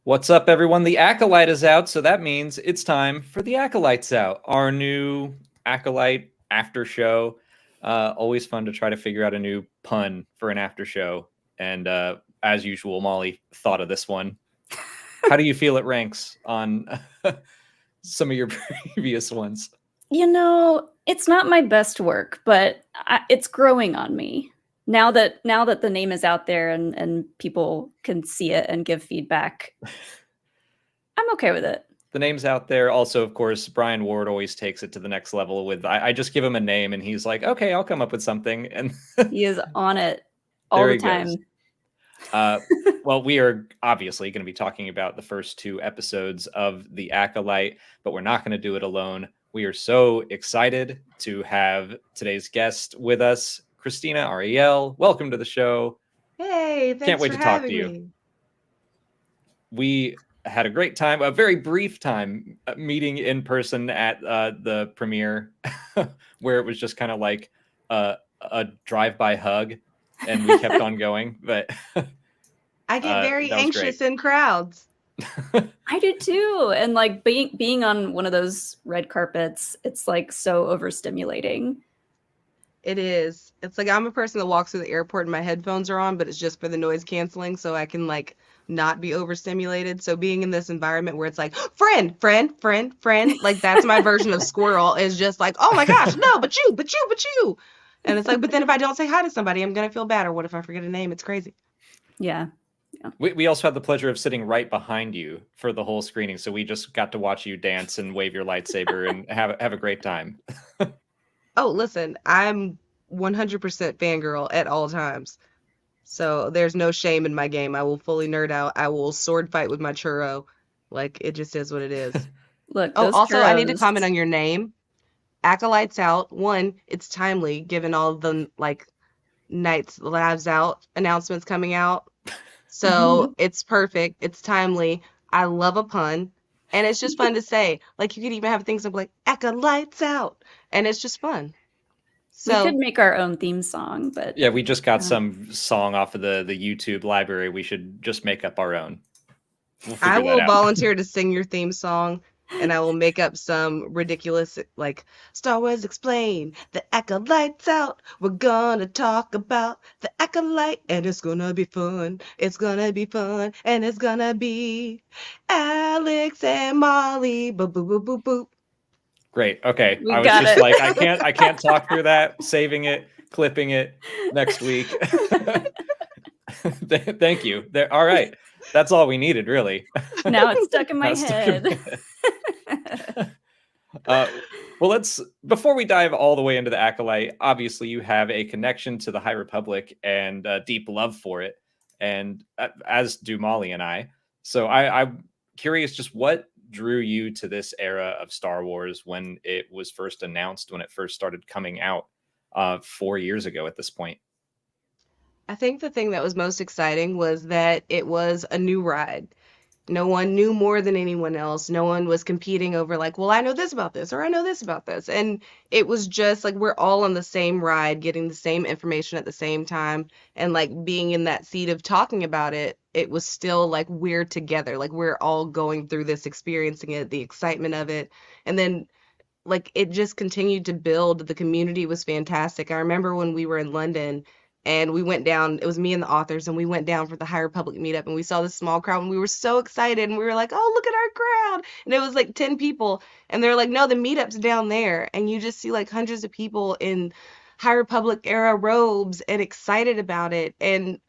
What's up, everyone? The Acolyte is out, so that means it's time for the Acolytes Out, our new Acolyte after show. Always fun to try to figure out a new pun for an after show. And as usual, Molly thought of this one. How do you feel it ranks on some of your previous ones? You know, it's not my best work, but it's growing on me. Now that the name is out there and people can see it and give feedback, I'm okay with it. The name's out there. Also, of course, Brian Ward always takes it to the next level with I just give him a name and he's like, okay, I'll come up with something. And He is on it all the time. Well, we are obviously going to be talking about the first two episodes of The Acolyte, but we're not going to do it alone. We are so excited to have today's guest with us, Krystina Arielle. Welcome to the show. Hey, thanks Can't wait for to talk to having you. me. We had a great time, a very brief time meeting in person at the premiere where it was just kind of like a drive-by hug and we kept on going. But I get very that was anxious great. in crowds. I do too. And like being on one of those red carpets, it's like so overstimulating. It is. It's like I'm a person that walks through the airport and my headphones are on, but it's just for the noise canceling so I can like not be overstimulated. So being in this environment where it's like, friend, like that's my version of squirrel is just like, oh my gosh, no, but you. And it's like, but then if I don't say hi to somebody, I'm going to feel bad. Or what if I forget a name? It's crazy. Yeah. We also had the pleasure of sitting right behind you for the whole screening. So we just got to watch you dance and wave your lightsaber and have a great time. Oh, listen, I'm 100% fangirl at all times. So there's no shame in my game. I will fully nerd out. I will sword fight with my churro. Like, it just is what it is. Look, Oh, those also, I need to churros. comment on your name. Acolytes Out. One, it's timely given all the, like, Knights Labs Out announcements coming out. So it's perfect. It's timely. I love a pun. And it's just fun to say. Like, you could even have things like, Acolytes Out. And it's just fun. We could make our own theme song, but Yeah, we just got some song off of the YouTube library. We should just make up our own. I will volunteer to sing your theme song, and I will make up some ridiculous, like, Star Wars Explained, the Acolytes Out. We're gonna talk about the Acolyte, and it's gonna be fun. It's gonna be fun, and it's gonna be Alex and Molly. Boop, boop, boop, boop, boop. Great. Okay. We I was got just it. like, I can't talk through that. Saving it, clipping it next week. Thank you. All right. That's all we needed, really. Now it's stuck in my Now it's stuck in head. my well, before we dive all the way into the Acolyte, obviously you have a connection to the High Republic and a deep love for it, and as do Molly and I. So I'm curious, just what drew you to this era of Star Wars when it was first announced, when it first started coming out 4 years ago at this point? I think the thing that was most exciting was that it was a new ride. No one knew more than anyone else. No one was competing over like, well, I know this about this, or I know this about this. And it was just like we're all on the same ride, getting the same information at the same time. And like being in that seat of talking about it, it was still like we're together. Like we're all going through this, experiencing it, the excitement of it. And then like it just continued to build. The community was fantastic. I remember when we were in London and we went down, it was me and the authors, and we went down for the High Republic meetup, and we saw this small crowd, and we were so excited, and we were like, oh, look at our crowd. And it was like 10 people, and they're like, no, the meetup's down there. And you just see like hundreds of people in High Republic era robes and excited about it. And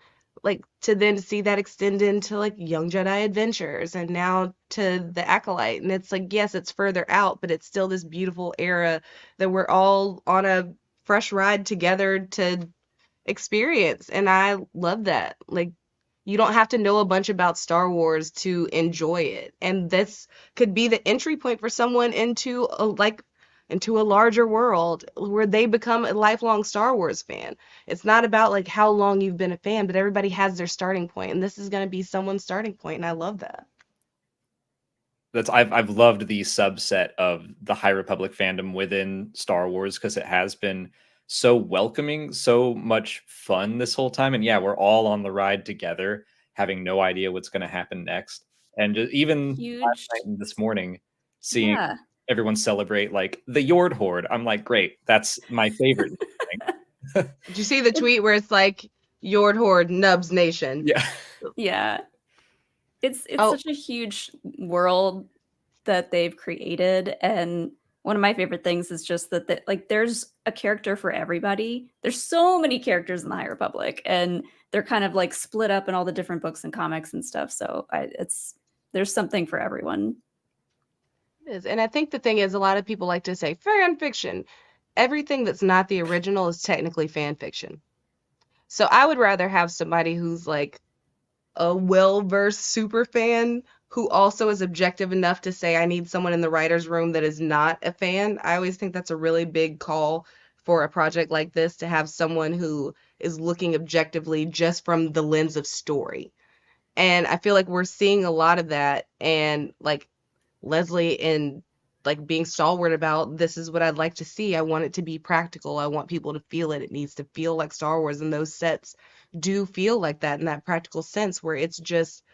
like to then see that extend into like Young Jedi Adventures and now to the Acolyte. And it's like, yes, it's further out, but it's still this beautiful era that we're all on a fresh ride together to experience. And I love that. Like, you don't have to know a bunch about Star Wars to enjoy it. And this could be the entry point for someone into a larger world where they become a lifelong Star Wars fan. It's not about like how long you've been a fan, but everybody has their starting point, and this is going to be someone's starting point, and I love that. I've loved the subset of the High Republic fandom within Star Wars because it has been so welcoming, so much fun this whole time. And yeah, we're all on the ride together, having no idea what's going to happen next. And just, even last Huge. night and this morning, seeing Yeah. everyone celebrate like the Yord Horde, I'm like, great, that's my favorite thing. Did you see the tweet where it's like Yord Horde Nubs Nation? Yeah. Yeah. It's Oh, such a huge world that they've created, and one of my favorite things is just that like there's a character for everybody. There's so many characters in the High Republic, and they're kind of like split up in all the different books and comics and stuff. So there's something for everyone. it is. And I think the thing is, a lot of people like to say fan fiction. Everything that's not the original is technically fan fiction. So I would rather have somebody who's like a well-versed super fan who also is objective enough to say, I need someone in the writer's room that is not a fan. I always think that's a really big call for a project like this, to have someone who is looking objectively just from the lens of story. And I feel like we're seeing a lot of that. And like Leslie and like being stalwart about, this is what I'd like to see. I want it to be practical. I want people to feel it. It needs to feel like Star Wars. And those sets do feel like that, in that practical sense, where it's just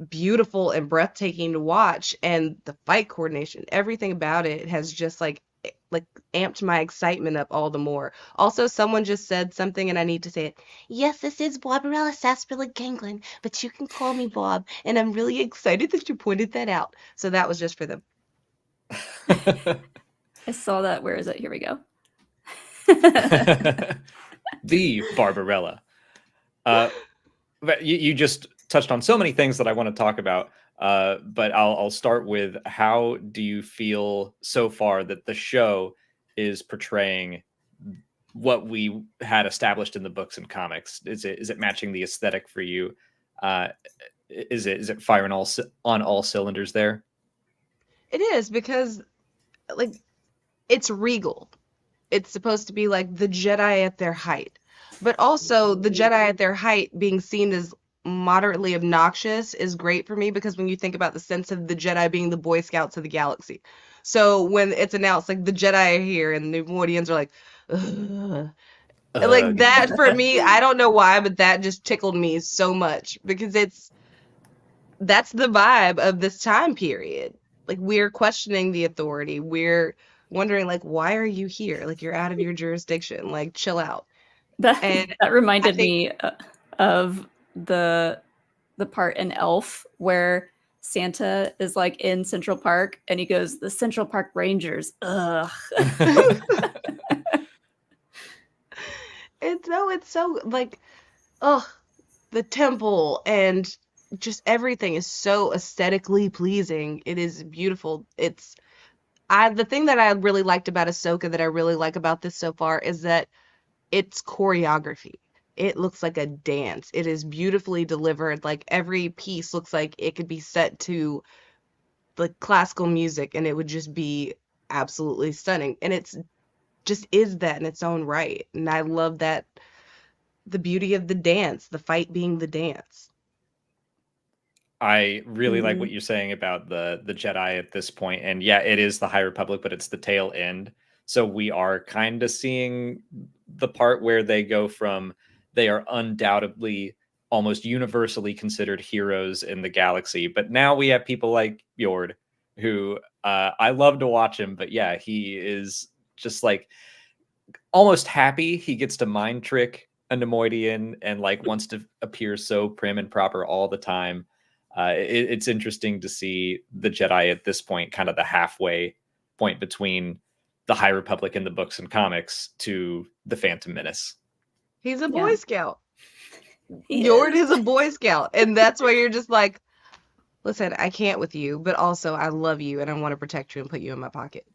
beautiful and breathtaking to watch. And the fight coordination, everything about it has just like amped my excitement up all the more. Also, someone just said something and I need to say it. Yes, this is Barbarella Sarsaparilla Ganglin, but you can call me Bob, and I'm really excited that you pointed that out. So that was just for them. I saw that. Where is it? Here we go. The Barbarella. But you just touched on so many things that I want to talk about. But I'll start with, how do you feel so far that the show is portraying what we had established in the books and comics? Is it matching the aesthetic for you? Is it firing on all cylinders there? It is, because like it's regal. It's supposed to be like the Jedi at their height, but also the Jedi at their height being seen as moderately obnoxious is great for me, because when you think about the sense of the Jedi being the Boy Scouts of the galaxy. So when it's announced like the Jedi are here and the Neimoidians are like, ugh. Like that for me, I don't know why, but that just tickled me so much, because that's the vibe of this time period. Like, we're questioning the authority. We're wondering, like, why are you here? Like, you're out of your jurisdiction. Like, chill out. And That reminded I think me of the part in Elf where Santa is like in Central Park and he goes, "The Central Park Rangers." Ugh. it's so like, ugh, the temple and just everything is so aesthetically pleasing. It is beautiful. The thing that I really liked about Ahsoka, that I really like about this so far, is that it's choreography. It looks like a dance. It is beautifully delivered. Like, every piece looks like it could be set to like classical music and it would just be absolutely stunning. And it's just is that in its own right. And I love that, the beauty of the dance, the fight being the dance. I really like what Mhm. you're saying about the Jedi at this point. And yeah, it is the High Republic, but it's the tail end. So we are kind of seeing the part where they go from, they are undoubtedly almost universally considered heroes in the galaxy, but now we have people like Yord, who I love to watch him, but yeah, he is just like almost happy he gets to mind trick a Neimoidian and like wants to appear so prim and proper all the time. It's interesting to see the Jedi at this point, kind of the halfway point between the High Republic in the books and comics to the Phantom Menace. He's a Yeah. Boy Scout. He Yord is. is a Boy Scout. And that's why you're just like, listen, I can't with you, but also I love you and I want to protect you and put you in my pocket.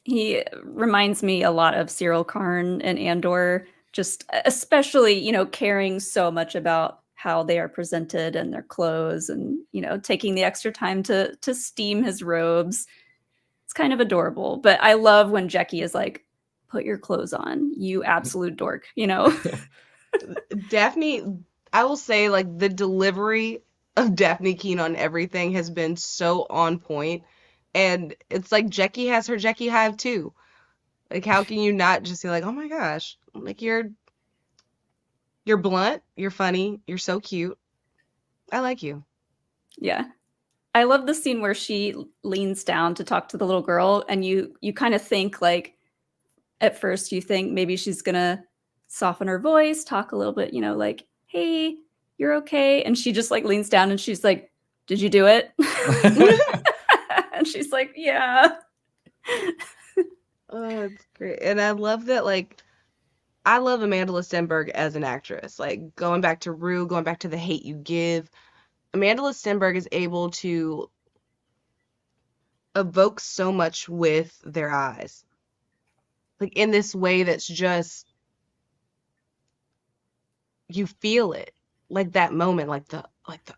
He reminds me a lot of Cyril Karn and Andor, just especially, caring so much about how they are presented and their clothes, and, taking the extra time to steam his robes. It's kind of adorable, but I love when Jackie is like, "Put your clothes on, you absolute dork," Daphne, I will say, like, the delivery of Daphne Keene on everything has been so on point. And it's like Jackie has her Jackie Hive too. Like, how can you not just be like, oh my gosh, like, you're blunt, you're funny, you're so cute. I like you. Yeah. I love the scene where she leans down to talk to the little girl, and you kind of think like at first you think maybe she's gonna soften her voice, talk a little bit, like, hey, you're okay. And she just like leans down and she's like, did you do it? And she's like, yeah. Oh, it's great. And I love that, like, I love Amanda Stenberg as an actress. Like, going back to Rue, going back to The Hate You Give, Amanda Stenberg is able to evoke so much with their eyes. Like, in this way that's just, you feel it. Like that moment, like the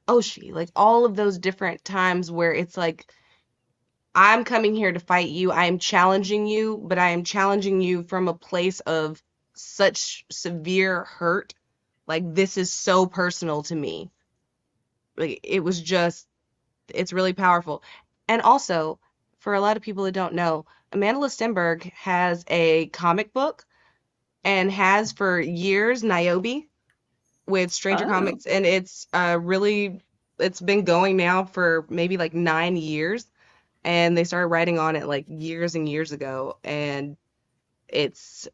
Oshi, like all of those different times where it's like, I'm coming here to fight you. I am challenging you, but I am challenging you from a place of such severe hurt. Like, this is so personal to me. Like, it's really powerful. And also, for a lot of people that don't know, Amanda Stenberg has a comic book and has for years Niobe with Stranger Comics, and it's been going now for maybe like 9 years. And they started writing on it like years and years ago, and it's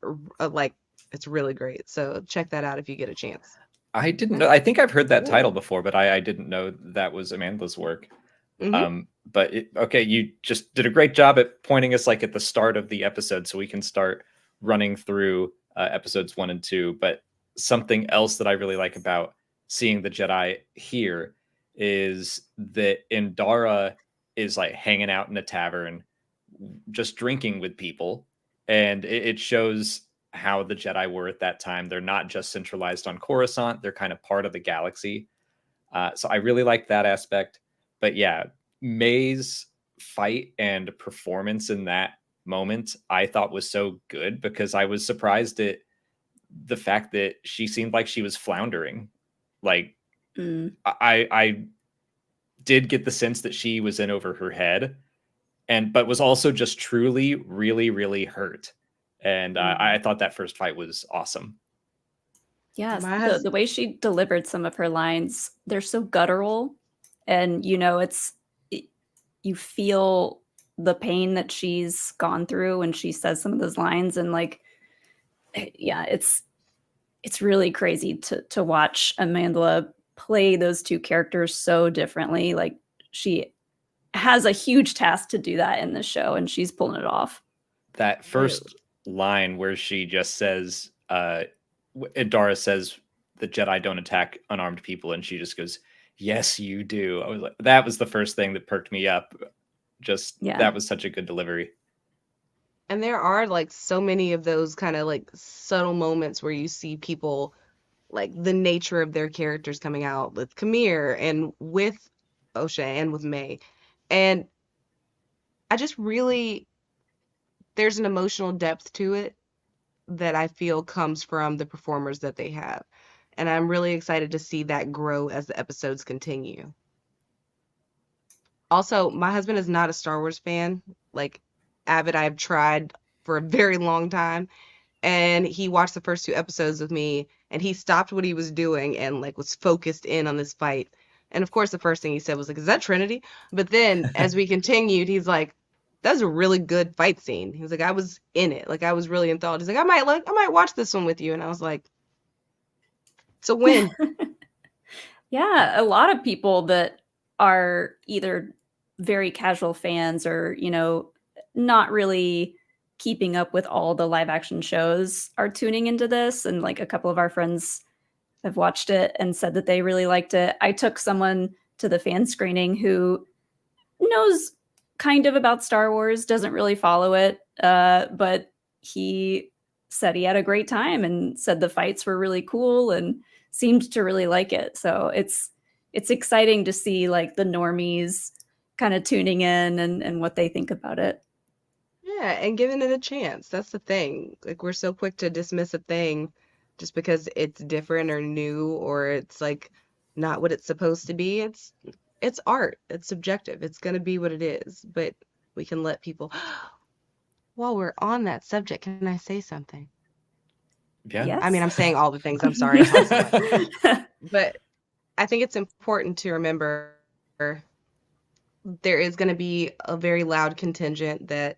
it's really great. So check that out if you get a chance. I didn't know. I think I've heard that title before, but I didn't know that was Amanda's work. But okay, you just did a great job at pointing us like at the start of the episode, so we can start running through episodes 1 and 2. But something else that I really like about seeing the Jedi here is that Indara is like hanging out in a tavern, just drinking with people, and it shows how the Jedi were at that time. They're not just centralized on Coruscant; they're kind of part of the galaxy. So I really like that aspect. But yeah, May's fight and performance in that moment I thought was so good, because I was surprised at the fact that she seemed like she was floundering. Like, I did get the sense that she was in over her head, but was also just truly really, really hurt. And I thought that first fight was awesome. Yes, the way she delivered some of her lines, they're so guttural, and you feel the pain that she's gone through when she says some of those lines, and like, yeah, it's really crazy to watch Amanda play those two characters so differently. Like, she has a huge task to do that in this show, and she's pulling it off. That first line where she just says, Indara says, the Jedi don't attack unarmed people, and she just goes, yes, you do. I was like, that was the first thing that perked me up. That was such a good delivery. And there are like so many of those kind of like subtle moments where you see people, like the nature of their characters coming out with Kamir and with O'Shea and with May. And I just really, there's an emotional depth to it that I feel comes from the performers that they have. And I'm really excited to see that grow as the episodes continue. Also, my husband is not a Star Wars fan, like avid. I've tried for a very long time. And he watched the first 2 episodes with me, and he stopped what he was doing and like was focused in on this fight. And of course, the first thing he said was like, is that Trinity? But then as we continued, he's like, that's a really good fight scene. He was like, I was in it. Like, I was really enthralled. He's like, I might watch this one with you. And I was like, it's a win. Yeah, a lot of people that are either very casual fans or, not really keeping up with all the live action shows are tuning into this. And like a couple of our friends have watched it and said that they really liked it. I took someone to the fan screening who knows kind of about Star Wars, doesn't really follow it, but he said he had a great time and said the fights were really cool and seemed to really like it. So it's exciting to see like the normies kind of tuning in and what they think about it. Yeah, and giving it a chance. That's the thing. Like, we're so quick to dismiss a thing just because it's different or new or it's like not what it's supposed to be. It's art. It's subjective. It's going to be what it is. But we can let people. While we're on that subject, can I say something? Yeah. Yes. I mean, I'm saying all the things. I'm sorry. But I think it's important to remember there is going to be a very loud contingent that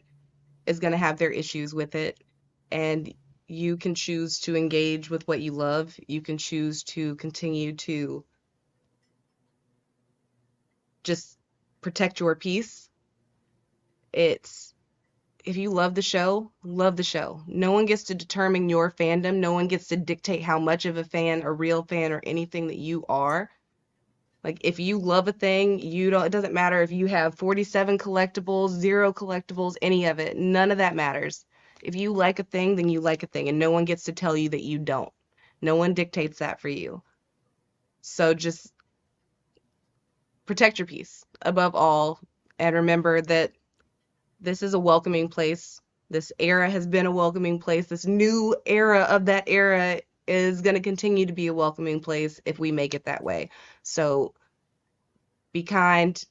is going to have their issues with it. And you can choose to engage with what you love. You can choose to continue to just protect your peace. It's if you love the show, love the show. No one gets to determine your fandom. No one gets to dictate how much of a fan, a real fan, or anything that you are. Like if you love a thing, you don't, it doesn't matter if you have 47 collectibles, 0 collectibles, any of it. None of that matters. If you like a thing, then you like a thing, and no one gets to tell you that you don't. No one dictates that for you. So just protect your peace above all, and remember that this is a welcoming place. This era has been a welcoming place. This new era of that era is going to continue to be a welcoming place if we make it that way. So be kind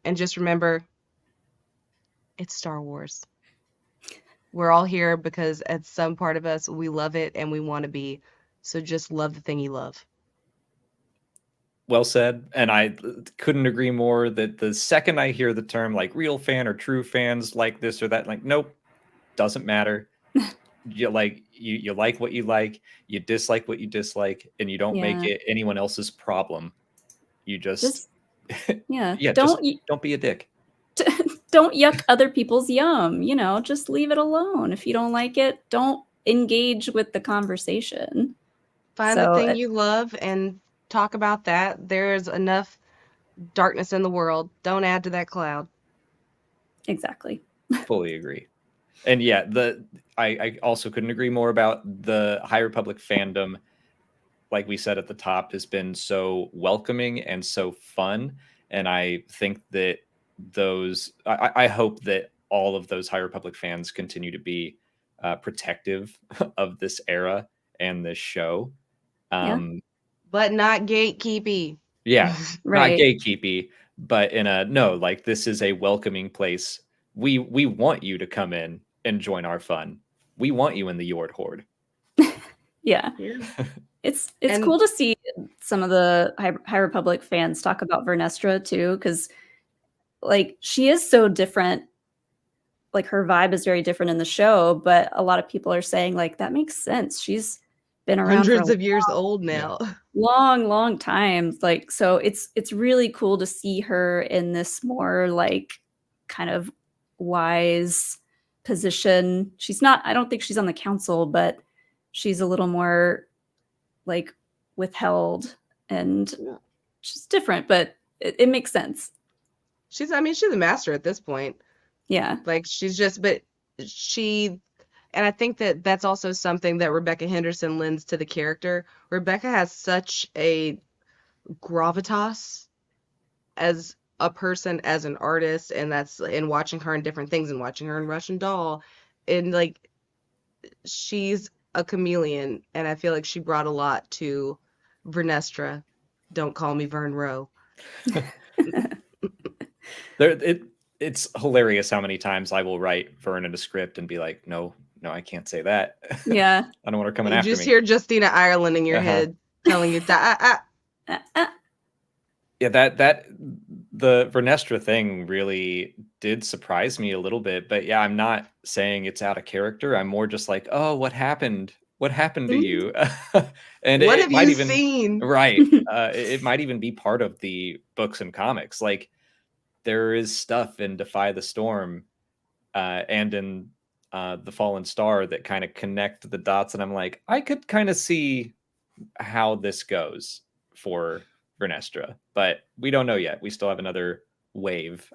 and just remember it's Star Wars. We're all here because at some part of us, we love it and we want to be. So just love the thing you love. Well said. And I couldn't agree more that the second I hear the term like real fan or true fans like this or that, like, nope, doesn't matter. You like what you like, you dislike what you dislike, and you don't make it anyone else's problem. You just don't be a dick. Don't yuck other people's yum, just leave it alone. If you don't like it, don't engage with the conversation. Find the thing you love and talk about that. There's enough darkness in the world. Don't add to that cloud. Exactly. Fully agree. And yeah, I also couldn't agree more about the High Republic fandom. Like we said at the top, has been so welcoming and so fun. And I think that I hope that all of those High Republic fans continue to be protective of this era and this show. But not gatekeepy. Yeah, right. Not gatekeepy, but like this is a welcoming place. We want you to come in and join our fun. We want you in the Yord Horde. Yeah. It's cool to see some of the High Republic fans talk about Verestra too, because like she is so different. Like her vibe is very different in the show, but a lot of people are saying like that makes sense. She's been around hundreds of years old now. Long time. Like, so it's really cool to see her in this more like kind of wise position. I don't think she's on the council, but she's a little more like withheld, and she's different, but it makes sense. She's a master at this point. Yeah. Like and I think that that's also something that Rebecca Henderson lends to the character. Rebecca has such a gravitas as a person, as an artist, and that's in watching her in different things and watching her in Russian Doll. And like, she's a chameleon, and I feel like she brought a lot to Verestra. Don't call me Vern Rowe. It's hilarious how many times I will write Vern in a script and be like, no, I can't say that. Yeah. I don't want her coming after me. You just hear Krystina Arielle in your head telling you that. Yeah, that the Verestra thing really did surprise me a little bit, but yeah, I'm not saying it's out of character. I'm more just like, oh, what happened? What happened to you? And what have you seen? Right. It might even be part of the books and comics. Like there is stuff in Defy the Storm and in The Fallen Star that kind of connect the dots, and I'm like, I could kind of see how this goes for Verestra, but we don't know yet. We still have another wave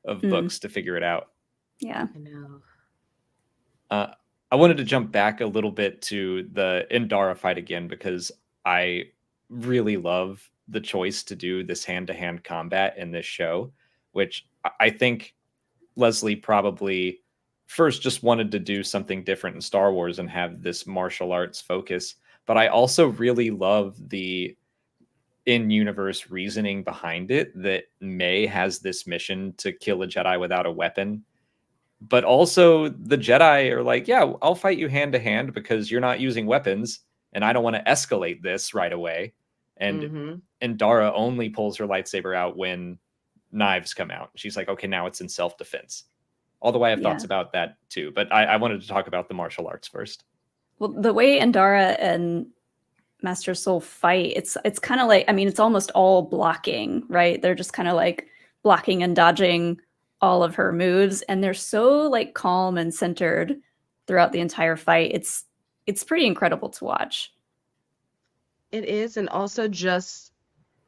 of books to figure it out. Yeah. I know. I wanted to jump back a little bit to the Indara fight again, because I really love the choice to do this hand-to-hand combat in this show, which I think Leslie probably first just wanted to do something different in Star Wars and have this martial arts focus. But I also really love the in-universe reasoning behind it, that May has this mission to kill a Jedi without a weapon. But also the Jedi are like, yeah, I'll fight you hand to hand because you're not using weapons, and I don't want to escalate this right away. And Indara only pulls her lightsaber out when knives come out. She's like, okay, now it's in self-defense. Although I have thoughts Yeah. about that too, but I wanted to talk about the martial arts first. Well, the way Andara and Master Soul fight, it's kind of like, I mean, it's almost all blocking, right? They're just kind of like blocking and dodging all of her moves, and they're so like calm and centered throughout the entire fight. It's pretty incredible to watch. It is, and also just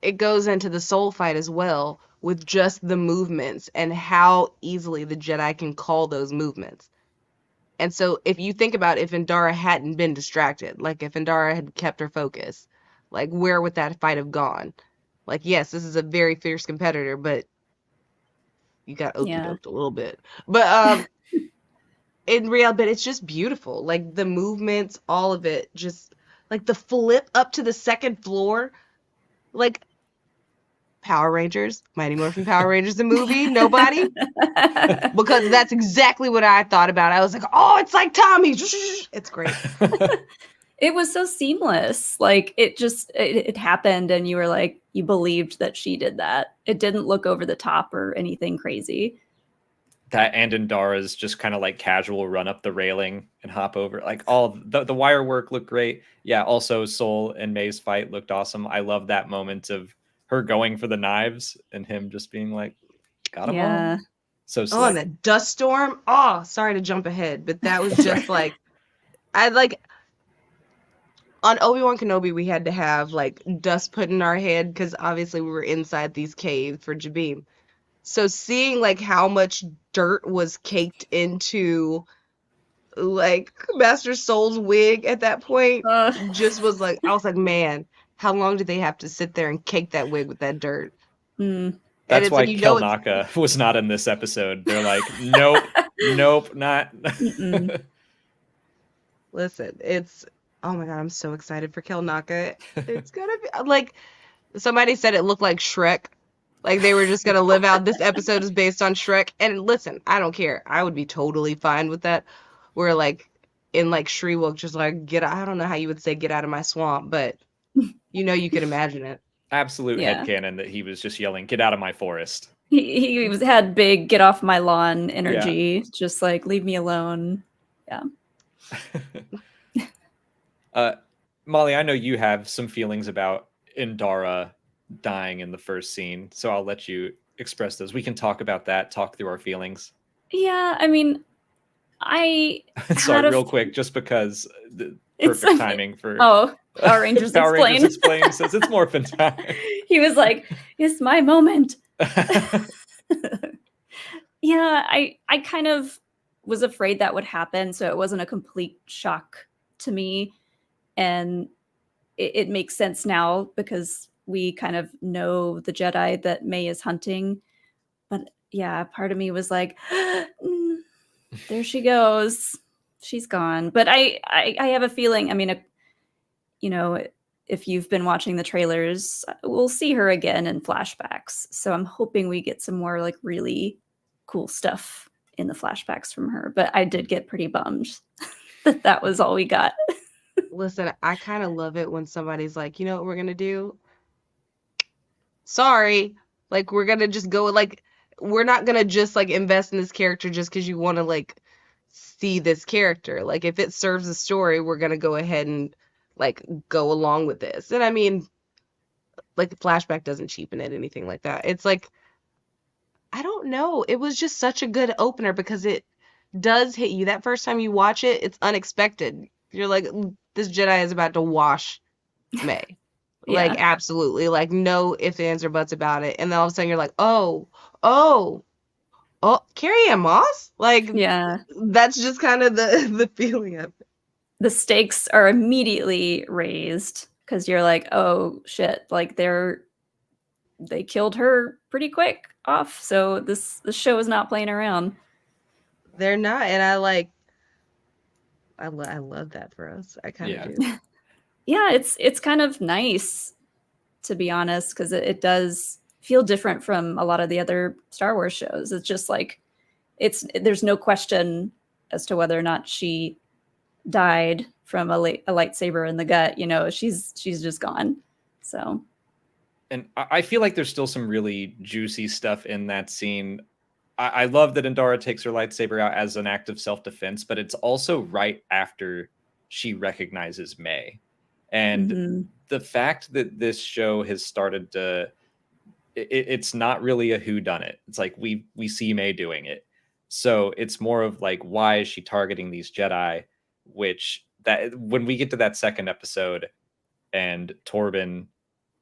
it goes into the soul fight as well with just the movements and how easily the Jedi can call those movements. And so if you think about if Andara hadn't been distracted, like if Andara had kept her focus, like where would that fight have gone? Like, yes, this is a very fierce competitor, but you got okey doked a little bit. But in reality, but it's just beautiful. Like the movements, all of it, just like the flip up to the second floor, like Power Rangers, Mighty Morphin Power Rangers, the movie, nobody? Because that's exactly what I thought about. I was like, oh, it's like Tommy. It's great. It was so seamless. Like it happened and you were like, you believed that she did that. It didn't look over the top or anything crazy. That and Andara's just kind of like casual run up the railing and hop over. Like all the wire work looked great. Yeah, also Soul and May's fight looked awesome. I love that moment of her going for the knives and him just being like, got him on. So slick. Oh, and the dust storm. Oh, sorry to jump ahead, but that was just like, I like, on Obi-Wan Kenobi, we had to have like dust put in our head because obviously we were inside these caves for Jabim. So seeing like how much dirt was caked into like Master Soul's wig at that point just was like, I was like, man, how long did they have to sit there and cake that wig with that dirt? That's why like, Kel Naka was not in this episode. They're like, nope, not. Listen, it's, oh my God, I'm so excited for Kel Naka. It's gonna be like, somebody said it looked like Shrek. Like they were just gonna live out this episode is based on Shrek. And listen, I don't care. I would be totally fine with that. Where like in like Shriwook, just like I don't know how you would say get out of my swamp, but you know you can imagine it. Absolute headcanon that he was just yelling, get out of my forest. He had big get off my lawn energy, just like leave me alone. Yeah. Molly, I know you have some feelings about Andara dying in the first scene, so I'll let you express those. We can talk about that, talk through our feelings. Yeah, I mean, sorry, real quick, just because the perfect timing for Power Rangers Explain says it's Morphin time. He was like, it's my moment. Yeah, I kind of was afraid that would happen, so it wasn't a complete shock to me. And it makes sense now because we kind of know the Jedi that May is hunting. But yeah, part of me was like, there she goes. She's gone. But I have a feeling, I mean, you know, if you've been watching the trailers, we'll see her again in flashbacks. So I'm hoping we get some more like really cool stuff in the flashbacks from her. But I did get pretty bummed that was all we got. Listen, I kind of love it when somebody's like, you know what we're going to do? Sorry. Like, we're going to just go, like, we're not going to just, like, invest in this character just because you want to, like, see this character. Like, if it serves the story, we're going to go ahead and, like, go along with this. And I mean, like, the flashback doesn't cheapen it, anything like that. It's like, I don't know. It was just such a good opener because it does hit you. That first time you watch it, it's unexpected. You're like, this Jedi is about to wash May. Like, absolutely. Like, no ifs, ands, or buts about it. And then all of a sudden you're like, oh, Carrie-Ann Moss? Like, that's just kind of the feeling of it. The stakes are immediately raised because you're like, oh, shit. Like, they killed her pretty quick off. So this show is not playing around. They're not. And I love that for us. I kind of do. Yeah, it's kind of nice, to be honest, because it does feel different from a lot of the other Star Wars shows. It's just like there's no question as to whether or not she died from a lightsaber in the gut. You know, she's just gone. So And I feel like there's still some really juicy stuff in that scene. I love that Endara takes her lightsaber out as an act of self-defense, but it's also right after she recognizes May. And Mhm. the fact that this show has started to it's not really a whodunit. It's like we see May doing it. So it's more of like, why is she targeting these Jedi? Which that when we get to that second episode and Torben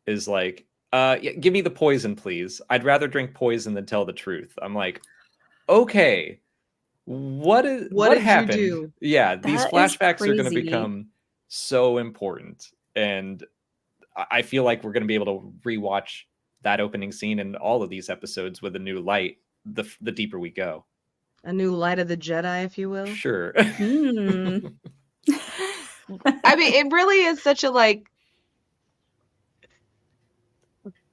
is like, yeah, give me the poison, please. I'd rather drink poison than tell the truth. I'm like, okay, what What did you happened? do? Yeah, these That is flashbacks are going to crazy. become so important, and I feel like we're going to be able to rewatch that opening scene in all of these episodes with a new light. The deeper we go, A new light of the Jedi, if you will. sure. Hmm. I mean, it really is such a like.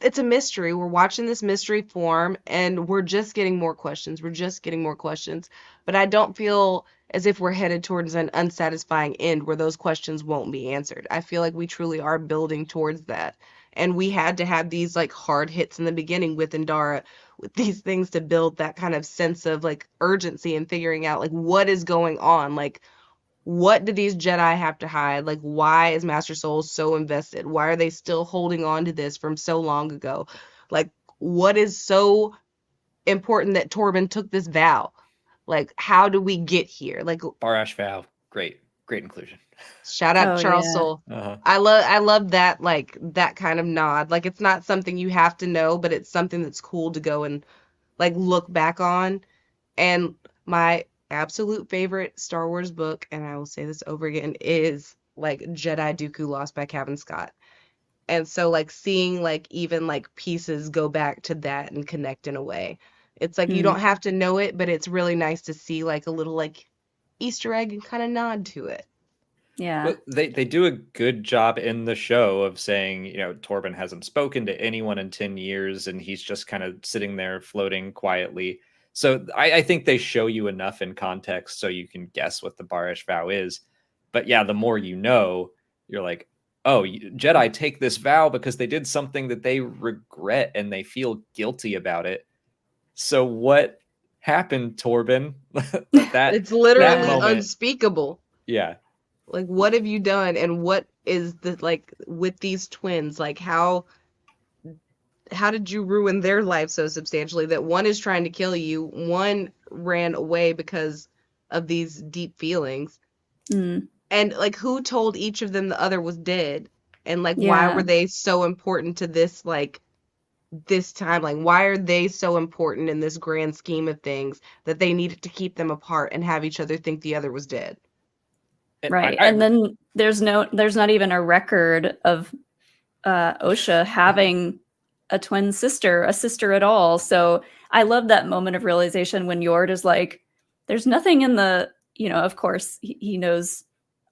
It's a mystery. We're watching this mystery form and we're just getting more questions. We're just getting more questions. But I don't feel as if we're headed towards an unsatisfying end where those questions won't be answered. I feel like we truly are building towards that. And we had to have these like hard hits in the beginning with Endara, with these things to build that kind of sense of like urgency and figuring out like what is going on. Like, what do these Jedi have to hide? Like, why is Master Soul so invested? Why are they still holding on to this from so long ago? Like, what is so important that Torben took this vow? Like, how do we get here? Like, Barash Vow, great inclusion. shout out Oh, Charles yeah. Soule. Uh-huh. I love that, like that kind of nod. Like, it's not something you have to know, but it's something that's cool to go and like look back on. And my absolute favorite Star Wars book, and I will say this over again, is like Jedi Dooku Lost by Kevin Scott. And so like seeing like even like pieces go back to that and connect in a way. It's like you Mm. don't have to know it, but it's really nice to see like a little like Easter egg and kind of nod to it. Yeah. But they do a good job in the show of saying, you know, Torben hasn't spoken to anyone in 10 years and he's just kind of sitting there floating quietly. So I think they show you enough in context so you can guess what the Barish vow is. But yeah, the more you know, you're like, oh, Jedi take this vow because they did something that they regret and they feel guilty about it. So what happened, Torben? that It's literally that moment, unspeakable. yeah. Like, what have you done? And what is the like with these twins? Like, how did you ruin their life so substantially that one is trying to kill you, one ran away because of these deep feelings? Mm. And like, who told each of them the other was dead? And like, why Yeah. were they so important to this like this timeline? Why are they so important in this grand scheme of things that they needed to keep them apart and have each other think the other was dead? And Right. And then there's not even a record of Osha having a twin sister, a sister at all. So I love that moment of realization when Yord is like, there's nothing in the, of course he knows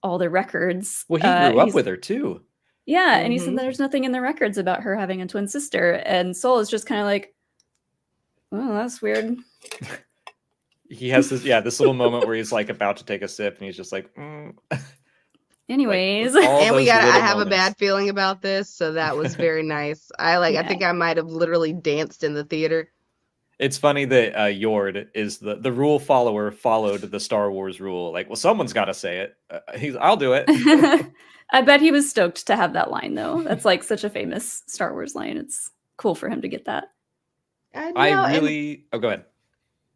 all the records. well, he grew up he's- with her too. Yeah, and he said Mhm. there's nothing in the records about her having a twin sister. And Soul is just kind of like, oh, that's weird. He has this little moment where he's like about to take a sip and he's just like, Anyways. all And those I little have a moments. bad feeling about this, so that was very nice. I Yeah. think I might have literally danced in the theater. It's funny that Yord is the rule follower, followed the Star Wars rule. Like, well, someone's got to say it. I'll do it. I bet he was stoked to have that line, though. That's like such a famous Star Wars line. It's cool for him to get that. I know, I and- really. Oh, go ahead.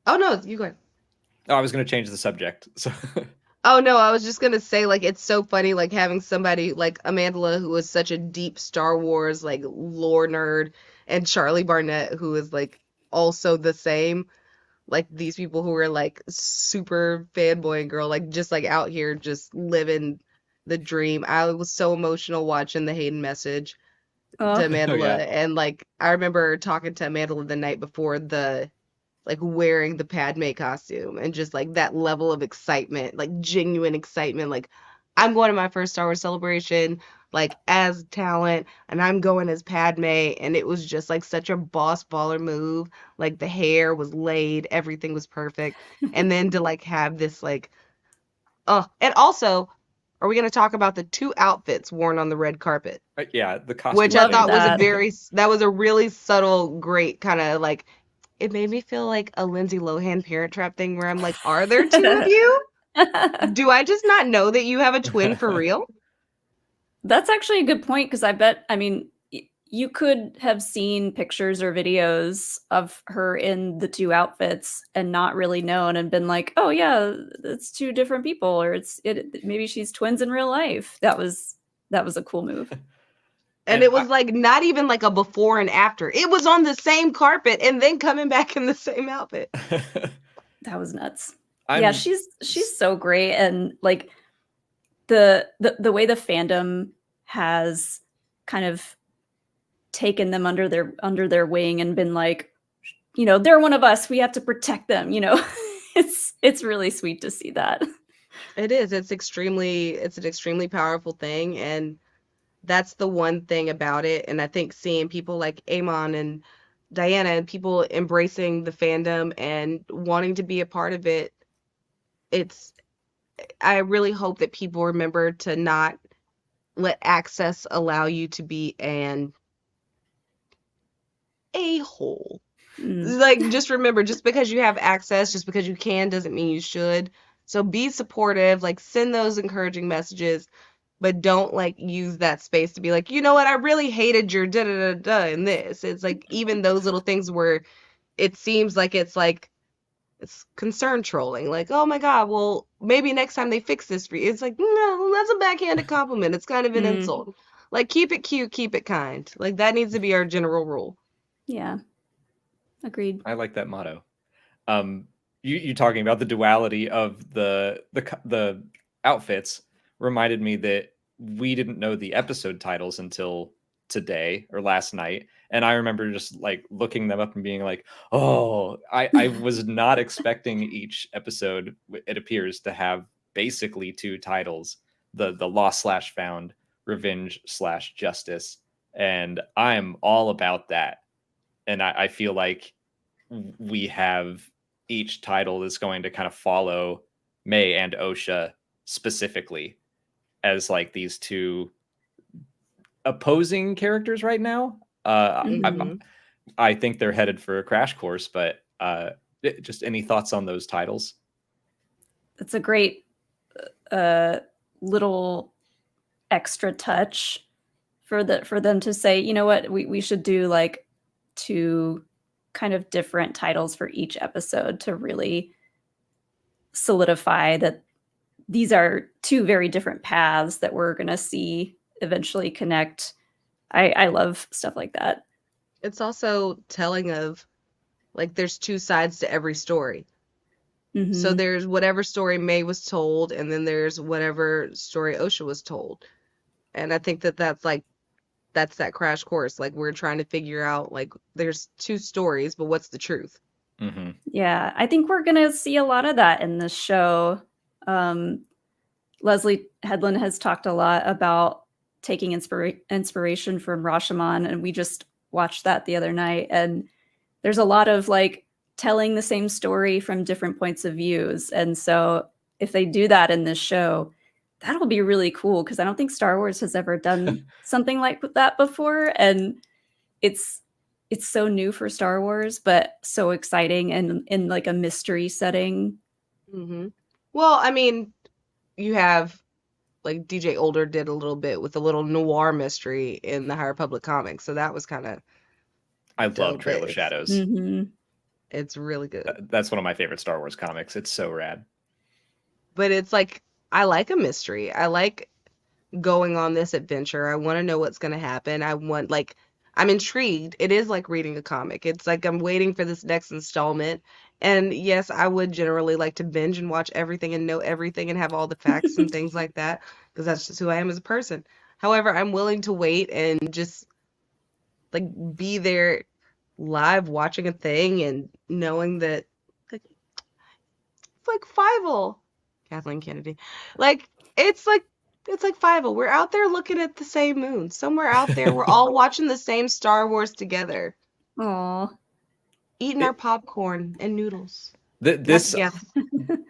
oh no, you go ahead. Oh, I was going to change the subject. So Oh no, I was just gonna say like it's so funny like having somebody like Amandla who is such a deep Star Wars like lore nerd, and Charlie Barnett who is like also the same. Like these people who are like super fanboy girl, like just like out here just living the dream. I was so emotional watching the Hayden message Oh. to Amandla, yeah. and like I remember talking to Amandla the night before the like wearing the Padme costume and just like that level of excitement, like genuine excitement. Like I'm going to my first Star Wars celebration, like as talent, and I'm going as Padme, and it was just like such a boss baller move. Like the hair was laid, everything was perfect, and then to like have this like, oh, and also are we going to talk about the 2 outfits worn on the red carpet? Yeah, the costume. Which I Loved thought was that. that was a really subtle, great kind of like, it made me feel like a Lindsay Lohan Parent Trap thing where I'm like, are there 2 of you? Do I just not know that you have a twin for real? That's actually a good point because I mean, you could have seen pictures or videos of her in the 2 outfits and not really known and been like, oh yeah, it's 2 different people, or maybe she's twins in real life. That was a cool move. And it was like not even like a before and after. It was on the same carpet and then coming back in the same outfit. That was nuts. Yeah, she's so great, and like the way the fandom has kind of taken them under their wing and been like, you know, they're one of us, we have to protect them, you know. It's really sweet to see that. It is. It's an extremely powerful thing, and that's the one thing about it. And I think seeing people like Amon and Diana and people embracing the fandom and wanting to be a part of it, I really hope that people remember to not let access allow you to be an a-hole. Like, just remember, just because you have access, just because you can, doesn't mean you should. So be supportive, like send those encouraging messages, but don't like use that space to be like, you know what, I really hated your da da da da in this. It's like even those little things where it seems like it's concern trolling, like, oh my god, well maybe next time they fix this for you. It's like, no, that's a backhanded compliment. It's kind of an insult. Like, keep it cute, keep it kind. Like, that needs to be our general rule. Yeah, agreed. I like that motto. You talking about the duality of the outfits reminded me that we didn't know the episode titles until today or last night, and I remember just like looking them up and being like, oh, I was not expecting each episode, it appears, to have basically 2 titles: the Lost / Found, Revenge / Justice, and I'm all about that. And I feel like we have each title that's going to kind of follow May and Osha specifically as like these 2 opposing characters right now. I think they're headed for a crash course, but just any thoughts on those titles? That's a great little extra touch for them to say, you know what, we should do like 2 kind of different titles for each episode to really solidify that these are 2 very different paths that we're going to see eventually connect. I love stuff like that. It's also telling of like there's 2 sides to every story. So there's whatever story May was told, and then there's whatever story Osha was told. And I think that's that crash course. Like, we're trying to figure out, like, there's 2 stories, but what's the truth? Yeah, I think we're gonna see a lot of that in this show. Leslie Headland has talked a lot about taking inspiration from Rashomon, and we just watched that the other night, and there's a lot of like telling the same story from different points of views. And so if they do that in this show, that'll be really cool, because I don't think Star Wars has ever done something like that before, and it's so new for Star Wars, but so exciting and in like a mystery setting. Well, I mean, you have like DJ Older did a little bit with a little noir mystery in the High Republic comics, so that was kind of. I love Trail of Shadows. It's really good. That's one of my favorite Star Wars comics. It's so rad. But it's like, I like a mystery. I like going on this adventure. I want to know what's going to happen. I'm intrigued. It is like reading a comic. It's like I'm waiting for this next installment. And yes, I would generally like to binge and watch everything and know everything and have all the facts and things like that, because that's just who I am as a person. However, I'm willing to wait and just like be there live watching a thing and knowing that like, it's like Fievel. Kathleen Kennedy. It's like Fievel. We're out there looking at the same moon. Somewhere out there, we're all watching the same Star Wars together. Aww. Eating our popcorn and noodles. This Yeah.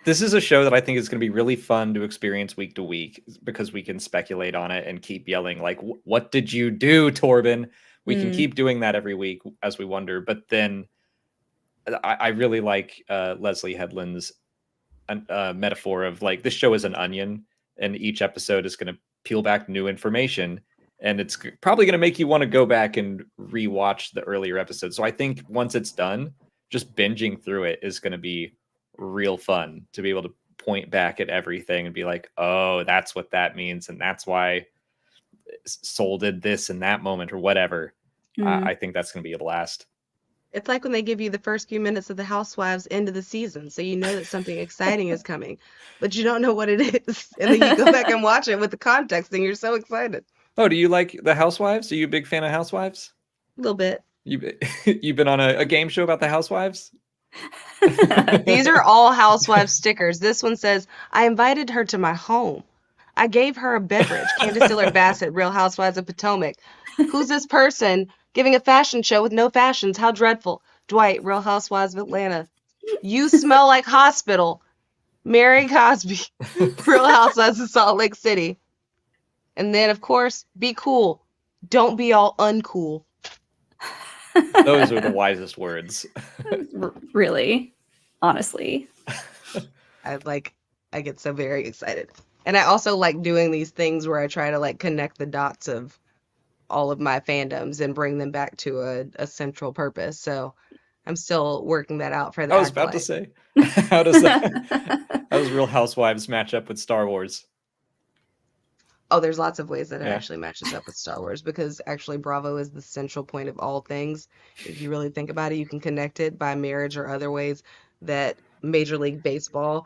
this is a show that I think is going to be really fun to experience week to week because we can speculate on it and keep yelling like, "What did you do, Torben?" We can keep doing that every week as we wonder. But then I really like Leslie Headland's metaphor of like this show is an onion, and each episode is going to peel back new information, and it's probably going to make you want to go back and rewatch the earlier episodes. So I think once it's done, just binging through it is going to be real fun to be able to point back at everything and be like, oh, that's what that means, and that's why Soul did this in that moment or whatever. I think that's going to be a blast. It's like when they give you the first few minutes of the Housewives end of the season, so you know that something exciting is coming, but you don't know what it is. And then you go back and watch it with the context, and you're so excited. Oh, do you like the Housewives? Are you a big fan of Housewives? A little bit. You've been on a game show about the Housewives? These are all Housewives stickers. This one says, I invited her to my home. I gave her a beverage. Candace Dillard Bassett, Real Housewives of Potomac. Who's this person giving a fashion show with no fashions? How dreadful. Dwight, Real Housewives of Atlanta. You smell like hospital. Mary Cosby, Real Housewives of Salt Lake City. And then, of course, be cool. Don't be all uncool. Those are the wisest words. Really, honestly. I get so very excited. And I also like doing these things where I try to like connect the dots of all of my fandoms and bring them back to a central purpose. So I'm still working that out for the I was about to say, how does Real Housewives match up with Star Wars? Oh, there's lots of ways that it actually matches up with Star Wars, because actually Bravo is the central point of all things. If you really think about it, you can connect it by marriage or other ways that Major League Baseball,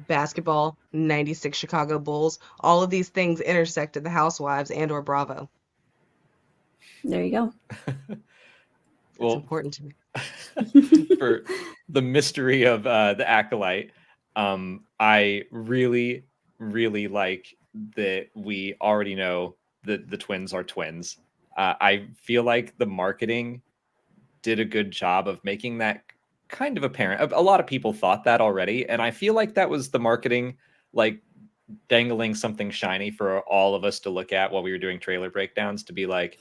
basketball, 96 Chicago Bulls, all of these things intersect at the Housewives and or Bravo. There you go. It's important to me. For the mystery of the Acolyte, I really, really like that we already know that the twins are twins. I feel like the marketing did a good job of making that kind of apparent. A lot of people thought that already, and I feel like that was the marketing, like dangling something shiny for all of us to look at while we were doing trailer breakdowns, to be like,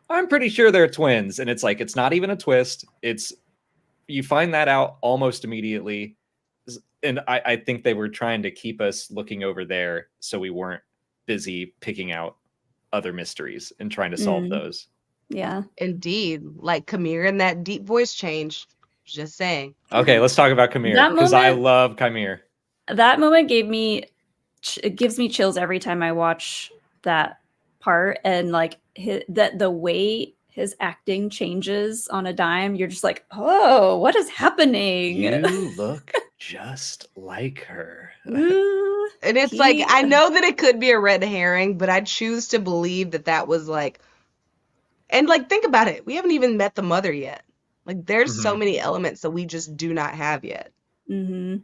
I'm pretty sure they're twins. And it's like, it's not even a twist. You find that out almost immediately. And I think they were trying to keep us looking over there so we weren't busy picking out other mysteries and trying to solve those. Yeah. Indeed. Like Chimere and that deep voice change. Just saying. Okay, let's talk about Chimere, because I love Chimere. That moment it gives me chills every time I watch that part, and like the way his acting changes on a dime, you're just like, oh, what is happening? You look just like her. And it's like, I know that it could be a red herring, but I choose to believe that was like, and like, think about it. We haven't even met the mother yet. Like, there's so many elements that we just do not have yet. And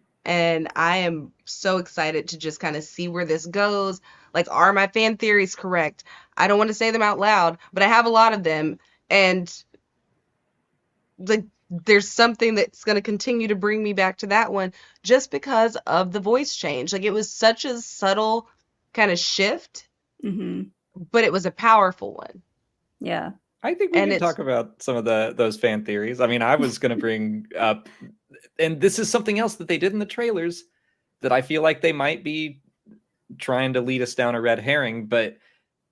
I am so excited to just kind of see where this goes. Like, are my fan theories correct? I don't want to say them out loud, but I have a lot of them. And like, there's something that's going to continue to bring me back to that one just because of the voice change. Like, it was such a subtle kind of shift, but it was a powerful one. Yeah. I think we can talk about some of those fan theories. I mean, I was going to bring up, and this is something else that they did in the trailers that I feel like they might be trying to lead us down a red herring, but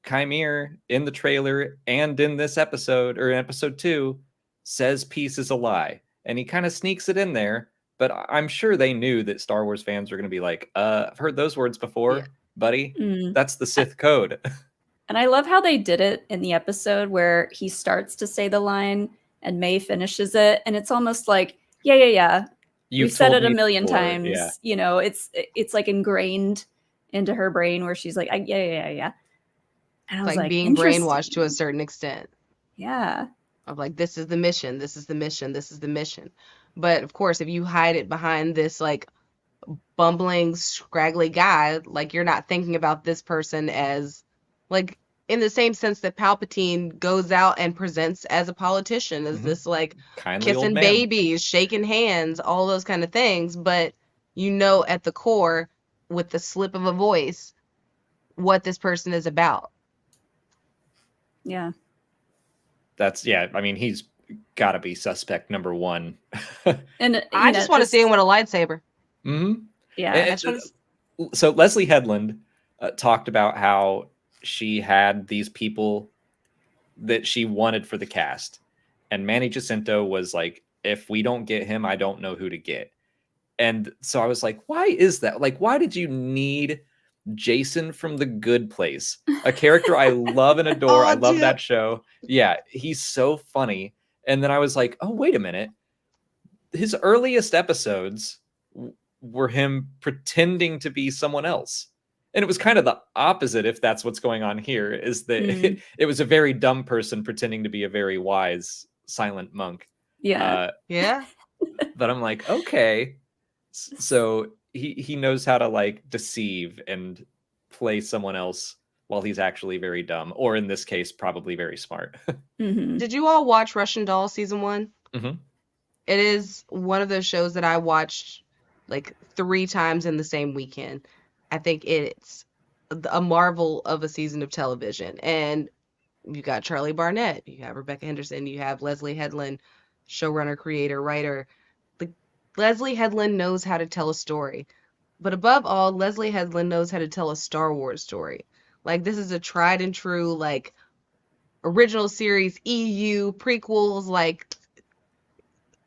Chimere in the trailer and in this episode, or in episode 2, says peace is a lie. And he kind of sneaks it in there, but I'm sure they knew that Star Wars fans were going to be like, I've heard those words before, buddy. That's the Sith code. And I love how they did it in the episode where he starts to say the line and May finishes it. And it's almost like, yeah. You've said it a million times. Yeah. You know, it's like ingrained into her brain where she's like, yeah. And I was like being brainwashed to a certain extent. Yeah. Of like, this is the mission. This is the mission. This is the mission. But of course, if you hide it behind this like bumbling, scraggly guy, like you're not thinking about this person as like in the same sense that Palpatine goes out and presents as a politician, as this like Kindly old kissing man. babies, shaking hands, all those kind of things. But you know, at the core, with the slip of a voice, what this person is about. Yeah. That's I mean, he's got to be suspect number one. And I just want to see him with a lightsaber. Yeah. I just wanna So Leslie Headland talked about how she had these people that she wanted for the cast, and Manny Jacinto was like, if we don't get him, I don't know who to get. And so I was like, why is that? Like, why did you need Jason from The Good Place, a character I love and adore? Oh, I love dude. that show. Yeah, he's so funny. And then I was like, oh, wait a minute. His earliest episodes were him pretending to be someone else. And it was kind of the opposite, if that's what's going on here, is that it was a very dumb person pretending to be a very wise, silent monk. Yeah. Yeah. But I'm like, okay. So he knows how to like deceive and play someone else while he's actually very dumb, or in this case, probably very smart. Did you all watch Russian Doll season 1? Mm-hmm. It is one of those shows that I watched like 3 times in the same weekend. I think it's a marvel of a season of television. And you got Charlie Barnett, you have Rebecca Henderson, you have Leslie Headland, showrunner, creator, writer. Leslie Headland knows how to tell a story. But above all, Leslie Headland knows how to tell a Star Wars story. Like, this is a tried and true, like, original series, EU, prequels, like,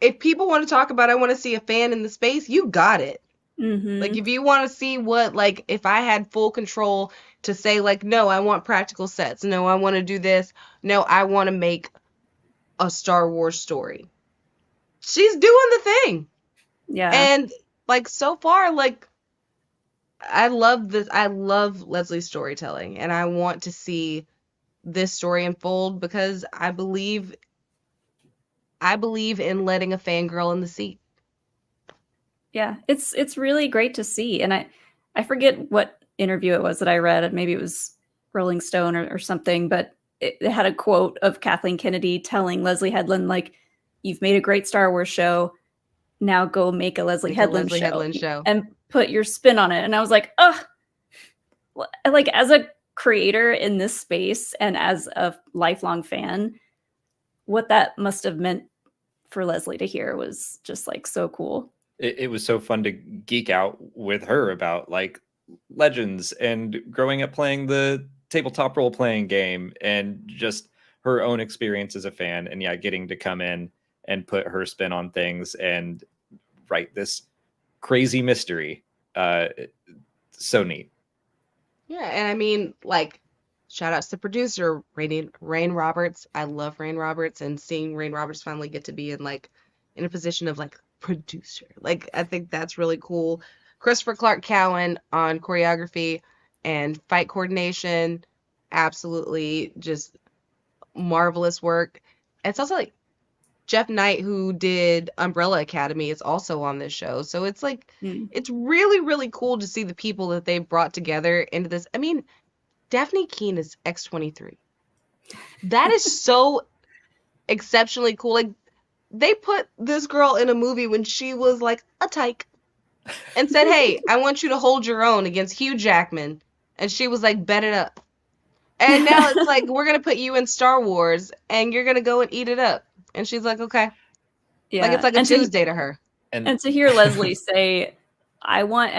if people want to talk about, I want to see a fan in the space, you got it. Like, if you want to see what, like, if I had full control to say, like, no, I want practical sets. No, I want to do this. No, I want to make a Star Wars story. She's doing the thing. Yeah. And, like, so far, like, I love this. I love Leslie's storytelling. And I want to see this story unfold because I believe in letting a fangirl in the seat. Yeah, it's really great to see. And I forget what interview it was that I read. Maybe it was Rolling Stone or something, but it had a quote of Kathleen Kennedy telling Leslie Headland, like, you've made a great Star Wars show. Now go make a Leslie Headland show and put your spin on it. And I was like, ugh. Like, as a creator in this space and as a lifelong fan, what that must have meant for Leslie to hear was just like so cool. It was so fun to geek out with her about like Legends and growing up playing the tabletop role playing game and just her own experience as a fan. And getting to come in and put her spin on things and write this crazy mystery. So neat. Yeah, and I mean, like, shout outs to producer Rain Roberts. I love Rain Roberts, and seeing Rain Roberts finally get to be in a position of like producer. Like, I think that's really cool. Christopher Clark Cowan on choreography and fight coordination, absolutely just marvelous work. It's also like Jeff Knight, who did Umbrella Academy, is also on this show. So it's like, it's really, really cool to see the people that they've brought together into this. I mean, Daphne Keane is X-23. That is so exceptionally cool. Like, they put this girl in a movie when she was like a tyke and said, hey, I want you to hold your own against Hugh Jackman. And she was like, bet it up. And now it's like, we're going to put you in Star Wars and you're going to go and eat it up. And she's like, okay. Yeah. Like, it's like a Tuesday to her. And to hear Leslie say, I want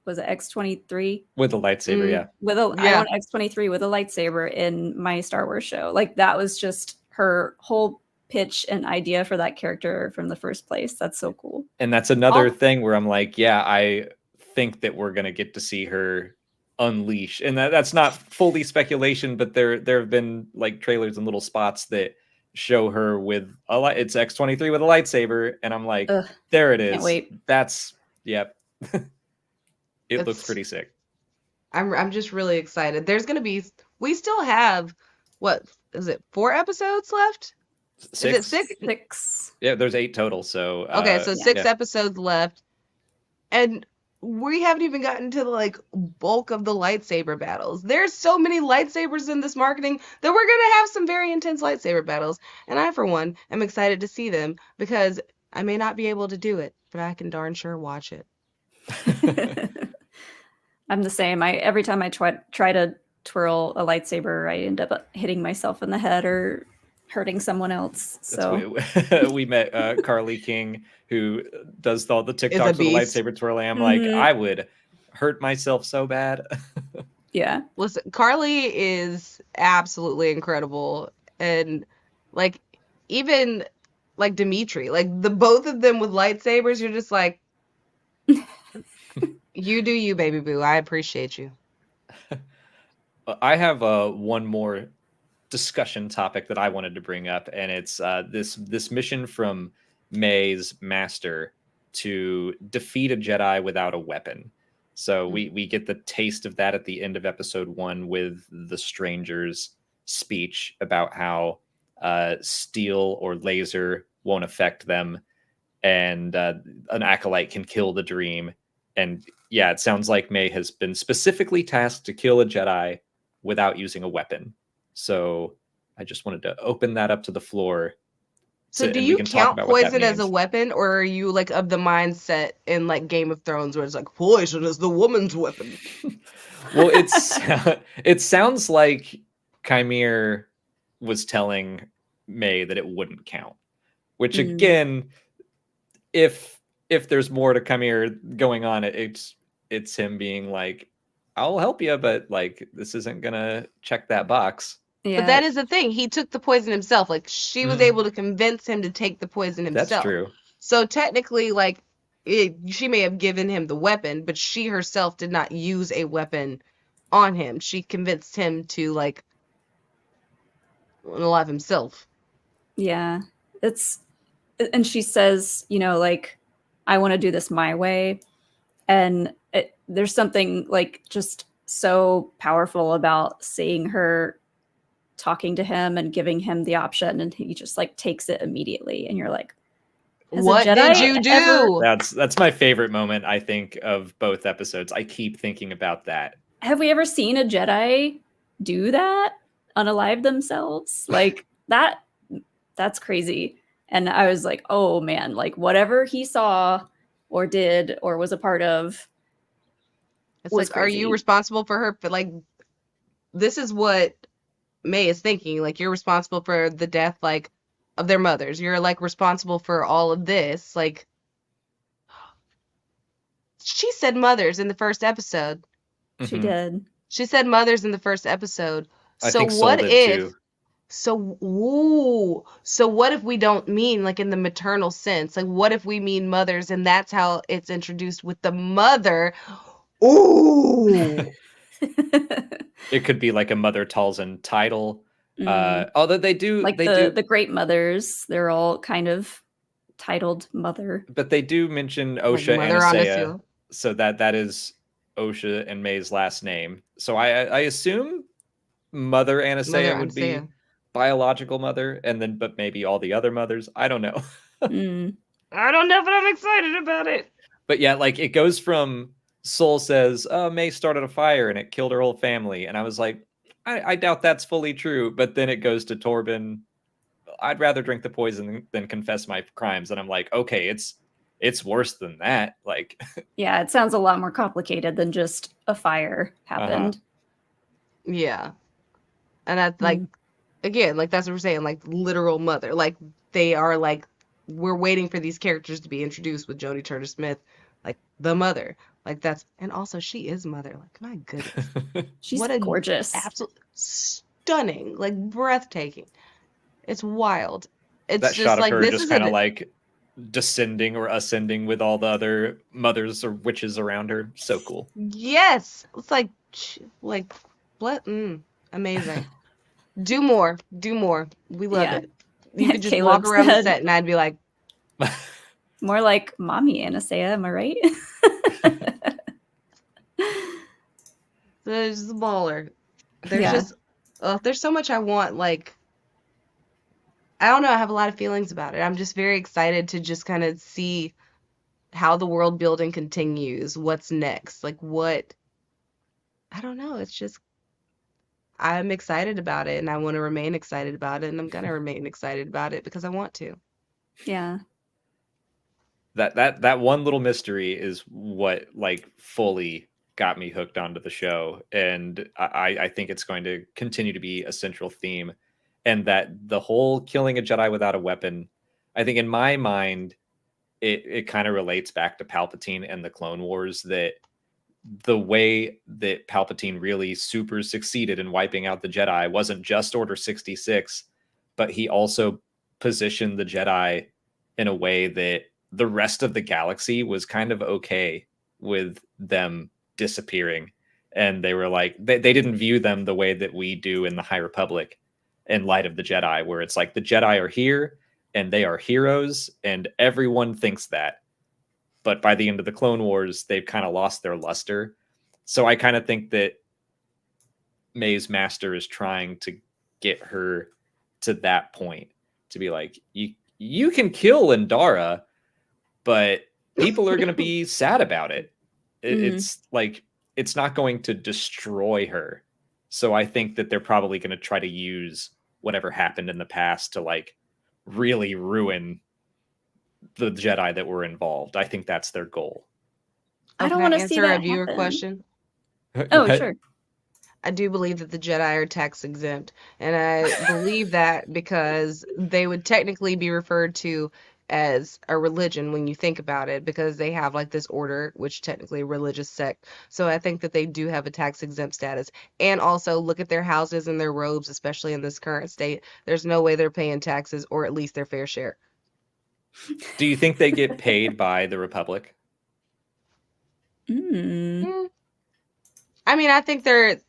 was it X-23? With a lightsaber, yeah. I want X-23 with a lightsaber in my Star Wars show. Like, that was just her whole pitch and idea for that character from the first place. That's so cool. And that's another thing where I'm like, I think that we're going to get to see her unleash. And that's not fully speculation, but there have been like trailers and little spots that show her with it's X-23 with a lightsaber, and I'm like, there it is. Can't wait. That's it looks pretty sick. I'm just really excited. There's gonna be, we still have, what is it, 4 episodes left? 6. Is it 6? 6. Yeah, there's 8 total. So okay, so 6 episodes left, and we haven't even gotten to the like bulk of the lightsaber battles. There's so many lightsabers in this marketing that we're gonna have some very intense lightsaber battles. And I, for one, am excited to see them because I may not be able to do it, but I can darn sure watch it. I'm the same. Every time I try to twirl a lightsaber, I end up hitting myself in the head or hurting someone else. So we met Carly King, who does all the Is a TikToks with the beast. lightsaber twirling. I'm like, I would hurt myself so bad. Yeah. Listen, Carly is absolutely incredible. And like even like Dimitri, like the both of them with lightsabers, you're just like you do you, baby boo. I appreciate you. I have one more discussion topic that I wanted to bring up, and it's this mission from May's master to defeat a Jedi without a weapon. So we get the taste of that at the end of episode 1 with the stranger's speech about how steel or laser won't affect them, and an acolyte can kill the dream. And yeah, it sounds like May has been specifically tasked to kill a Jedi without using a weapon. So I just wanted to open that up to the floor. So do you count poison as a weapon, or are you like of the mindset in like Game of Thrones where it's like poison is the woman's weapon? Well, it sounds like Chimere was telling May that it wouldn't count. Which again, if there's more to Chimere going on, it's him being like, I'll help you, but like this isn't gonna check that box. Yeah. But that is the thing. He took the poison himself. Like she was able to convince him to take the poison himself. That's true. So technically, like she may have given him the weapon, but she herself did not use a weapon on him. She convinced him to like unalive himself. Yeah, and she says, you know, like, I want to do this my way. And there's something like just so powerful about seeing her talking to him and giving him the option, and he just like takes it immediately. And you're like, what did you do? That's my favorite moment, I think, of both episodes. I keep thinking about that. Have we ever seen a Jedi do that? Unalive themselves? Like that's crazy. And I was like, oh man, like whatever he saw or did or was a part of. It's like, crazy. Are you responsible for her? But like, this is what May is thinking. Like, you're responsible for the death, like, of their mothers. You're like responsible for all of this. Like, she said mothers in the first episode. She did. She said mothers in the first episode. I think what if? Too. So what if we don't mean like in the maternal sense? Like, what if we mean mothers, and that's how it's introduced with the mother? Ooh. It could be like a Mother Talzin title. Although they do like the great mothers, they're all kind of titled mother. But they do mention Osha and Anasea, so that is Osha and May's last name. So I assume Mother Anasea would be biological mother, and then but maybe all the other mothers. I don't know. I don't know, but I'm excited about it. But yeah, like it goes from Soul says, "Oh, May started a fire and it killed her whole family," and I was like, I doubt that's fully true. But then it goes to Torben, I'd rather drink the poison than confess my crimes, and I'm like, okay, it's worse than that. Like, yeah, it sounds a lot more complicated than just a fire happened. Yeah, and that's like, again, like that's what we're saying, like literal mother. Like they are like, we're waiting for these characters to be introduced with Jodie Turner-Smith, like the mother. Like that's, and also she is mother. Like my goodness, she's gorgeous, absolutely stunning, like breathtaking. It's wild. It's that just shot of like her this just kind of like descending or ascending with all the other mothers or witches around her. So cool. Yes, it's like amazing. Do more. We love it. You could just walk around the set and I'd be like, more like mommy Anasea, am I right? There's the baller. There's just there's so much I want. Like, I don't know, I have a lot of feelings about it. I'm just very excited to just kind of see how the world building continues, what's next, like what, I don't know. It's just I'm excited about it, and I want to remain excited about it, and I'm gonna remain excited about it because I want to. Yeah. That one little mystery is what like fully got me hooked onto the show, and I think it's going to continue to be a central theme, and that the whole killing a Jedi without a weapon, I think in my mind, it kind of relates back to Palpatine and the Clone Wars, that the way that Palpatine really super succeeded in wiping out the Jedi wasn't just Order 66, but he also positioned the Jedi in a way that the rest of the galaxy was kind of okay with them disappearing. And they were like, they didn't view them the way that we do in the High Republic in light of the Jedi, where it's like the Jedi are here and they are heroes and everyone thinks that. But by the end of the Clone Wars, they've kind of lost their luster. So I kind of think that May's master is trying to get her to that point, to be like, you can kill Endara, but people are going to be sad about it. It's like, it's not going to destroy her. So I think that they're probably going to try to use whatever happened in the past to like really ruin the Jedi that were involved. I think that's their goal. I don't Can want to see answer that a viewer happen. question? Oh, What? sure. I do believe that the Jedi are tax exempt, and I believe that because they would technically be referred to as a religion when you think about it, because they have like this order, which technically a religious sect. So I think that they do have a tax exempt status. And also look at their houses and their robes, especially in this current state. There's no way they're paying taxes, or at least their fair share. Do you think they get paid by the Republic? Mm. I mean, I think they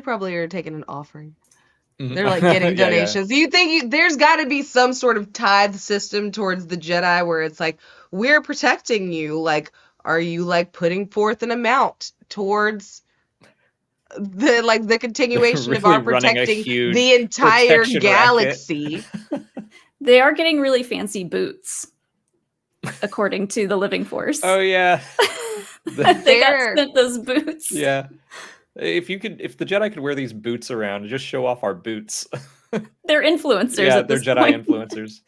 probably are taking an offering. They're like getting Yeah, yeah. donations. Do you think there's got to be some sort of tithe system towards the Jedi where it's like, we're protecting you? Like, are you like putting forth an amount towards the continuation of Really our running a protecting huge the entire protection galaxy? They are getting really fancy boots, according to the Living Force. Oh yeah. They got They're- sent those boots. Yeah. If the Jedi could wear these boots around and just show off our boots. They're influencers. Yeah, at they're this Jedi point. influencers.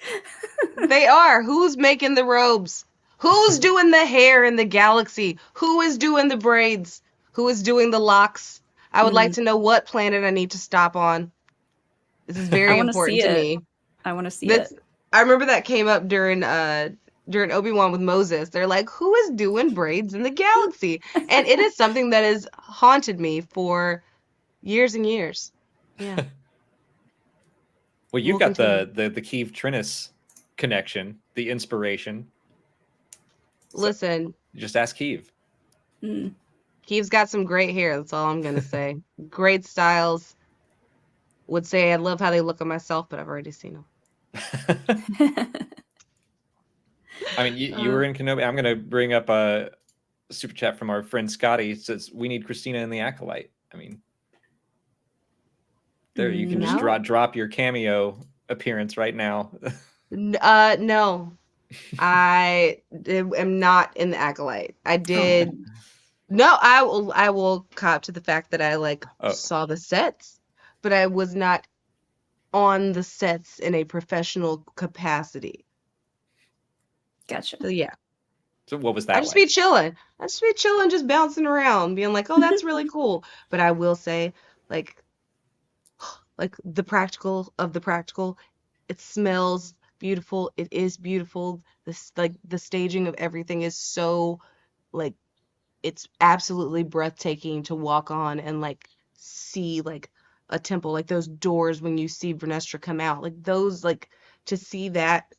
They are. Who's making the robes? Who's doing the hair in the galaxy? Who is doing the braids? Who is doing the locks? I would like to know what planet I need to stop on. This is very wanna important see to it. me. I want to see That's, it. I remember that came up during Obi-Wan with Moses. They're like, who is doing braids in the galaxy? And it is something that has haunted me for years and years. Yeah. Well, you've We'll got the Keeve Trinnis connection, the inspiration. Listen, Just ask Keeve. Mm. Keeve's got some great hair. That's all I'm going to say. Great styles. Would say I love how they look on myself, but I've already seen them. I mean, you were in Kenobi. I'm going to bring up a super chat from our friend Scotty. It says, we need Christina in the Acolyte. I mean, there, you can just No. drop your cameo appearance right now. No. I am not in the Acolyte. I did. No, I will cop to the fact that I saw the sets, but I was not on the sets in a professional capacity. Gotcha. So yeah, So what was that I just like? be chilling. Just bouncing around, being like, oh, that's really cool. But I will say, like the practical of the practical, it smells beautiful. It is beautiful. This the staging of everything is so it's absolutely breathtaking to walk on and see a temple, like those doors when you see Verestra come out, like those, to see that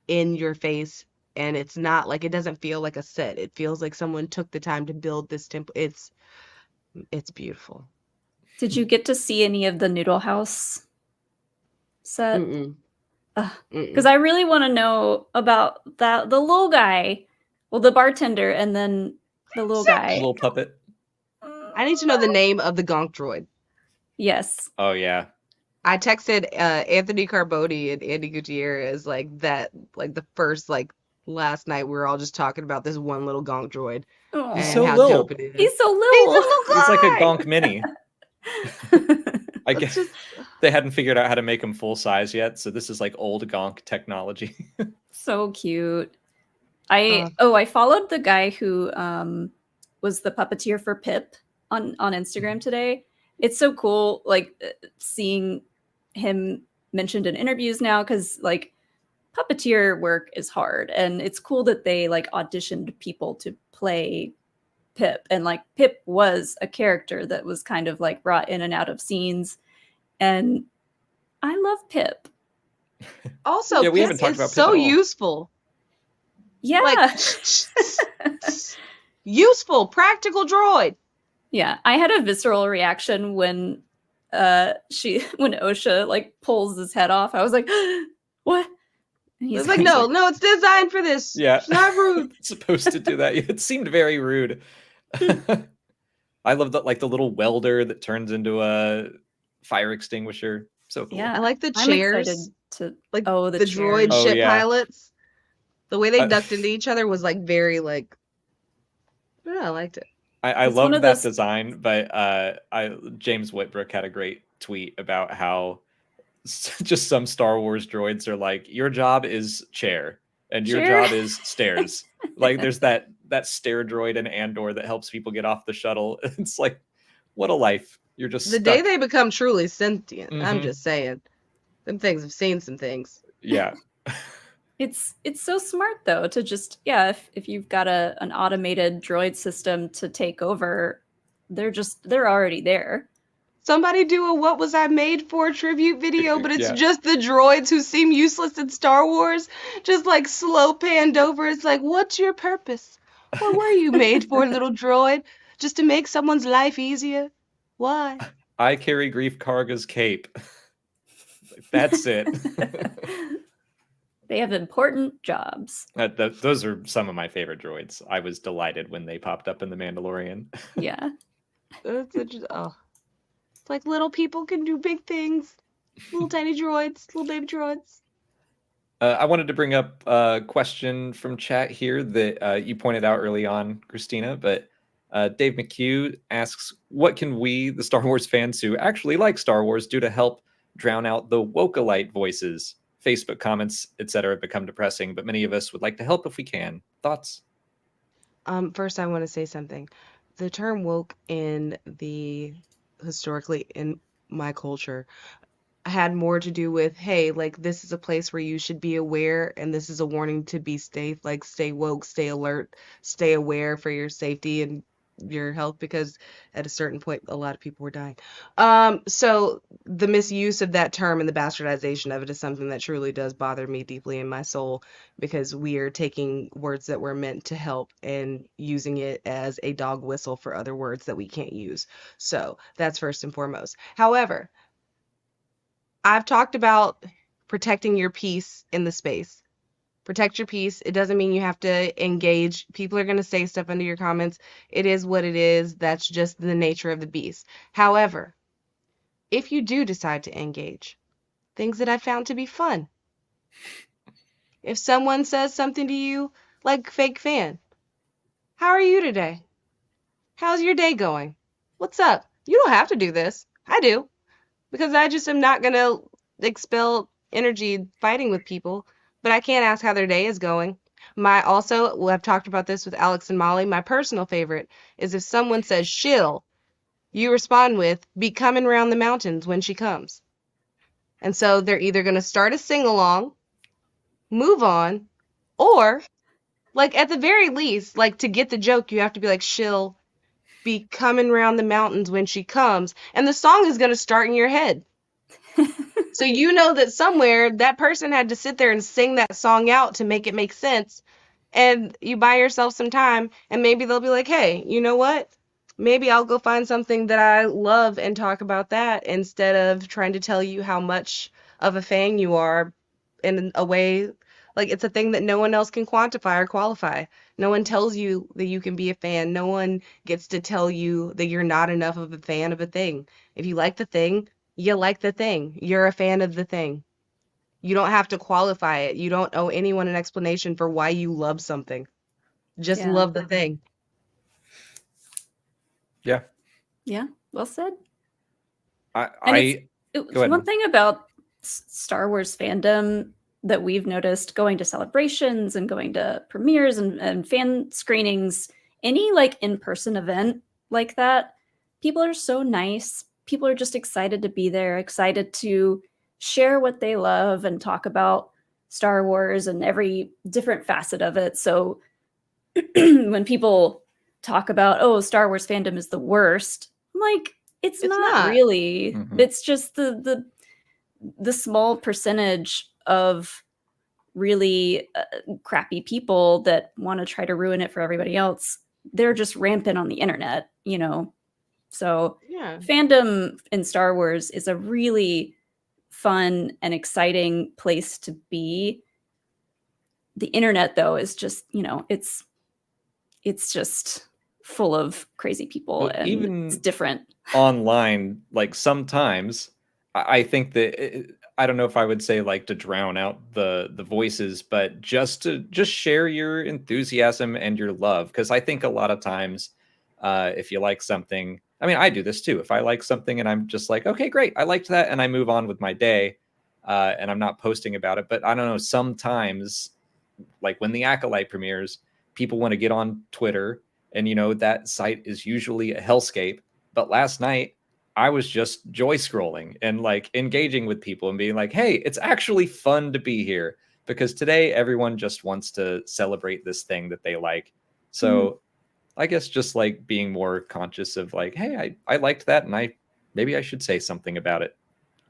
in your face, and it's not it doesn't feel like a set. It feels like someone took the time to build this temple. It's beautiful. Did you get to see any of the Noodle House set? Mm-mm. Because I really want to know about the little guy, well, the bartender, and then the little guy. Little puppet. I need to know the name of the gonk droid. Yes. Oh yeah. I texted Anthony Carboni and Andy Gutierrez the first last night we were all just talking about this one little gonk droid He's and so how little. dope it is. He's so He's a little. little He's like a guy. gonk mini. I It's guess just they hadn't figured out how to make him full size yet, so this is like old gonk technology. So cute. Uh, I followed the guy who was the puppeteer for Pip on Instagram today. It's so cool, like seeing him mentioned in interviews now, because like puppeteer work is hard, and it's cool that they like auditioned people to play Pip, and like Pip was a character that was kind of like brought in and out of scenes, and I love Pip. also, Yeah, we Pip haven't talked is about Pip so at all. useful. Yeah. Like useful, practical droid. Yeah, I had a visceral reaction when when Osha like pulls his head off. I was like, what? And It's he's like, he's no, like- no, it's designed for this. Yeah. It's not rude. It's supposed to do that. It seemed very rude. I love that, like the little welder that turns into a fire extinguisher. So cool. Yeah. I like the I'm chairs. excited to Like oh the the droid chairs. Oh, ship yeah. pilots. The way they Uh, ducked into each other was like very like I don't know, I liked it. I It's one love of that those- design, but James Whitbrook had a great tweet about how just some Star Wars droids are like, your job is chair and your Chair. job is stairs. Like there's that stair droid in Andor that helps people get off the shuttle. It's like, what a life. You're just The stuck. day they become truly sentient, I'm Mhm. just saying. Them things have seen some things. Yeah. It's so smart though to just if you've got an automated droid system to take over, they're already there. Somebody do a what was I made for tribute video, but it's Yeah. just the droids who seem useless in Star Wars, just like slow panned over. It's like, what's your purpose? What were you made for, little droid? Just to make someone's life easier? Why? I carry Grief Karga's cape. Like, that's it. They have important jobs. Those are some of my favorite droids. I was delighted when they popped up in The Mandalorian. Yeah. It's like little people can do big things. Little tiny droids, little baby droids. I wanted to bring up a question from chat here that you pointed out early on, Christina, but Dave McHugh asks, what can we, the Star Wars fans who actually like Star Wars, do to help drown out the wokeolite voices? Facebook comments, etc., have become depressing, but many of us would like to help if we can. Thoughts? First, I want to say something. The term woke historically in my culture had more to do with, hey, like this is a place where you should be aware, and this is a warning to be safe, like stay woke, stay alert, stay aware for your safety and your health, because at a certain point a lot of people were dying. So the misuse of that term and the bastardization of it is something that truly does bother me deeply in my soul, because we are taking words that were meant to help and using it as a dog whistle for other words that we can't use. So that's first and foremost. However, I've talked about protecting your peace in the space. Protect your peace. It doesn't mean you have to engage. People are going to say stuff under your comments. It is what it is. That's just the nature of the beast. However, if you do decide to engage, things that I found to be fun. If someone says something to you like fake fan, how are you today? How's your day going? What's up? You don't have to do this. I do. Because I just am not going to expel energy fighting with people, but I can't ask how their day is going. I've talked about this with Alex and Molly. My personal favorite is if someone says shill, you respond with, be coming around the mountains when she comes. And so they're either going to start a sing-along, move on, or, like, at the very least, like, to get the joke, you have to be like, she'll be coming around the mountains when she comes. And the song is going to start in your head. So you know that somewhere that person had to sit there and sing that song out to make it make sense. And you buy yourself some time, and maybe they'll be like, hey, you know what? Maybe I'll go find something that I love and talk about that instead of trying to tell you how much of a fan you are in a way, like it's a thing that no one else can quantify or qualify. No one tells you that you can be a fan. No one gets to tell you that you're not enough of a fan of a thing. If you like the thing, you like the thing. You're a fan of the thing. You don't have to qualify it. You don't owe anyone an explanation for why you love something. Just Yeah. love the thing. Yeah. Yeah, well said. I It's go ahead. one thing about Star Wars fandom that we've noticed going to celebrations and going to premieres and fan screenings, any like in-person event like that, people are so nice. People are just excited to be there, excited to share what they love and talk about Star Wars and every different facet of it. So when people talk about, oh, Star Wars fandom is the worst, I'm like, it's not really. Mhm. It's just the small percentage of really crappy people that want to try to ruin it for everybody else. They're just rampant on the internet, you know. So Yeah. fandom in Star Wars is a really fun and exciting place to be. The internet, though, is just, you know, it's just full of crazy people, Well, and even it's different. online, like sometimes I think that I don't know if I would say like to drown out the voices, but just to share your enthusiasm and your love, because I think a lot of times if you like something, I mean, I do this too. If I like something and I'm just like, okay, great, I liked that, and I move on with my day, and I'm not posting about it. But I don't know, sometimes like when the Acolyte premieres, people want to get on Twitter, and you know that site is usually a hellscape. But last night I was just joy scrolling and like engaging with people and being like, hey, it's actually fun to be here, because today everyone just wants to celebrate this thing that they like. So I guess just like being more conscious of like, hey, I liked that, and maybe I should say something about it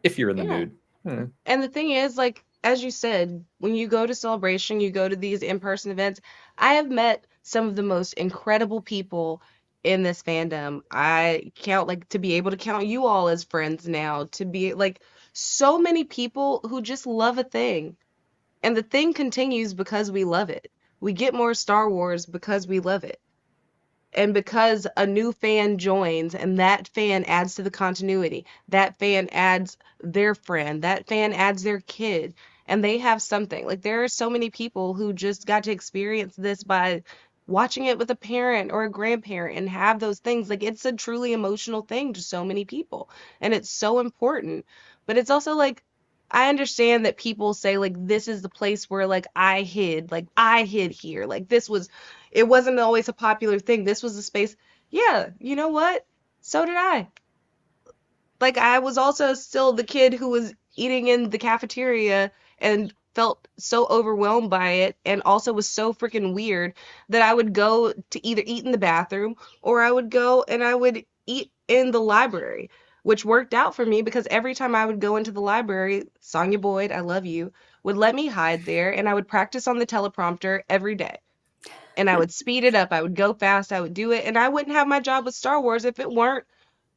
if you're in the Yeah. mood. And the thing is, like, as you said, when you go to Celebration, you go to these in-person events, I have met some of the most incredible people in this fandom. I count, like, to be able to count you all as friends now, to be, like, so many people who just love a thing. And the thing continues because we love it. We get more Star Wars because we love it. And because a new fan joins and that fan adds to the continuity, that fan adds their friend, that fan adds their kid, and they have something. Like, there are so many people who just got to experience this by watching it with a parent or a grandparent and have those things. Like, it's a truly emotional thing to so many people, and it's so important. But it's also like, I understand that people say, like, this is the place where, like, I hid here. Like, it wasn't always a popular thing. This was a space. Yeah, you know what? So did I. Like, I was also still the kid who was eating in the cafeteria and felt so overwhelmed by it, and also was so freaking weird that I would go to either eat in the bathroom, or I would go and I would eat in the library, which worked out for me because every time I would go into the library, Sonia Boyd, I love you, would let me hide there, and I would practice on the teleprompter every day. And I would speed it up. I would go fast. I would do it. And I wouldn't have my job with Star Wars if it weren't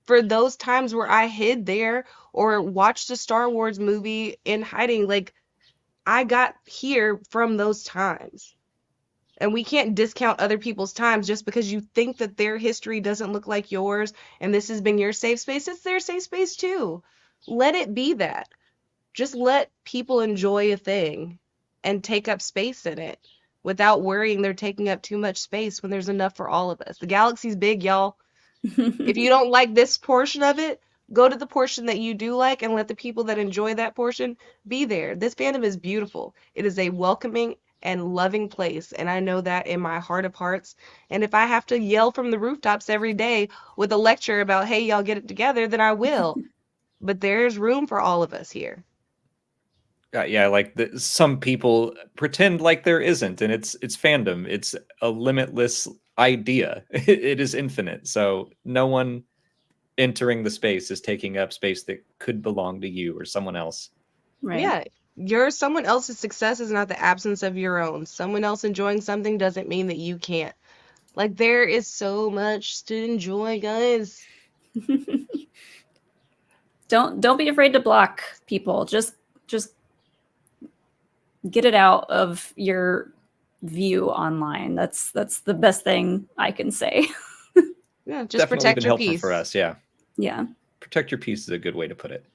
for those times where I hid there or watched a Star Wars movie in hiding. Like, I got here from those times. And we can't discount other people's times just because you think that their history doesn't look like yours and this has been your safe space. It's their safe space too. Let it be that. Just let people enjoy a thing and take up space in it without worrying they're taking up too much space when there's enough for all of us. The galaxy's big, y'all. If you don't like this portion of it, go to the portion that you do like and let the people that enjoy that portion be there. This fandom is beautiful. It is a welcoming and loving place, and I know that in my heart of hearts. And if I have to yell from the rooftops every day with a lecture about, hey, y'all get it together, then I will. But there's room for all of us here. Yeah, like some people pretend like there isn't, and it's fandom. It's a limitless idea. It is infinite. So no one entering the space is taking up space that could belong to you or someone else. Right. Yeah, someone else's success is not the absence of your own. Someone else enjoying something doesn't mean that you can't. Like, there is so much to enjoy, guys. Don't be afraid to block people. Just get it out of your view online. That's the best thing I can say. Yeah, just Definitely protect been your helpful peace. for us. Yeah, Yeah. protect your peace is a good way to put it.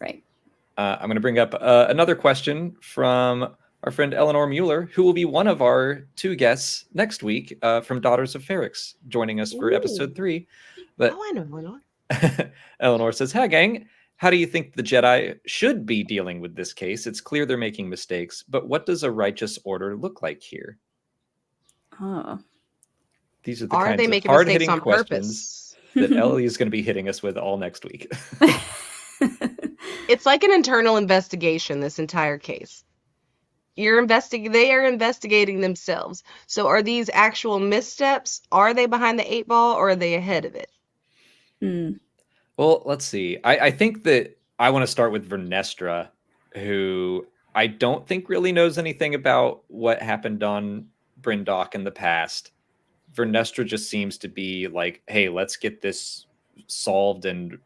Right. I'm going to bring up another question from our friend Eleanor Mueller, who will be one of our 2 guests next week from Daughters of Ferrix, joining us for episode 3. But I know, Eleanor. Eleanor says, "Hi, gang. How do you think the Jedi should be dealing with this case? It's clear they're making mistakes, but what does a righteous order look like here?" Oh. These are the Are they kinds of making mistakes hard-hitting on questions purpose? that Ellie is going to be hitting us with all next week. It's like an internal investigation, this entire case. They are investigating themselves. So are these actual missteps? Are they behind the 8 ball, or are they ahead of it? Well, let's see. I think that I want to start with Verestra, who I don't think really knows anything about what happened on Bryndock in the past. Verestra just seems to be like, hey, let's get this solved and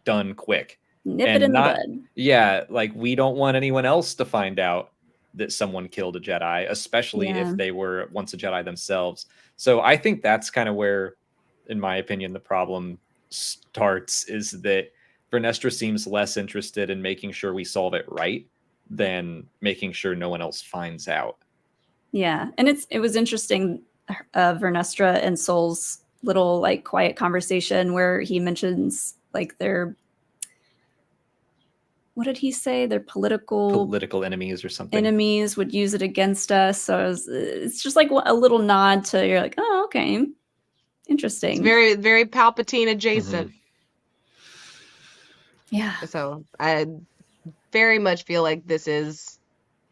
done quick. Nip and it in not, the bud. Yeah, like we don't want anyone else to find out that someone killed a Jedi, especially if they were once a Jedi themselves. So I think that's kind of where, in my opinion, the problem starts, is that Verestra seems less interested in making sure we solve it right than making sure no one else finds out. Yeah, and it was interesting, Verestra and Soul's little like quiet conversation where he mentions like their, what did he say? Their political enemies or something. Enemies would use it against us. So it's just like a little nod to, you're like, oh, okay, interesting. It's very, very Palpatine adjacent. Yeah. So I very much feel like it's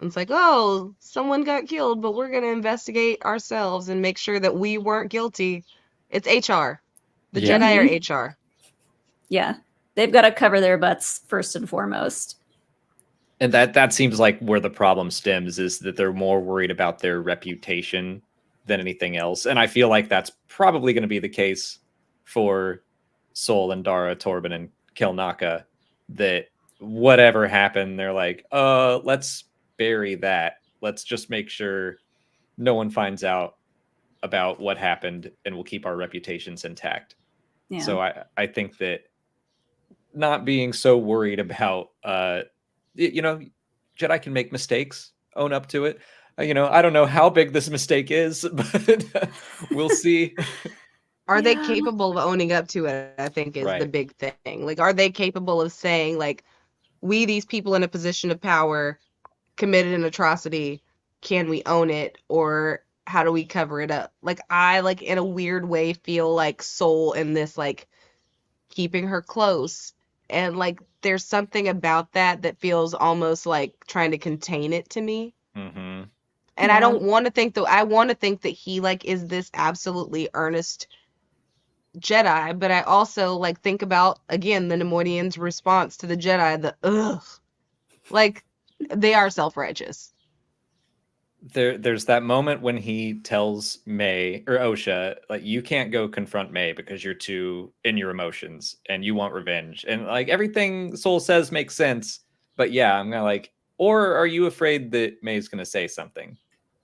like, oh, someone got killed, but we're going to investigate ourselves and make sure that we weren't guilty. It's HR. The Jedi are HR. Yeah. They've got to cover their butts first and foremost. And that seems like where the problem stems, is that they're more worried about their reputation than anything else. And I feel like that's probably going to be the case for Soul and Dara, Torben and Kelnaka, that whatever happened, they're like, let's bury that. Let's just make sure no one finds out about what happened, and we'll keep our reputations intact. Yeah. So I think that not being so worried about, Jedi can make mistakes, own up to it. I don't know how big this mistake is, but we'll see. Are they capable of owning up to it, I think, is the big thing. Like, are they capable of saying, like, we, these people in a position of power, committed an atrocity, can we own it, or how do we cover it up? Like, I, like, in a weird way, feel like Soul in this, like, keeping her close. And, like, there's something about that feels almost like trying to contain it to me. Mm-hmm. And I don't want to think, though, I want to think that he, like, is this absolutely earnest Jedi, but I also, like, think about, again, the Neimoidians' response to the Jedi, like, they are self-righteous. There's that moment when he tells May or Osha, like, you can't go confront May because you're too in your emotions and you want revenge. And like everything Soul says makes sense. But yeah, I'm gonna like, or are you afraid that May's gonna say something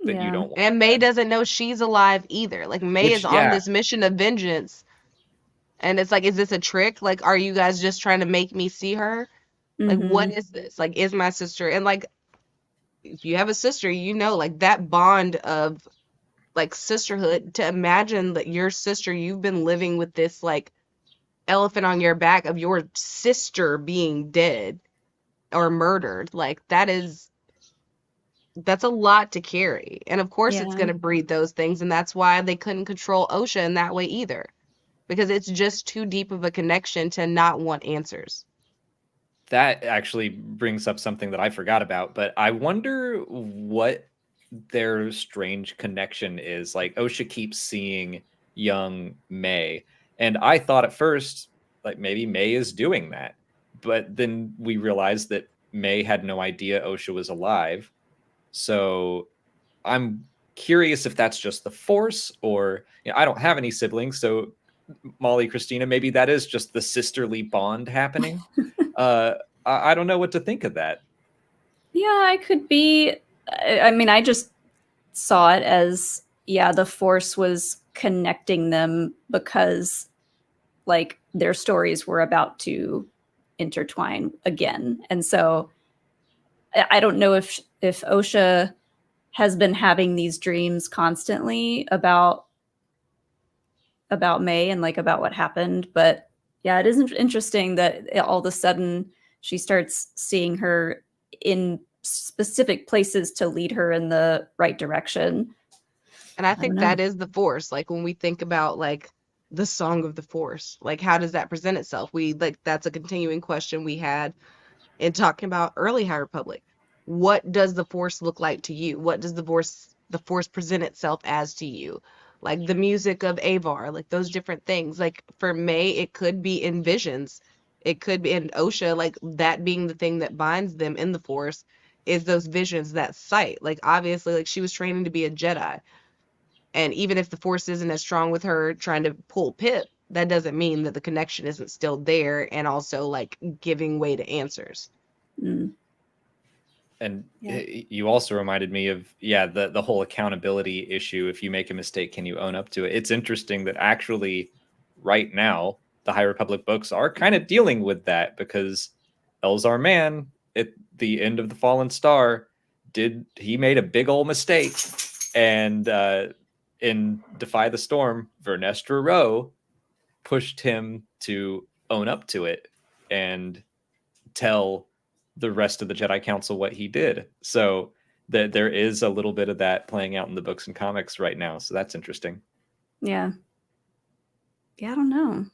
that you don't want? And May doesn't know she's alive either. Like, May is on this mission of vengeance. And it's like, is this a trick? Like, are you guys just trying to make me see her? Like, what is this? Like, is my sister? And like, if you have a sister, like that bond of like sisterhood, to imagine that your sister, you've been living with this like elephant on your back of your sister being dead or murdered. Like, that's a lot to carry. And of course it's going to breed those things. And that's why they couldn't control Osha in that way either, because it's just too deep of a connection to not want answers. That actually brings up something that I forgot about, but I wonder what their strange connection is. Like, Osha keeps seeing young May, and I thought at first, like, maybe May is doing that, but then we realized that May had no idea Osha was alive. So I'm curious if that's just the Force, or I don't have any siblings, so Molly, Christina, maybe that is just the sisterly bond happening. I don't know what to think of that. Yeah, I could be. I mean, I just saw it as, the Force was connecting them because, like, their stories were about to intertwine again. And so I don't know if Osha has been having these dreams constantly about May and like about what happened, but yeah, it is interesting that all of a sudden she starts seeing her in specific places to lead her in the right direction. And I think that is the Force. Like when we think about like the Song of the Force, like how does that present itself? That's a continuing question we had in talking about early High Republic. What does the Force look like to you? What does the Force present itself as to you? Like the music of Avar, like those different things. Like for May, it could be in visions. It could be in Osha, like that being the thing that binds them in the Force is those visions, that sight. Like obviously, like she was training to be a Jedi. And even if the Force isn't as strong with her trying to pull Pip, that doesn't mean that the connection isn't still there and also like giving way to answers. Mm. And you also reminded me of, the whole accountability issue. If you make a mistake, can you own up to it? It's interesting that actually right now, the High Republic books are kind of dealing with that, because Elzar Mann, at the end of The Fallen Star, he made a big old mistake. And in Defy the Storm, Verestra Rose pushed him to own up to it and tell the rest of the Jedi Council what he did. So there is a little bit of that playing out in the books and comics right now. So that's interesting. Yeah. Yeah, I don't know.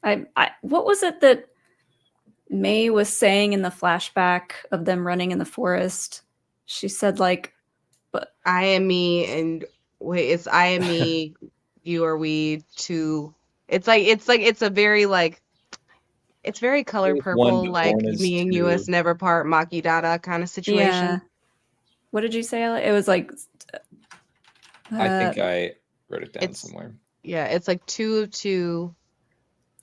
I what was it that May was saying in the flashback of them running in the forest? She said like, but I am me, and wait, it's I am me, you are we, two. It's a very like, it's very color purple, like me and you us never part, Maki Dada kind of situation. Yeah. What did you say? It was like, I think I wrote it down somewhere. Yeah, it's like 2 of 2.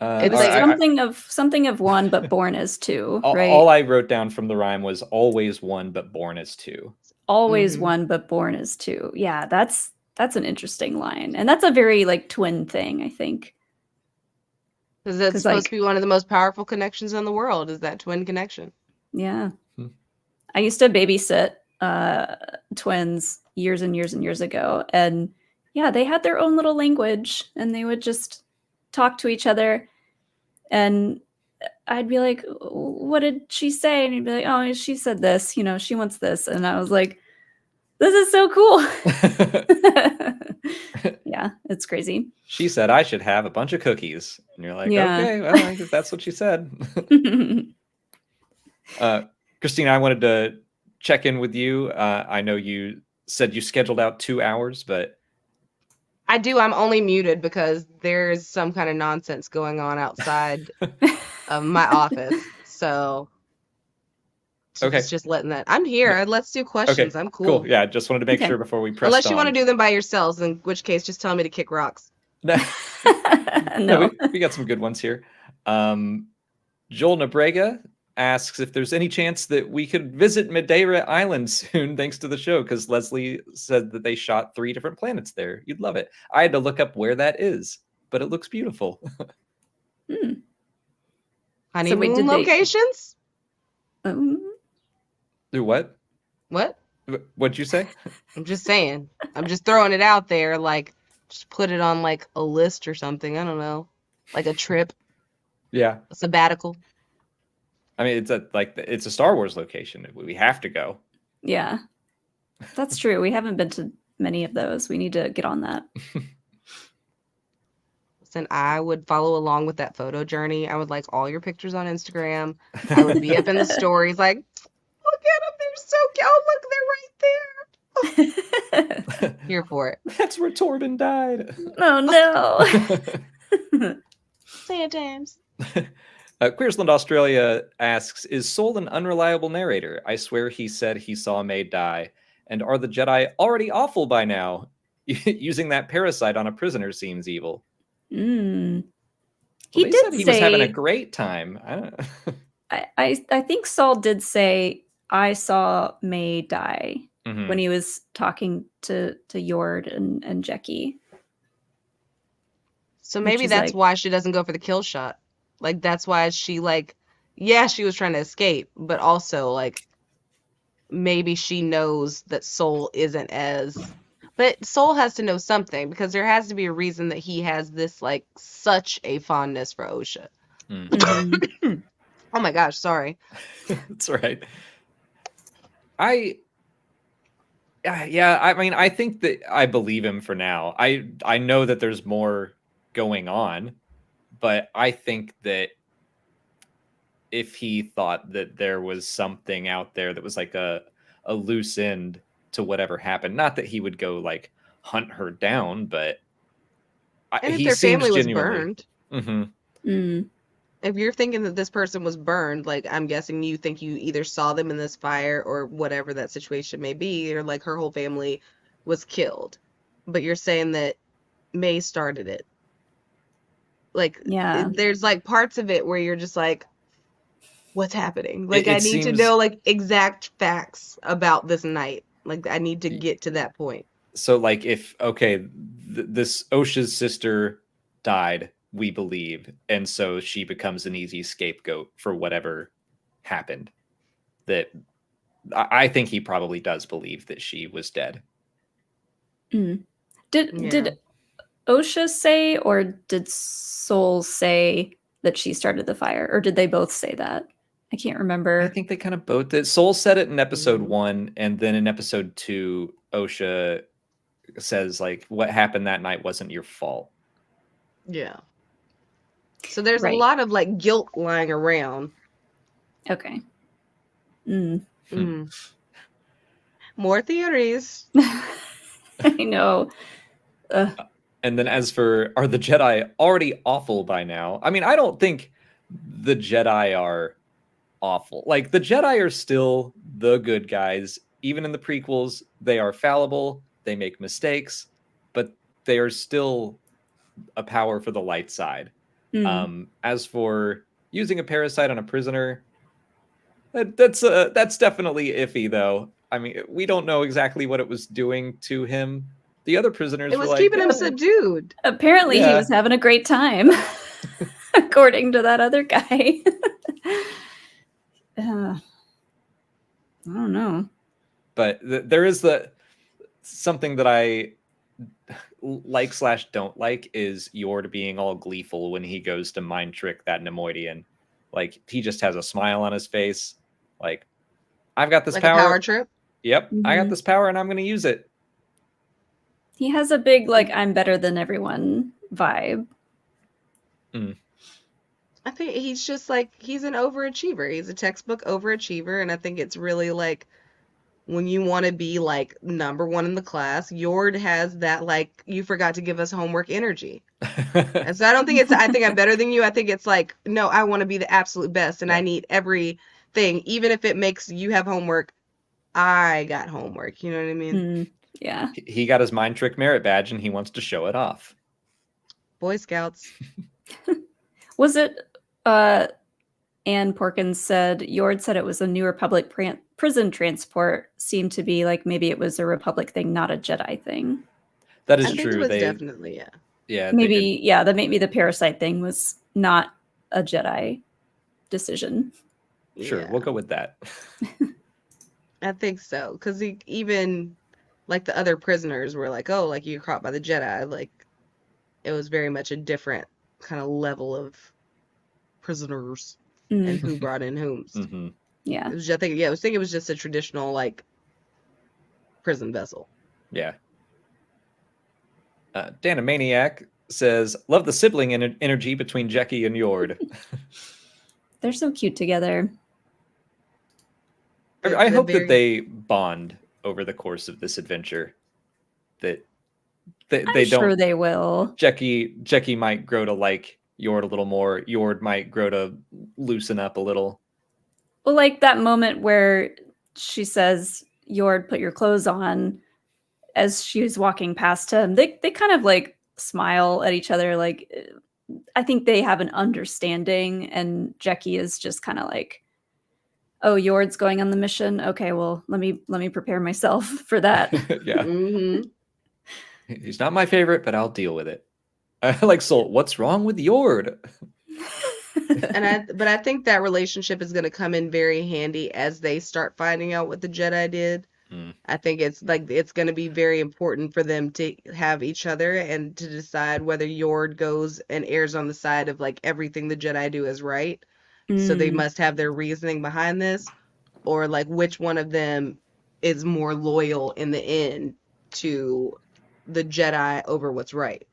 It's like something of one, but born as 2. Right? All I wrote down from the rhyme was always 1, but born as 2. Always 1, but born as 2. Yeah, that's an interesting line, and that's a very like twin thing, I think. Because that's supposed to be one of the most powerful connections in the world, is that twin connection. Yeah. I used to babysit twins years and years and years ago. And yeah, they had their own little language, and they would just talk to each other. And I'd be like, what did she say? And he'd be like, oh, she said this, she wants this. And I was like, this is so cool. Yeah, it's crazy. She said I should have a bunch of cookies. And you're like, okay, well, I guess that's what she said. Christina, I wanted to check in with you. I know you said you scheduled out 2 hours, but... I do. I'm only muted because there's some kind of nonsense going on outside of my office. So... Okay. Just letting that. I'm here. Let's do questions. Okay. I'm cool. Cool. Yeah, just wanted to make sure before we press. Unless you want to do them by yourselves, in which case, just tell me to kick rocks. No, we got some good ones here. Joel Nabrega asks if there's any chance that we could visit Madeira Island soon, thanks to the show, because Leslie said that they shot 3 different planets there. You'd love it. I had to look up where that is, but it looks beautiful. Honeymoon locations? Do what? What? What'd you say? I'm just saying. I'm just throwing it out there, like, just put it on, like, a list or something. I don't know. Like a trip. Yeah. A sabbatical. I mean, it's a Star Wars location. We have to go. Yeah. That's true. We haven't been to many of those. We need to get on that. Listen, I would follow along with that photo journey. I would like all your pictures on Instagram. I would be up in the stories like, look at them, they're so cute. Look, they're right there. Here for it. That's where Torben died. Oh no. Sad times. Queersland Australia asks, is Sol an unreliable narrator? I swear he said he saw May die. And are the Jedi already awful by now? Using that parasite on a prisoner seems evil. He did said he was having a great time. I think Saul did say, I saw May die when he was talking to Yord and Jecki. So maybe that's like, why she doesn't go for the kill shot. Like, that's why she, like, yeah, she was trying to escape, but also like maybe she knows that Soul isn't as. But Soul has to know something because there has to be a reason that he has this like such a fondness for Osha. Mhm. Oh my gosh, sorry. That's right. Yeah, I mean, I think that I believe him for now. I know that there's more going on, but I think that if he thought that there was something out there that was like a loose end to whatever happened, not that he would go like hunt her down, but And if he their seems family was genuinely. burned, Mhm. Mm. if you're thinking that this person was burned, like I'm guessing you think you either saw them in this fire or whatever that situation may be, or like her whole family was killed. But you're saying that May started it. Like Yeah. there's like parts of it where you're just like, what's happening? Like I It need to seems know like exact facts about this night. Like I need to get to that point. so. Like, if okay, this Osha's sister died, we believe, and so she becomes an easy scapegoat for whatever happened. That I think he probably does believe that she was dead. Mm. Yeah. Did Osha say or did Soul say that she started the fire, or did they both say that? I can't I remember. think they kind of both did. Soul said it in episode Mhm. 1, and then in episode 2, Osha says like, "What happened that night wasn't your fault." Yeah. So there's a Right. lot of like guilt lying around. Okay. Mm. Mm. More theories. I know. And then as for, are the Jedi already awful by now? I mean, I don't think the Jedi are awful. Like, the Jedi are still the good guys. Even in the prequels, they are fallible, they make mistakes, but they are still a power for the light side. Mm. As for using a parasite on a prisoner, that's definitely iffy, though. I mean, we don't know exactly what it was doing to him. The other prisoners It were was like, keeping him subdued. Apparently, he yeah. was having a great time, according to that other guy. I don't know. But there is something that I like / don't like is Yord being all gleeful when he goes to mind trick that Nemoidian. Like, he just has a smile on his face. Like, I've got this Like a power power. trip. Yep, I got Mhm. this power and I'm going to use it. He has a big, like, I'm better than everyone vibe. I think he's just like he's an overachiever. He's a textbook overachiever, and I think it's really like when you want to be like number one in the class, Yord has that like you forgot to give us homework energy. And so I don't think it's I think I'm better than you. I think it's like no, I want to be the absolute best, and I Yeah. need everything, even if it makes you have homework. I got homework. You know what I mean? Mm, yeah. He got his mind trick merit badge and he wants to show it off. Boy Scouts. Was it Anne Porkins said, Yord said it was a New Republic prison transport, seemed to be like maybe it was a Republic thing, not a Jedi thing. That I is think true. it was They definitely yeah. yeah, they Maybe, did. yeah, that maybe the parasite thing was not a Jedi decision. Sure, Yeah. we'll go with that. I think so, because even like the other prisoners were like, "Oh, like you were caught by the Jedi." Like it was very much a different kind of level of prisoners and who brought in whom. Mhm. Yeah. It was just, I think, yeah, I was thinking it was just a traditional like prison vessel. Yeah. Danamaniac says, "Love the sibling energy between Jackie and Yord." They're so cute together. I The hope that very they bond over the course of this adventure. That they I'm sure don't. they will. Jackie might grow to like Yord a little more. Yord might grow to loosen up a little. Well, like that moment where she says, Yord, put your clothes on, as she's walking past him, they kind of like smile at each other. Like, I think they have an understanding, and Jackie is just kind of like, oh, Yord's going on the mission. Okay, well, let me prepare myself for that. Yeah, Mm-hmm. he's not my favorite, but I'll deal with it. I like Soul. What's wrong with Yord? But I think that relationship is going to come in very handy as they start finding out what the Jedi did. Mm. I think it's going to be very important for them to have each other and to decide whether Yord goes and errs on the side of like everything the Jedi do is right. So they Mm. must have their reasoning behind this, or like which one of them is more loyal in the end to the Jedi over what's right.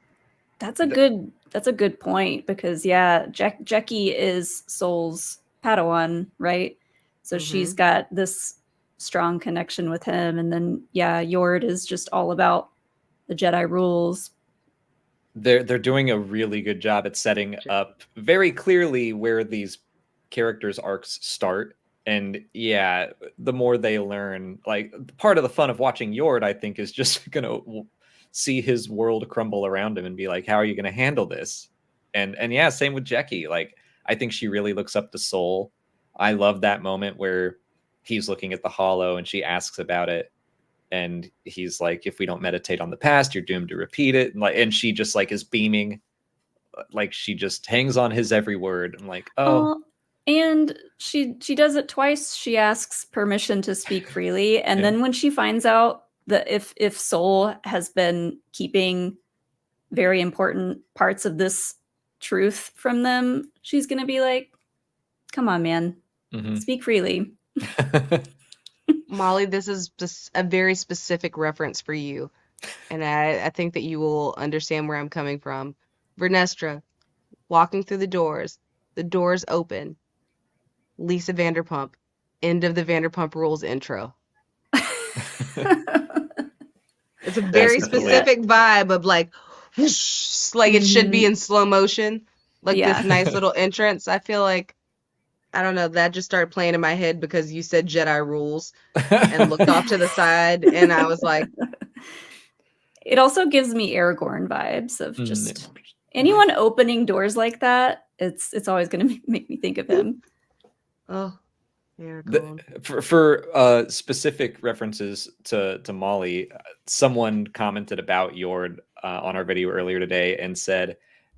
That's a good point, because yeah, Jackie is Soul's Padawan, right? So she's Mm-hmm. got this strong connection with him, and then yeah, Yord is just all about the Jedi rules. They're doing a really good job at setting up very clearly where these characters' arcs start. And yeah, the more they learn, like part of the fun of watching Yord, I think, is just gonna see his world crumble around him and be like, how are you gonna handle this? And yeah, same with Jackie. Like, I think she really looks up to Soul. I love that moment where he's looking at the hollow and she asks about it, and he's like, if we don't meditate on the past, you're doomed to repeat it. And she just like is beaming, like she just hangs on his every word. I'm like, oh. And she does it twice. She asks permission to speak freely, and then when she finds out that if Soul has been keeping very important parts of this truth from them, she's gonna be like, come on, man, speak freely. Molly, this is just a very specific reference for you, and I think that you will understand where I'm coming from. Verestra, walking through the doors open. Lisa Vanderpump, end of the Vanderpump Rules intro. It's a very specific vibe of like, whoosh, like it should be in slow motion, like this nice little entrance. I feel like, I don't know, that just started playing in my head because you said Jedi rules and looked off to the side, and I was like, it also gives me Aragorn vibes of just anyone opening doors like that. It's always going to make me think of him. Oh, Aragorn. For specific references to Molly, someone commented about Yord on our video earlier today and said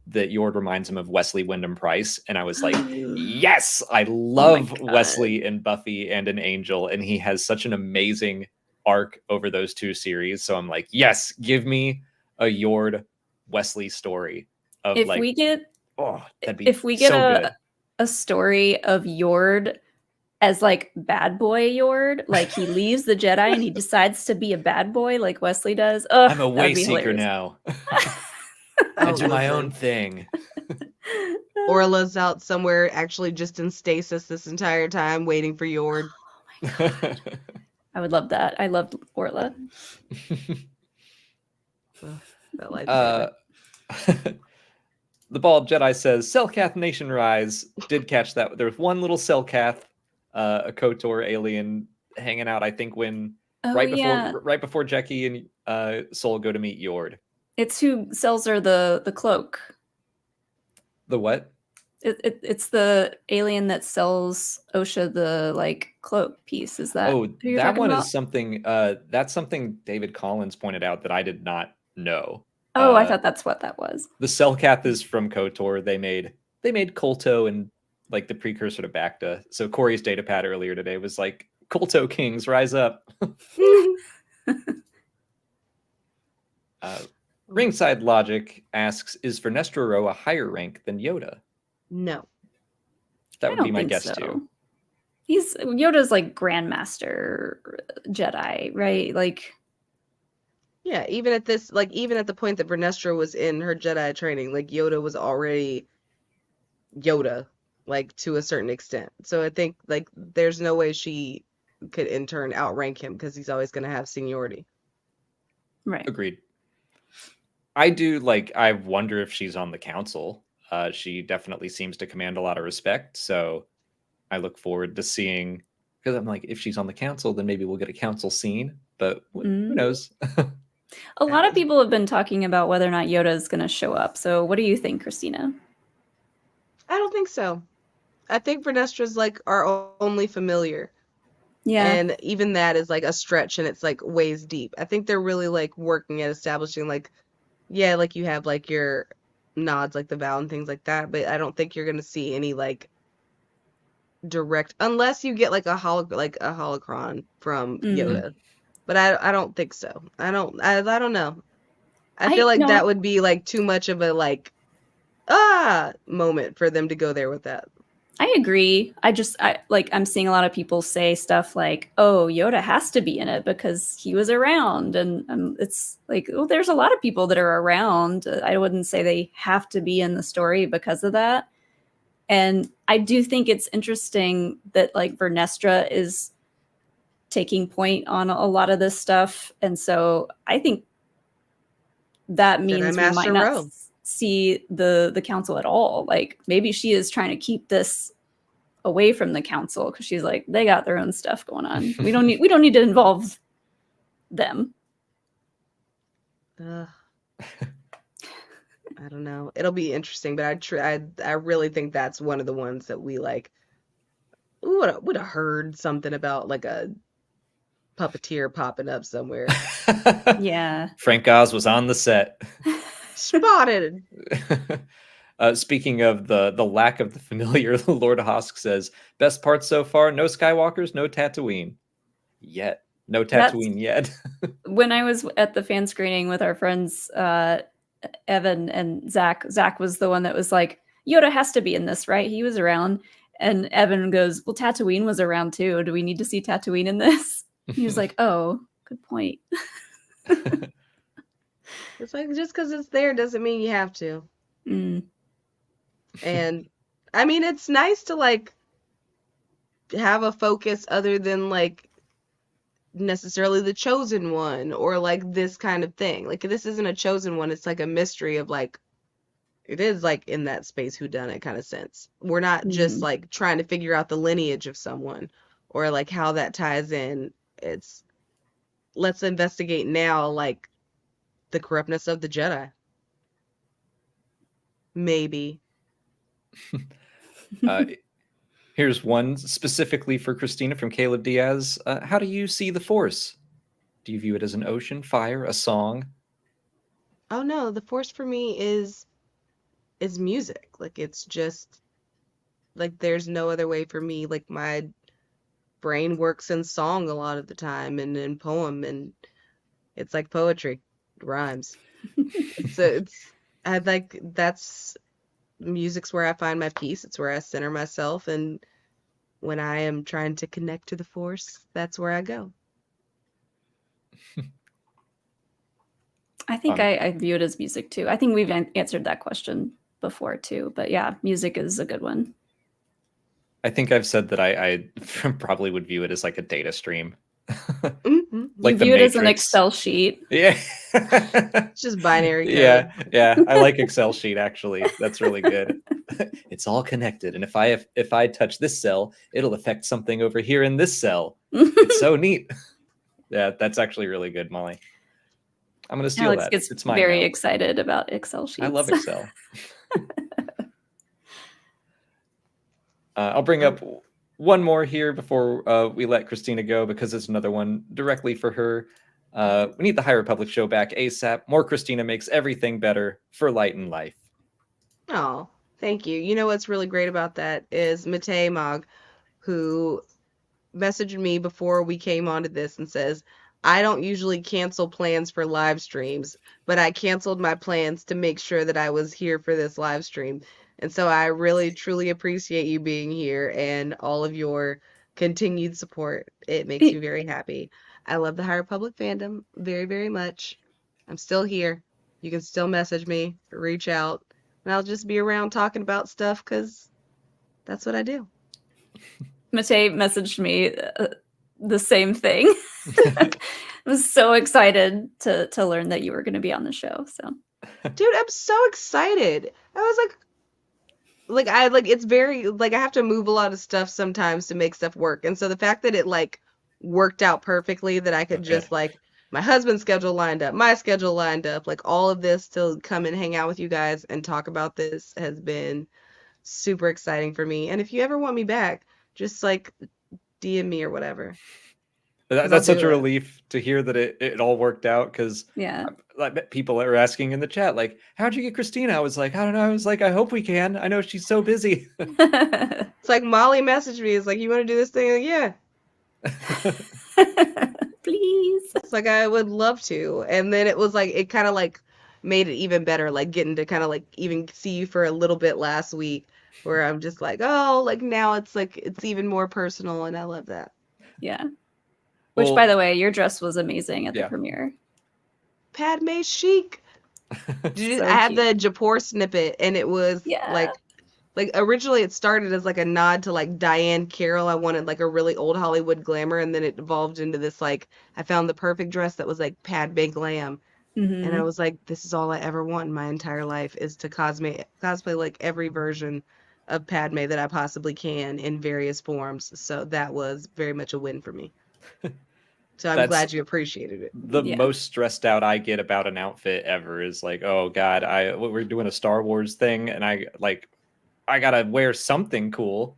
that Yord reminds him of Wesley Wyndham-Pryce, and I was like, yes, I love Wesley in Buffy and in Angel, and he has such an amazing arc over those two series. So I'm like, yes, give me a Yord Wesley story of if like, we get that'd be if we get so a story of Yord as like bad boy Yord, like he leaves the Jedi and he decides to be a bad boy like Wesley does. I'm a way seeker now. I do my own thing. Orla's out somewhere actually just in stasis this entire time waiting for Yord. Oh my god. I would love that. I loved Orla. The Bald Jedi says, Selkath Nation Rise. Did catch that. There was one little Selkath, a KOTOR alien hanging out, I think, when right before Jackie and Soul go to meet Yord. It's who sells her the cloak. The what? It's the alien that sells Osha the like cloak piece. Is that? Oh, that one is something. That's something David Collins pointed out that I did not know. Oh, I thought that's what that was. The Selkath is from KOTOR. They made Kolto and like the precursor to Bacta. So Corey's datapad earlier today was like, Kolto Kings, rise up. Ringside Logic asks, is Verestra Rose a higher rank than Yoda? No. That would be my guess too. Yoda's like Grandmaster Jedi, right? Like, yeah, even at the point that Verestra was in her Jedi training, like Yoda was already Yoda, like to a certain extent. So I think like there's no way she could in turn outrank him because he's always going to have seniority. Right. Agreed. I wonder if she's on the council. She definitely seems to command a lot of respect. So I look forward to seeing, because I'm like, if she's on the council, then maybe we'll get a council scene, but who knows? A lot of people have been talking about whether or not Yoda is going to show up. So what do you think, Christina? I don't think so. I think Verestra's like our only familiar. Yeah. And even that is like a stretch and it's like ways deep. I think they're really like working at establishing like, yeah, like you have like your nods like the vow and things like that, but I don't think you're gonna see any like direct, unless you get like a holocron from Mhm. Yoda. But I don't think so. I don't know. I feel I like no, that would be like too much of a like moment for them to go there with that. I agree. I'm seeing a lot of people say stuff like, "Oh, Yoda has to be in it because he was around," and it's like, well, there's a lot of people that are around. I wouldn't say they have to be in the story because of that. And I do think it's interesting that like Vernestra is taking point on a lot of this stuff, and so I think that Jedi means we might Master not Rowe. see the council at all. Like maybe she is trying to keep this away from the council because she's like, they got their own stuff going on. We don't need to involve them. Ugh. I don't know. It'll be interesting, but I really think that's one of the ones that we like would have heard something about like a puppeteer popping up somewhere. Yeah. Frank Oz was on the set. Spotted. Speaking of the lack of the familiar, Lord Hosk says, best part so far, no Skywalkers, no Tatooine. Yet. No Tatooine yet. When I was at the fan screening with our friends, Evan and Zach was the one that was like, Yoda has to be in this, right? He was around. And Evan goes, well, Tatooine was around too. Do we need to see Tatooine in this? He was like, oh, good point. It's like, just because it's there doesn't mean you have to. Mm. And I mean, it's nice to like have a focus other than like necessarily the chosen one or like this kind of thing. Like this isn't a chosen one, it's like a mystery of like, it is like in that space whodunit kind of sense. We're not just like trying to figure out the lineage of someone or like how that ties in. It's let's investigate now like the corruptness of the Jedi. Maybe. Here's one specifically for Christina from Caleb Diaz. How do you see the Force? Do you view it as an ocean, fire, a song? Oh no, the Force for me is music. Like it's just like there's no other way for me. Like my brain works in song a lot of the time and in poem, and it's like poetry. It rhymes. it's I like that's music's where I find my peace. It's where I center myself, and when I am trying to connect to the Force, that's where I go. I think I view it as music too. I think we've answered that question before too, but yeah, music is a good one. I think I've said that I probably would view it as like a data stream. Mm-hmm. Like you view it as an Excel sheet. Yeah. It's just binary code. Yeah. I like Excel sheet actually. That's really good. It's all connected, and if I touch this cell, it'll affect something over here in this cell. It's so neat. Yeah, that's actually really good, Molly. I'm gonna steal Alex that. gets It's mine very now. excited about Excel sheets. I love Excel. I'll bring up one more here before we let Christina go, because it's another one directly for her. We need the High Republic show back ASAP. More Christina makes everything better for light and life. Oh, thank you. You know what's really great about that is Matei Mog, who messaged me before we came onto this and says, I don't usually cancel plans for live streams, but I canceled my plans to make sure that I was here for this live stream. And so I really, truly appreciate you being here and all of your continued support. It makes me very happy. I love the High Republic fandom very, very much. I'm still here. You can still message me, reach out, and I'll just be around talking about stuff because that's what I do. Matei messaged me the same thing. I was so excited to learn that you were going to be on the show. So, dude, I'm so excited. I was it's very like I have to move a lot of stuff sometimes to make stuff work, and so the fact that it like worked out perfectly, that I could just like my husband's schedule lined up, my schedule lined up, like all of this to come and hang out with you guys and talk about this has been super exciting for me. And if you ever want me back, just like DM me or whatever. That's such a do it. relief to hear that it all worked out, because Yeah. like people are asking in the chat, like, how'd you get Christina? I was like, I don't know. I was like, I hope we can. I know she's so busy. It's like Molly messaged me. It's like, you want to do this thing? Like, yeah. Please. It's like, I would love to. And then it was like, it kind of like made it even better, like getting to kind of like even see you for a little bit last week, where I'm just like, oh, like now it's like, it's even more personal, and I love that. Yeah. Which, Well, by the way, your dress was amazing at the yeah. premiere. Padme chic. So I had cute. the Japor snippet, and it was Yeah. like originally it started as like a nod to like Diane Carroll. I wanted like a really old Hollywood glamour, and then it evolved into this like, I found the perfect dress that was like Padme glam. And I Mhm. was like, this is all I ever want in my entire life, is to cosplay like every version of Padme that I possibly can in various forms. So that was very much a win for me. So I'm That's glad you appreciated it. the Yeah. most stressed out I get about an outfit ever, is like, oh God, we're doing a Star Wars thing, and I gotta wear something cool.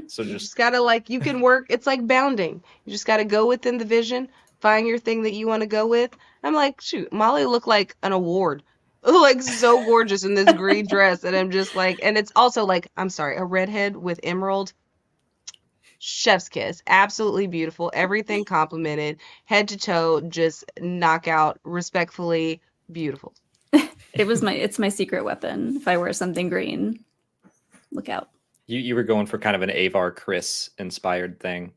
So You just just gotta like, you can work, it's like bounding. You just gotta go within the vision, find your thing that you want to go with. I'm like, shoot, Molly looked like an award. Like so gorgeous in this green dress. And I'm just like, and it's also like, I'm sorry, a redhead with emerald. Chef's kiss. Absolutely beautiful. Everything complimented. Head to toe, just knockout, respectfully beautiful. It's my secret weapon. If I wear something green, look out. you were going for kind of an Avar Chris inspired thing.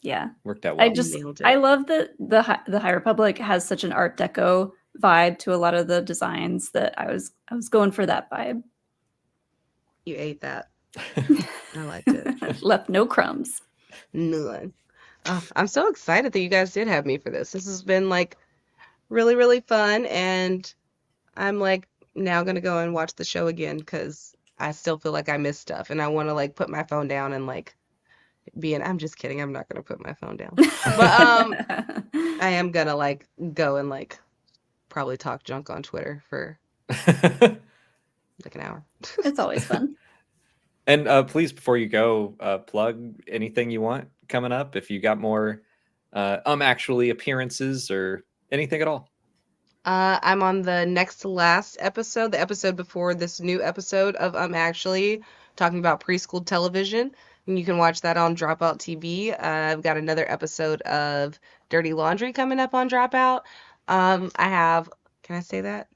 Yeah. Worked out I well. just Nailed it. I love that the High Republic has such an Art Deco vibe to a lot of the designs, that I was going for that vibe. You ate that. I liked it. Left no crumbs. None. I'm so excited that you guys did have me for this. This has been like really, really fun, and I'm like now gonna go and watch the show again, because I still feel like I missed stuff, and I want to like put my phone down and like I'm just kidding. I'm not gonna put my phone down, but I am gonna like go and like probably talk junk on Twitter for like an hour. It's always fun. And please, before you go, plug anything you want coming up. If you got more actually appearances or anything at all. I'm on the next to last episode, the episode before this new episode of Actually, talking about preschool television. And you can watch that on Dropout TV. I've got another episode of Dirty Laundry coming up on Dropout. I have, can I say that?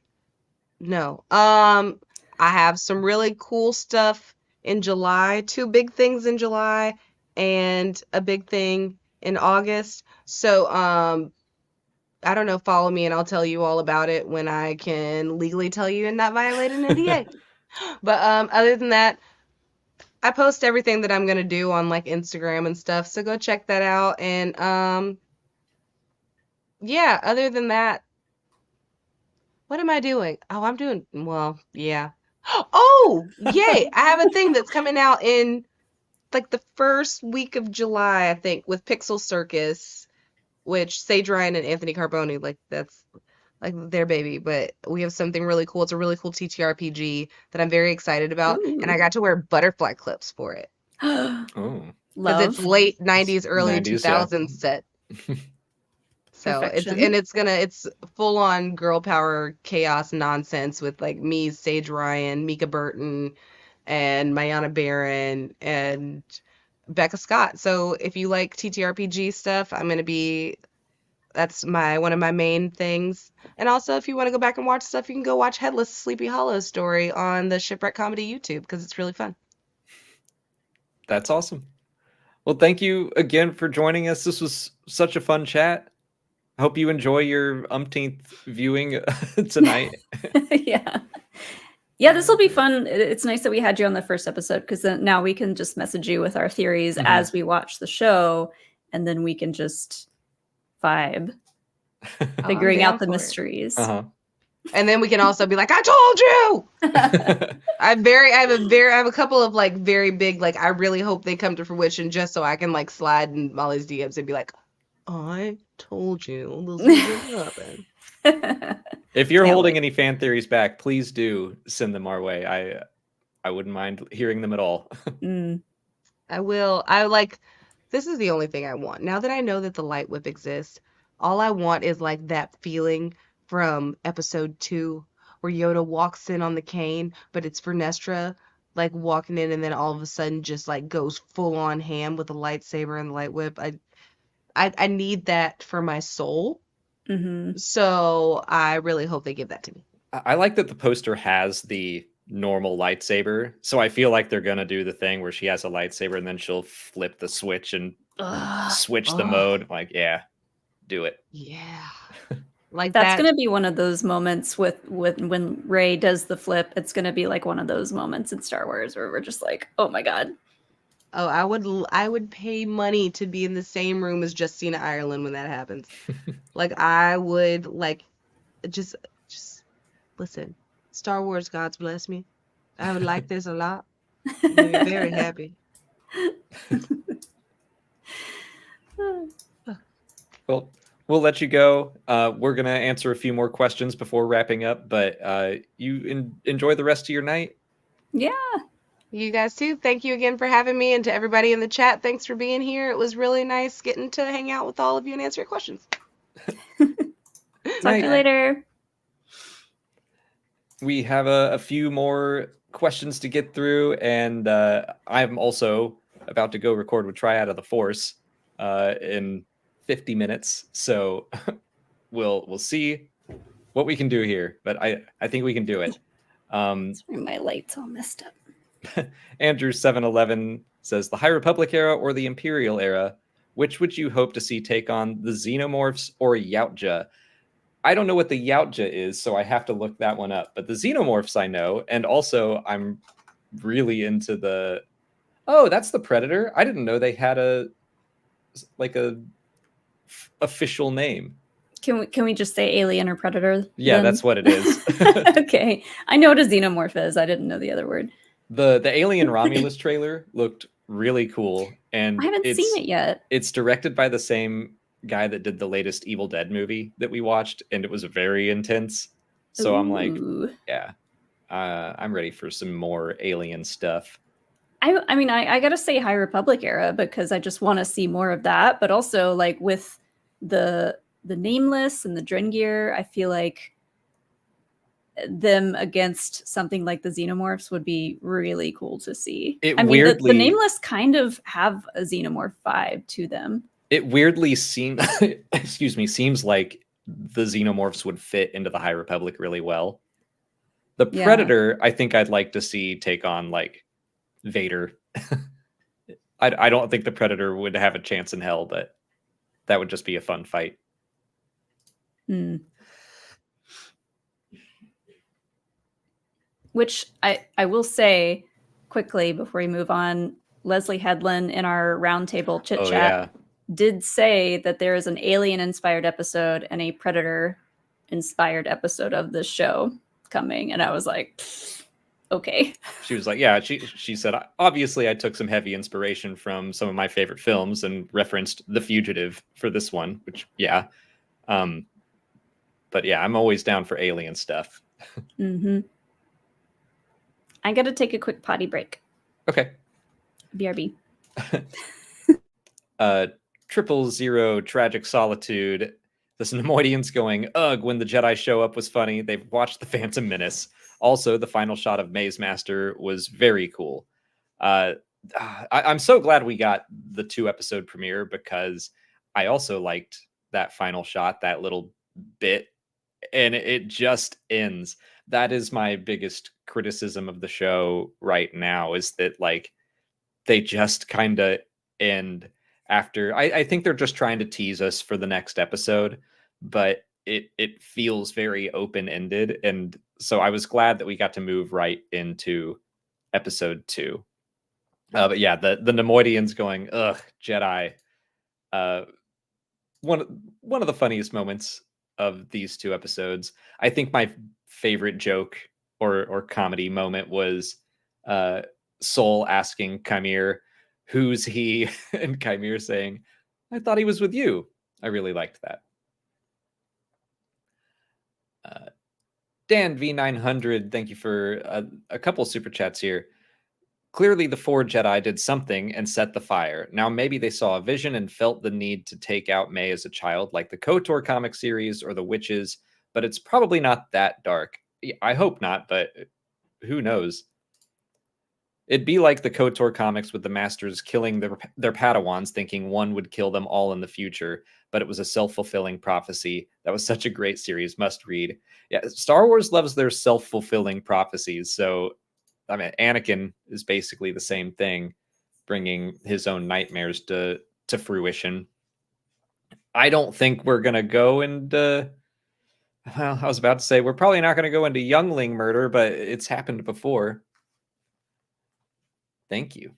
No. I have some really cool stuff in July, 2 big things in July and a big thing in August. So, I don't know, follow me and I'll tell you all about it when I can legally tell you and not violate an NDA. But other than that, I post everything that I'm gonna do on like Instagram and stuff, so go check that out. And yeah, other than that, what am I doing? Oh, I'm doing, well, yeah. Oh, yay! I have a thing that's coming out in like the first week of July, I think, with Pixel Circus, which Sage Ryan and Anthony Carboni, like that's like their baby. But we have something really cool. It's a really cool TTRPG that I'm very excited about, and I Ooh. got to wear butterfly clips for it Oh, because it's Love. late 90s, early 90s, yeah. 2000s set. So Perfection. it's full on girl power chaos nonsense with like me, Sage Ryan, Mika Burton, and Mayana Baron and Becca Scott. So if you like TTRPG stuff, that's one of my main things. And also if you want to go back and watch stuff, you can go watch Headless Sleepy Hollow story on the Shipwreck Comedy YouTube, because it's really fun. that's awesome. Well, thank you again for joining us. This was such a fun chat. I hope you enjoy your umpteenth viewing tonight. Yeah. Yeah, this will be fun. It's nice that we had you on the first episode, because then now we can just message you with our theories as we watch the show, and then we can just vibe, figuring down out the for it. mysteries. Uh-huh. And then we can also be like, I told you. I have a couple of like very big, like I really hope they come to fruition, just so I can like slide in Molly's DMs and be like, I told you this is gonna happen. If you're Can't holding wait. any fan theories back, please do send them our way. I wouldn't mind hearing them at all. Mm. I will. I like this is the only thing I want. Now that I know that the light whip exists, all I want is like that feeling from episode 2 where Yoda walks in on the cane, but it's Verestra like walking in and then all of a sudden just like goes full on ham with the lightsaber and the light whip. I need that for my soul. Mm-hmm. So I really hope they give that to me. I like that the poster has the normal lightsaber, so I feel like they're gonna do the thing where she has a lightsaber and then she'll flip the switch and switch the Oh, mode. Like, yeah, do it. yeah. Like That's that. gonna be one of those moments with when Rey does the flip. It's gonna be like one of those moments in Star Wars where we're just like, oh my god. Oh, I would pay money to be in the same room as Krystina Arielle when that happens. Like I would like just listen. Star Wars gods bless me. I would like this a lot. I'd be very happy. Well, we'll let you go. We're gonna answer a few more questions before wrapping up, but you enjoy the rest of your night. Yeah. You guys too. Thank you again for having me, and to everybody in the chat, thanks for being here. It was really nice getting to hang out with all of you and answer your questions. Talk to you later. We have a few more questions to get through, and I'm also about to go record with Triad of the Force in 50 minutes. So we'll see what we can do here, but I think we can do it. Sorry, my light's all messed up. Andrew 711 says, the High Republic era or the Imperial era, which would you hope to see take on the Xenomorphs or Yautja? I don't know what the Yautja is, so I have to look that one up. But the Xenomorphs I know, and also I'm really into the... Oh, that's the Predator. I didn't know they had a official name. Can we just say alien or predator? Yeah, then? that's what it is. Okay. I know what a xenomorph is. I didn't know the other word. The Alien Romulus trailer looked really cool, and I haven't seen it yet. It's directed by the same guy that did the latest Evil Dead movie that we watched, and it was very intense. So Ooh. I'm like, yeah, I'm ready for some more alien stuff. I mean, I gotta say High Republic era because I just want to see more of that. But also, like with the Nameless and the Drengir, I feel like them against something like the Xenomorphs would be really cool to see. It I mean, weirdly, the Nameless kind of have a Xenomorph vibe to them. It weirdly seems, seems like the Xenomorphs would fit into the High Republic really well. The Predator, I think I'd like to see take on like Vader. I don't think the Predator would have a chance in hell, but that would just be a fun fight. Which I will say quickly before we move on, Leslie Headland in our roundtable chit chat did say that there is an alien-inspired episode and a Predator-inspired episode of this show coming, and I was like, okay. She was like, yeah, she said, obviously I took some heavy inspiration from some of my favorite films and referenced The Fugitive for this one, which, yeah. But yeah, I'm always down for alien stuff. I got to take a quick potty break. Okay. BRB. 000 Tragic Solitude. The Nemoidians going, ugh, when the Jedi show up was funny. They've watched The Phantom Menace. Also, the final shot of Maze Master was very cool. I'm so glad we got the 2-episode premiere because I also liked that final shot, that little bit, and it just ends. That is my biggest criticism of the show right now, is that like they just kind of end after. I think they're just trying to tease us for the next episode, but it feels very open-ended, and so I was glad that we got to move right into episode 2. But yeah, the Nemoidians going, ugh, Jedi. One of the funniest moments of these 2 episodes. I think my favorite joke or comedy moment was Soul asking Chimere, who's he? And Chimere saying, I thought he was with you. I really liked that. Dan V900, thank you for a couple super chats here. Clearly, the four Jedi did something and set the fire. Now, maybe they saw a vision and felt the need to take out May as a child, like the KOTOR comic series or the witches, but it's probably not that dark. I hope not, but who knows? It'd be like the KOTOR comics with the masters killing their Padawans, thinking one would kill them all in the future, but it was a self-fulfilling prophecy. That was such a great series, must read. Yeah, Star Wars loves their self-fulfilling prophecies, so I mean, Anakin is basically the same thing, bringing his own nightmares to fruition. I don't think we're gonna go into. Well, I was about to say we're probably not gonna go into youngling murder, but it's happened before. Thank you.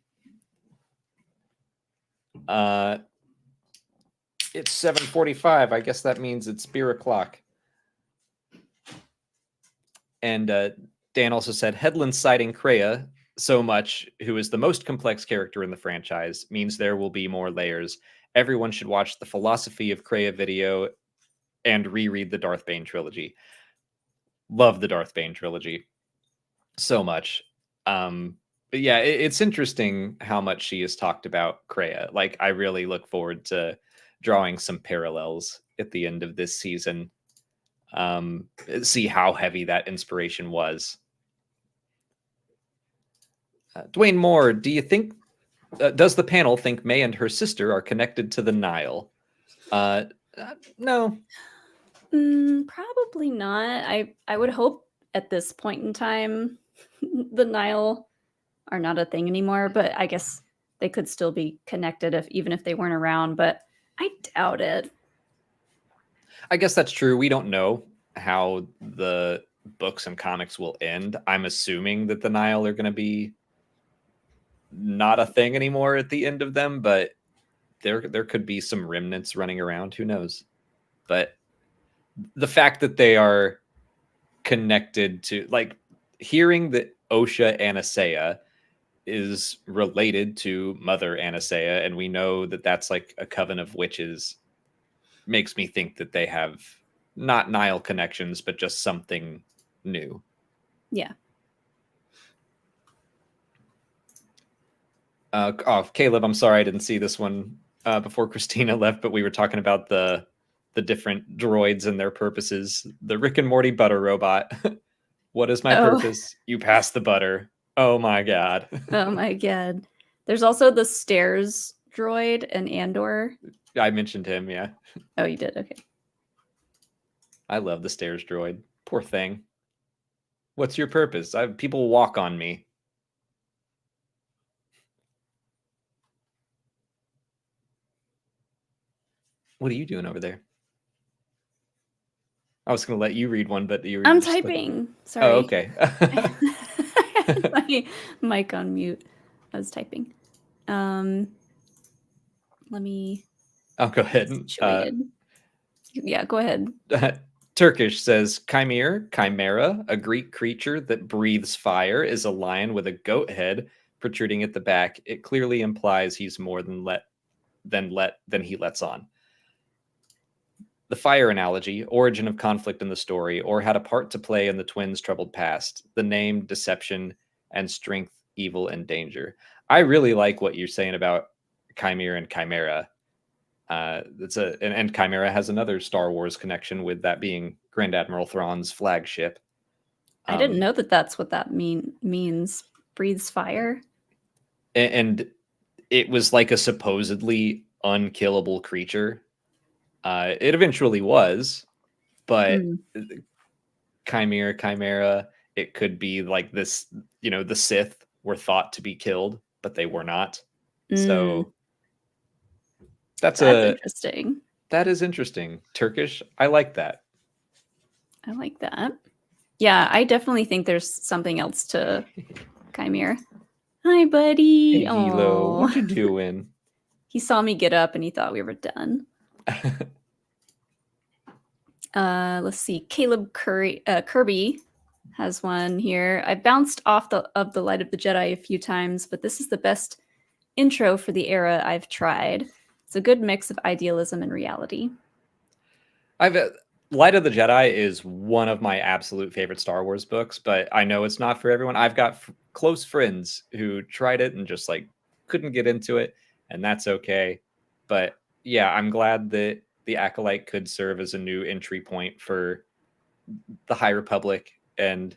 It's 7:45. I guess that means it's beer o'clock. And Dan also said, Headland citing Kreia so much, who is the most complex character in the franchise, means there will be more layers. Everyone should watch the Philosophy of Kreia video and reread the Darth Bane trilogy. Love the Darth Bane trilogy so much. But yeah, it's interesting how much she has talked about Kreia. Like, I really look forward to drawing some parallels at the end of this season. See how heavy that inspiration was. Dwayne Moore, do you think, does the panel think May and her sister are connected to the Nile? No. Probably not. I would hope at this point in time the Nile are not a thing anymore, but I guess they could still be connected even if they weren't around, but I doubt it. I guess that's true. We don't know how the books and comics will end. I'm assuming that the Nile are going to be not a thing anymore at the end of them, but there could be some remnants running around. Who knows? But the fact that they are connected to, like, hearing that Osha Anasaea is related to Mother Anasaea, and we know that that's like a coven of witches, makes me think that they have not Nile connections, but just something new. Yeah. Caleb, I'm sorry I didn't see this one before Christina left, but we were talking about the different droids and their purposes. The Rick and Morty butter robot. What is my purpose? You pass the butter. Oh my god. Oh my god. There's also the stairs droid and Andor. I mentioned him, yeah. Oh, you did? Okay. I love the stairs droid. Poor thing. What's your purpose? People walk on me. What are you doing over there? I was going to let you read one, but you were I'm typing. Sorry. Oh, okay. I had my mic on mute. I was typing. Let me. I'll go ahead. Yeah, go ahead. Turkish says, Chimera, a Greek creature that breathes fire, is a lion with a goat head protruding at the back. It clearly implies he's more than he lets on. The fire analogy, origin of conflict in the story, or had a part to play in the twins' troubled past. The name, deception, and strength, evil, and danger. I really like what you're saying about Chimera and Chimera. And Chimera has another Star Wars connection, with that being Grand Admiral Thrawn's flagship. I didn't know that that's what that means. Breathes fire. And it was like a supposedly unkillable creature. It eventually was, but Chimera, it could be like this, the Sith were thought to be killed, but they were not. So that's interesting. That is interesting. Turkish, I like that. I like that. Yeah, I definitely think there's something else to Chimera. Hi, buddy. Hey, Hilo, what you doing? He saw me get up and he thought we were done. Let's see. Caleb Kirby has one here. I bounced off of the Light of the Jedi a few times, but this is the best intro for the era I've tried. It's a good mix of idealism and reality. Light of the Jedi is one of my absolute favorite Star Wars books, but I know it's not for everyone. I've got close friends who tried it and just like couldn't get into it, and that's okay. But yeah, I'm glad that the Acolyte could serve as a new entry point for the High Republic, and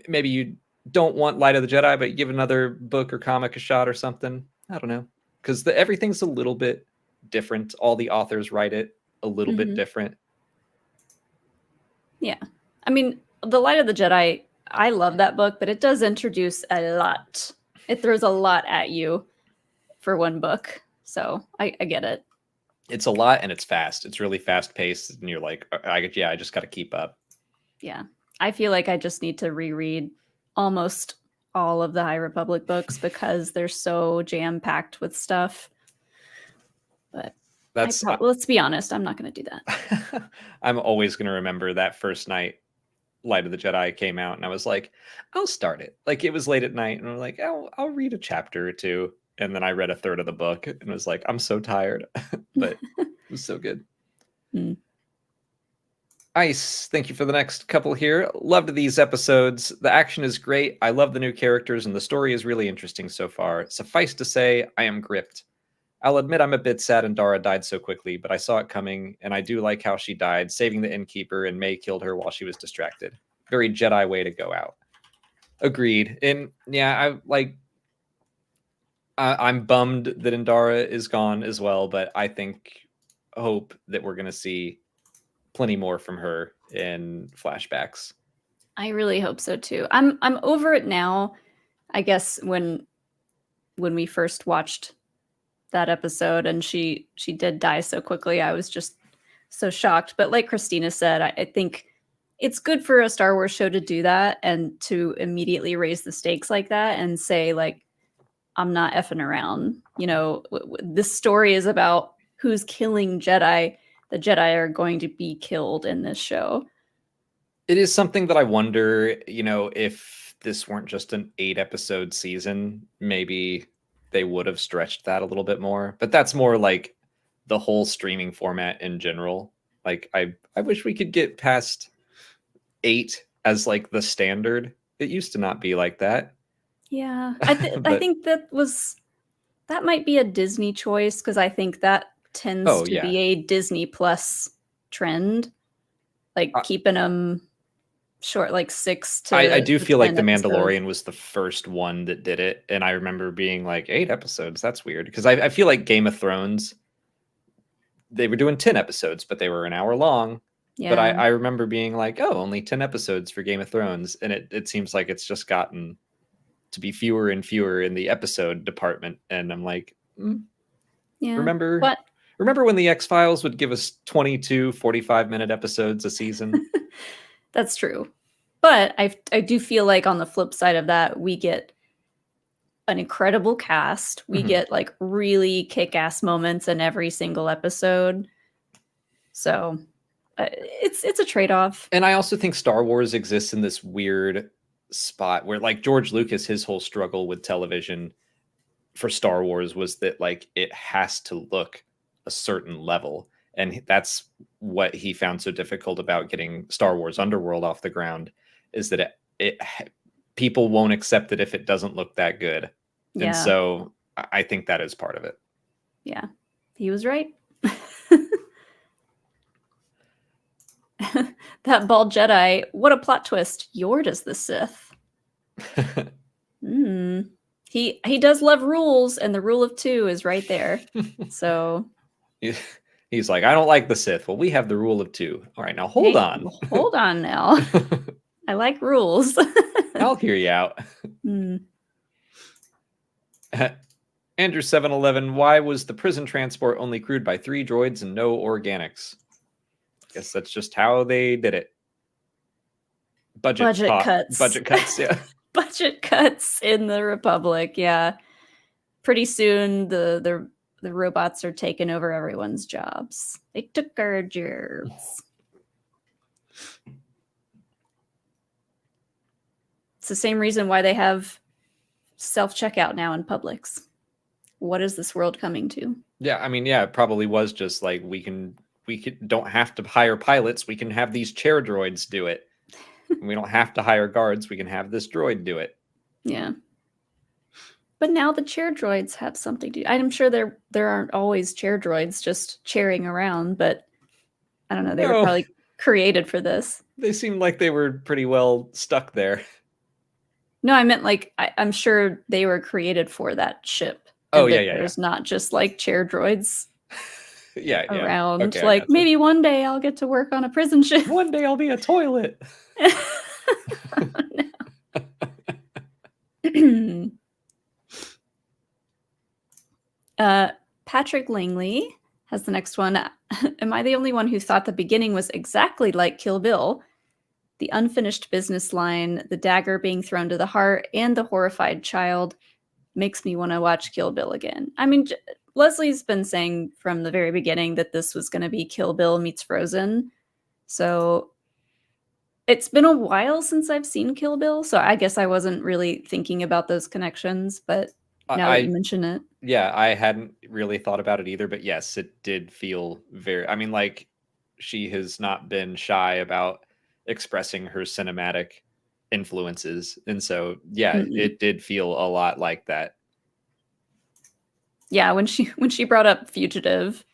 maybe you don't want Light of the Jedi, but you give another book or comic a shot or something. I don't know, because everything's a little bit different. All the authors write it a little bit different. Yeah, I mean, the Light of the Jedi, I love that book, but it does introduce a lot. It throws a lot at you for one book, so I get it. It's a lot, and it's fast. It's really fast paced, and you're like, I just got to keep up. Yeah, I feel like I just need to reread almost all of the High Republic books because they're so jam packed with stuff. But let's be honest, I'm not going to do that. I'm always going to remember that first night Light of the Jedi came out, and I was like, I'll start it. Like, it was late at night, and I'm like, I'll read a chapter or two. And then I read a third of the book and was like, I'm so tired. But it was so good. Ice, thank you for the next couple here. Loved these episodes. The action is great. I love the new characters, and the story is really interesting so far. Suffice to say, I am gripped. I'll admit I'm a bit sad Andara died so quickly, but I saw it coming, and I do like how she died, saving the innkeeper, and May killed her while she was distracted. Very Jedi way to go out. Agreed. And yeah, I'm bummed that Andara is gone as well, but I hope that we're going to see plenty more from her in flashbacks. I really hope so too. I'm over it now. I guess when we first watched that episode and she did die so quickly, I was just so shocked. But like Christina said, I think it's good for a Star Wars show to do that and to immediately raise the stakes like that and say, like, I'm not effing around. You know, this story is about who's killing Jedi. The Jedi are going to be killed in this show. It is something that I wonder, if this weren't just an 8-episode season, maybe they would have stretched that a little bit more. But that's more like the whole streaming format in general. Like, I wish we could get past 8 as like the standard. It used to not be like that. Yeah, I think that might be a Disney choice because I think that tends to be a Disney Plus trend, like keeping them short, like 6 to. I do feel like The Mandalorian was the first one that did it, and I remember being like 8 episodes. That's weird because I feel like Game of Thrones, they were doing 10 episodes, but they were an hour long. Yeah. But I remember being like, oh, only 10 episodes for Game of Thrones, and it seems like it's just gotten to be fewer and fewer in the episode department, and I'm like, yeah. Remember when the X-Files would give us 22 45-minute episodes a season? That's true, but I do feel like on the flip side of that, we get an incredible cast. We get like really kick-ass moments in every single episode, so it's a trade-off. And I also think Star Wars exists in this weird spot where, like, George Lucas, his whole struggle with television for Star Wars was that, like, it has to look a certain level, and that's what he found so difficult about getting Star Wars Underworld off the ground, is that it people won't accept it if it doesn't look that good. Yeah. And so I think that is part of it. Yeah, he was right. That bald Jedi, what a plot twist. Yoda's the Sith. He does love rules, and the rule of 2 is right there. So he's like, I don't like the Sith. Well, we have the rule of 2. All right, now hold on. Hold on now. I like rules. I'll hear you out. Andrew 711, why was the prison transport only crewed by 3 droids and no organics? I guess that's just how they did it. Budget cuts. Budget cuts, yeah. Budget cuts in the Republic, yeah. Pretty soon the robots are taking over everyone's jobs. They took our jobs. It's the same reason why they have self-checkout now in Publix. What is this world coming to? Yeah, I mean, yeah, it probably was just like we don't have to hire pilots. We can have these chair droids do it. We don't have to hire guards. We can have this droid do it. Yeah. But now the chair droids have something to do. I'm sure there aren't always chair droids just chairing around, but I don't know. They were No, probably created for this. they seemed like they were pretty well stuck there. No, I meant like I'm sure they were created for that ship. Oh, And yeah, that yeah, yeah. there's not just like chair droids Yeah, yeah. around. Okay, I like gotcha. maybe one day I'll get to work on a prison ship. One day I'll be a toilet. Patrick Langley has the next one. Am I the only one who thought the beginning was exactly like Kill Bill? The unfinished business line, the dagger being thrown to the heart, and the horrified child makes me want to watch Kill Bill again. I mean, Leslie's been saying from the very beginning that this was going to be Kill Bill meets Frozen. So it's been a while since I've seen Kill Bill, so I guess I wasn't really thinking about those connections, but now that you mention it. Yeah, I hadn't really thought about it either, but yes, it did feel very, I mean, like, she has not been shy about expressing her cinematic influences. And so, yeah, it did feel a lot like that. Yeah, when she brought up Fugitive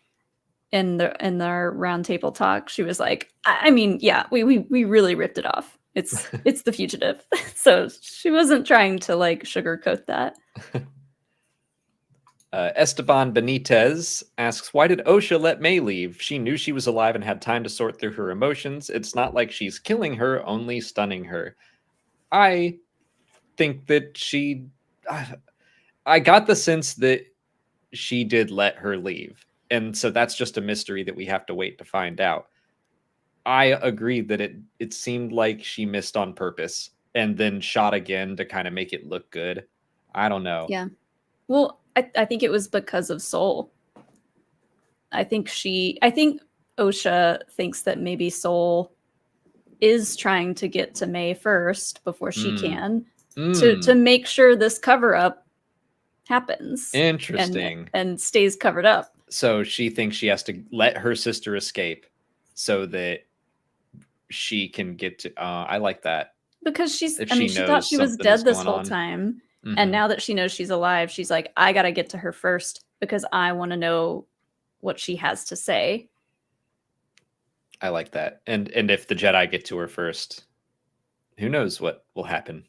in our roundtable talk, she was like, I mean, yeah, we really ripped it off. It's the Fugitive. So she wasn't trying to like sugarcoat that. Esteban Benitez asks, why did Osha let May leave? She knew she was alive and had time to sort through her emotions. It's not like she's killing her, only stunning her. I think that I got the sense that she did let her leave. And so that's just a mystery that we have to wait to find out. I agree that it seemed like she missed on purpose and then shot again to kind of make it look good. I don't know. Yeah. Well, I think it was because of Soul. I think Osha thinks that maybe Soul is trying to get to May first before she can to make sure this cover up happens. Interesting. And stays covered up. So she thinks she has to let her sister escape so that she can get to I like that. Because she thought she was dead this whole time. Mm-hmm. And now that she knows she's alive, she's like, I got to get to her first because I want to know what she has to say. I like that. And if the Jedi get to her first, who knows what will happen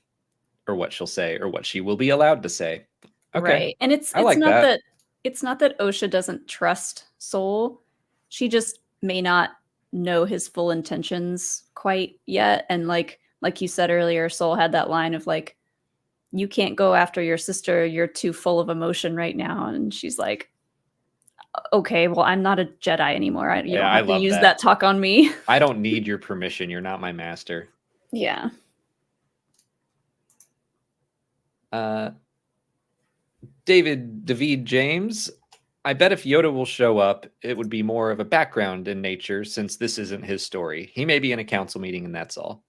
or what she'll say or what she will be allowed to say. Okay. Right. And it's not that Osha doesn't trust Soul. She just may not know his full intentions quite yet. And like you said earlier, Soul had that line of like, you can't go after your sister. You're too full of emotion right now. And she's like, okay, well, I'm not a Jedi anymore. You don't have to use that talk on me. I don't need your permission. You're not my master. Yeah. David James, I bet if Yoda will show up, it would be more of a background in nature since this isn't his story. He may be in a council meeting and that's all.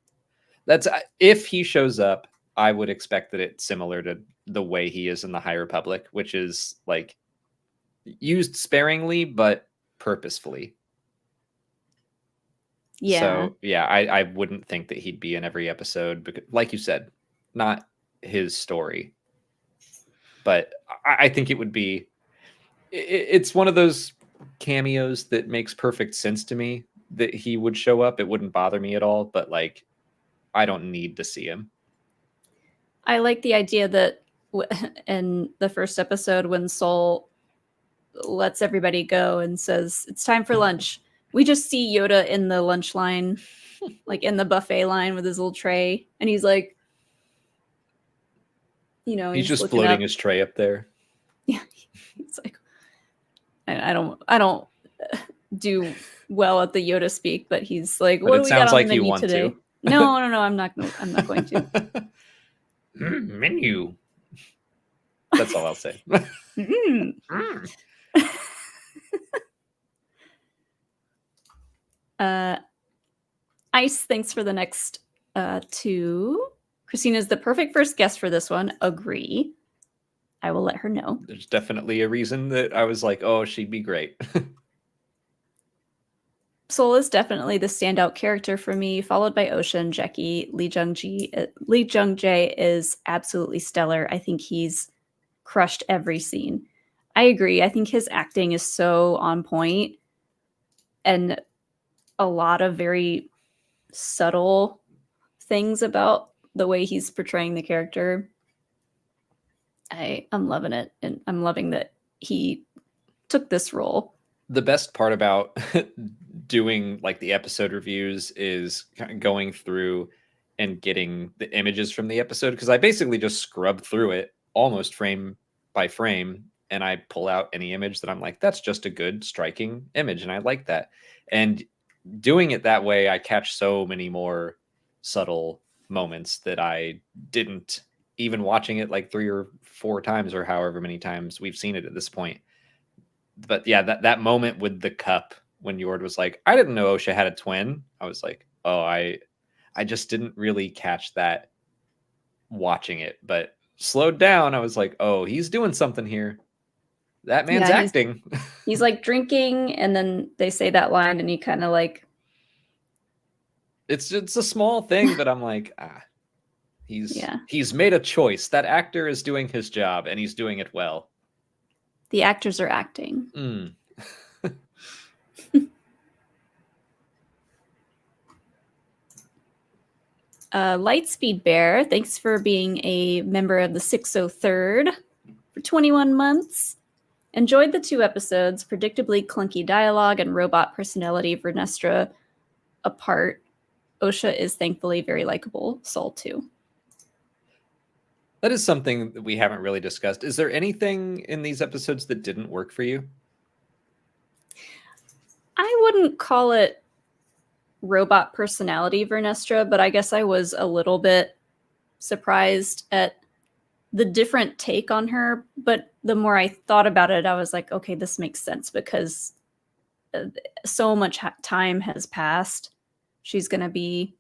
That's if he shows up, I would expect that it's similar to the way he is in the High Republic, which is like used sparingly, but purposefully. Yeah. So yeah, I wouldn't think that he'd be in every episode because, like you said, not his story. But I think it would be, it's one of those cameos that makes perfect sense to me that he would show up. It wouldn't bother me at all, but like, I don't need to see him. I like the idea that in the first episode when Soul lets everybody go and says, it's time for lunch, we just see Yoda in the lunch line, like in the buffet line with his little tray. And he's like, he's just floating his tray up there. Yeah. It's like, I don't do well at the Yoda speak, but he's like, but what do we got on like the menu today? No, I'm not going to. Menu. That's all I'll say. Ice, thanks for the next two. Christina's the perfect first guest for this one. Agree. I will let her know. There's definitely a reason that I was like, oh, she'd be great. Sol is definitely the standout character for me, followed by Osha and Jackie. Lee Jung Jae is absolutely stellar. I think he's crushed every scene. I agree. I think his acting is so on point, and a lot of very subtle things about the way he's portraying the character. I'm loving it, and I'm loving that he took this role. The best part about doing like the episode reviews is going through and getting the images from the episode, because I basically just scrub through it almost frame by frame, and I pull out any image that I'm like, that's just a good striking image and I like that. And doing it that way, I catch so many more subtle moments that I didn't, even watching it like 3 or 4 times or however many times we've seen it at this point. But yeah, that moment with the cup when Yord was like, I didn't know Osha had a twin. I was like, oh, I just didn't really catch that watching it, but slowed down. I was like, oh, he's doing something here. That man's acting. He's like drinking, and then they say that line, and he kind of like. It's a small thing, but I'm like, he's made a choice. That actor is doing his job, and he's doing it well. The actors are acting. Lightspeed Bear, thanks for being a member of the 603rd for 21 months. Enjoyed the 2 episodes, predictably clunky dialogue and robot personality Verestra apart. Osha is thankfully very likable. Sol too. That is something that we haven't really discussed. Is there anything in these episodes that didn't work for you? I wouldn't call it robot personality Verestra, but I guess I was a little bit surprised at the different take on her. But the more I thought about it, I was like, okay, this makes sense because so much time has passed. She's going to be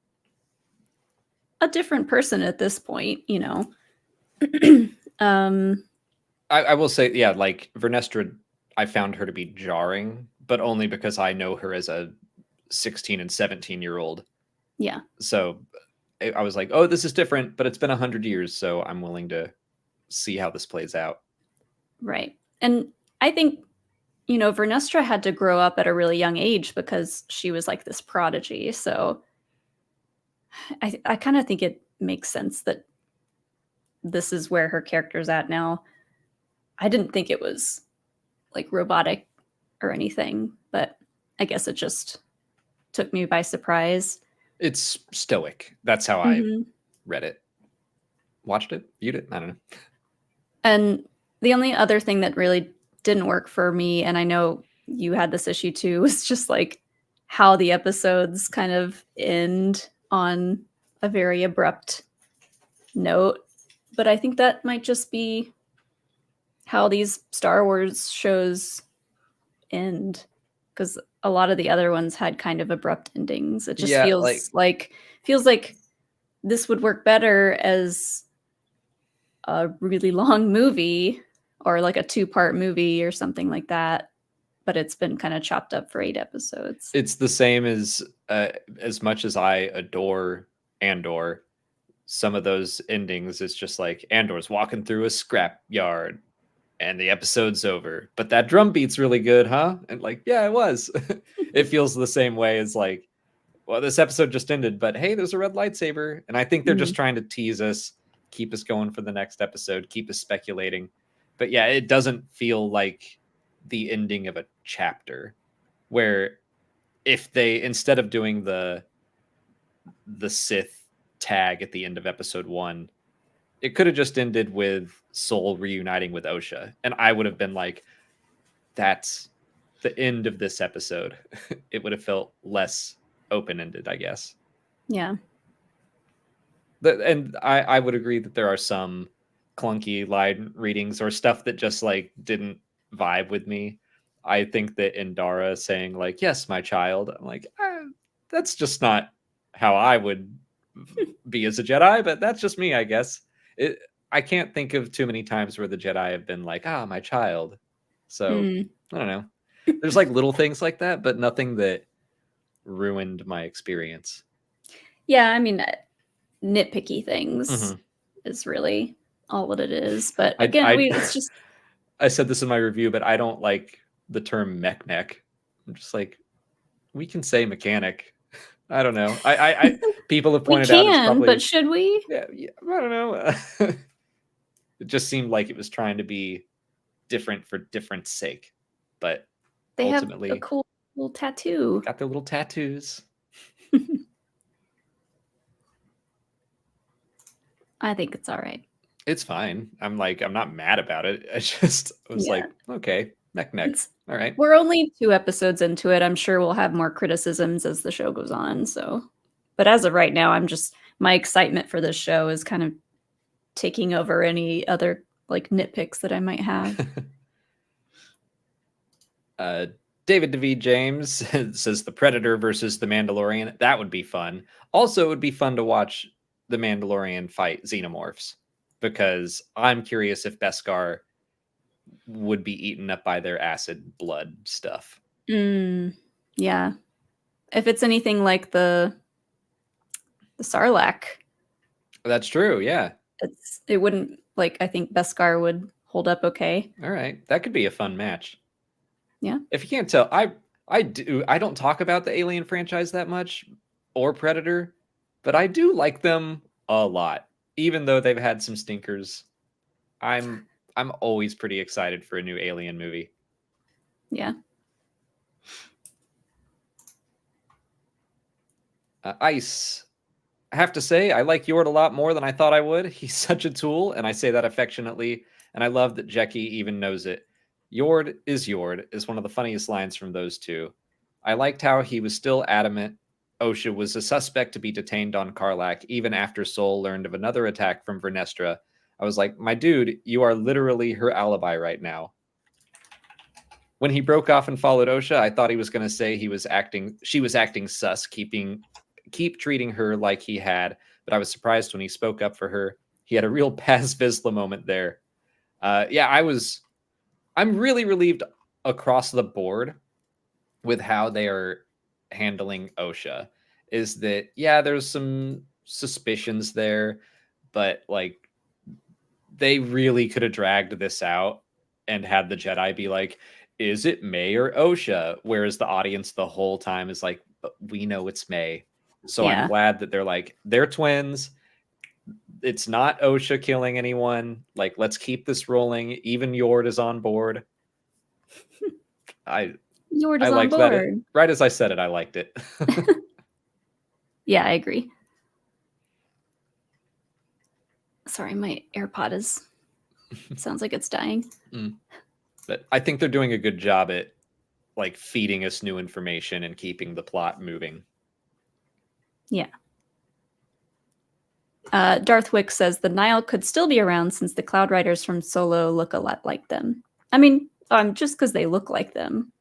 a different person at this point, you know. I will say, yeah, like Verestra, I found her to be jarring, but only because I know her as a 16 and 17-year-old. Yeah. So I was like, oh, this is different, but it's been 100 years, so I'm willing to see how this plays out. Right. And I think, you know, Verestra had to grow up at a really young age because she was like this prodigy. So I kind of think it makes sense that this is where her character's at now. I didn't think it was like robotic or anything, but I guess it just took me by surprise. It's stoic. That's how I read it. Watched it, viewed it. I don't know. And the only other thing that really didn't work for me, and I know you had this issue too, was just like how the episodes kind of end on a very abrupt note. But I think that might just be how these Star Wars shows end, because a lot of the other ones had kind of abrupt endings. It just feels like this would work better as a really long movie or like a 2-part movie or something like that. But it's been kind of chopped up for 8 episodes. It's the same as much as I adore Andor, some of those endings, it's just like Andor's walking through a scrap yard and the episode's over. But that drum beat's really good, huh? And like, yeah, it was. It feels the same way as like, well, this episode just ended, but hey, there's a red lightsaber. And I think they're just trying to tease us, keep us going for the next episode, keep us speculating. But yeah, it doesn't feel like the ending of a chapter, where if they, instead of doing the Sith tag at the end of episode 1, it could have just ended with Sol reuniting with Osha, and I would have been like, that's the end of this episode. It would have felt less open-ended, I guess. Yeah. And I would agree that there are some clunky line readings or stuff that just like didn't vibe with me. I think that Indara saying like, yes, my child, I'm like, that's just not how I would be as a Jedi, but that's just me, I guess. I can't think of too many times where the Jedi have been like, my child. So I don't know. There's like little things like that, but nothing that ruined my experience. Yeah, I mean, nitpicky things Mhm. is really all that it is. But I again, I it's just I said this in my review, but I don't like the term mech. I'm just like, we can say mechanic. I don't know. I people have we pointed out it's can, but probably should we? yeah, I don't know. It just seemed like it was trying to be different for difference sake, but They have a ultimately cool little tattoo. got their little tattoos. I think it's all right. It's fine. I'm not mad about it. I just was Yeah. like, okay, mech. It's All right. we're only 2 episodes into it. I'm sure we'll have more criticisms as the show goes on. So, but as of right now, my excitement for this show is kind of taking over any other like nitpicks that I might have. David DeVee James says the Predator versus the Mandalorian. That would be fun. Also, it would be fun to watch the Mandalorian fight xenomorphs, because I'm curious if Beskar would be eaten up by their acid blood stuff. Yeah. If it's anything like the Sarlacc, That's true. Yeah. it wouldn't like I think Beskar would hold up okay. All right. That could be a fun match. Yeah. If you can't tell, I don't talk about the Alien franchise that much, or Predator, but I do like them a lot, even though they've had some stinkers. I'm always pretty excited for a new Alien movie. Yeah. Ice. I have to say, I like Yord a lot more than I thought I would. He's such a tool, and I say that affectionately, and I love that Jecki even knows it. Yord is one of the funniest lines from those two. I liked how he was still adamant Osha was a suspect to be detained on Karlak, even after Sol learned of another attack from Verestra. I was like, my dude, you are literally her alibi right now. When he broke off and followed Osha, I thought he was going to say she was acting sus, keep treating her like he had, but I was surprised when he spoke up for her. He had a real Paz Vizsla moment there. I'm really relieved across the board with how they are handling Osha. Is that, yeah, there's some suspicions there, but like they really could have dragged this out and had the Jedi be like, is it May or Osha? Whereas the audience the whole time is like, we know it's May. So I'm glad that they're twins. It's not Osha killing anyone. Like, let's keep this rolling. Even Yord is on board. Yord is I on liked board. that. Right as I said it, I liked it. Yeah, I agree. Sorry, my AirPod sounds like it's dying. But I think they're doing a good job at like feeding us new information and keeping the plot moving. Yeah. Darth Wick says the Nile could still be around since the Cloud Riders from Solo look a lot like them. I mean, just because they look like them.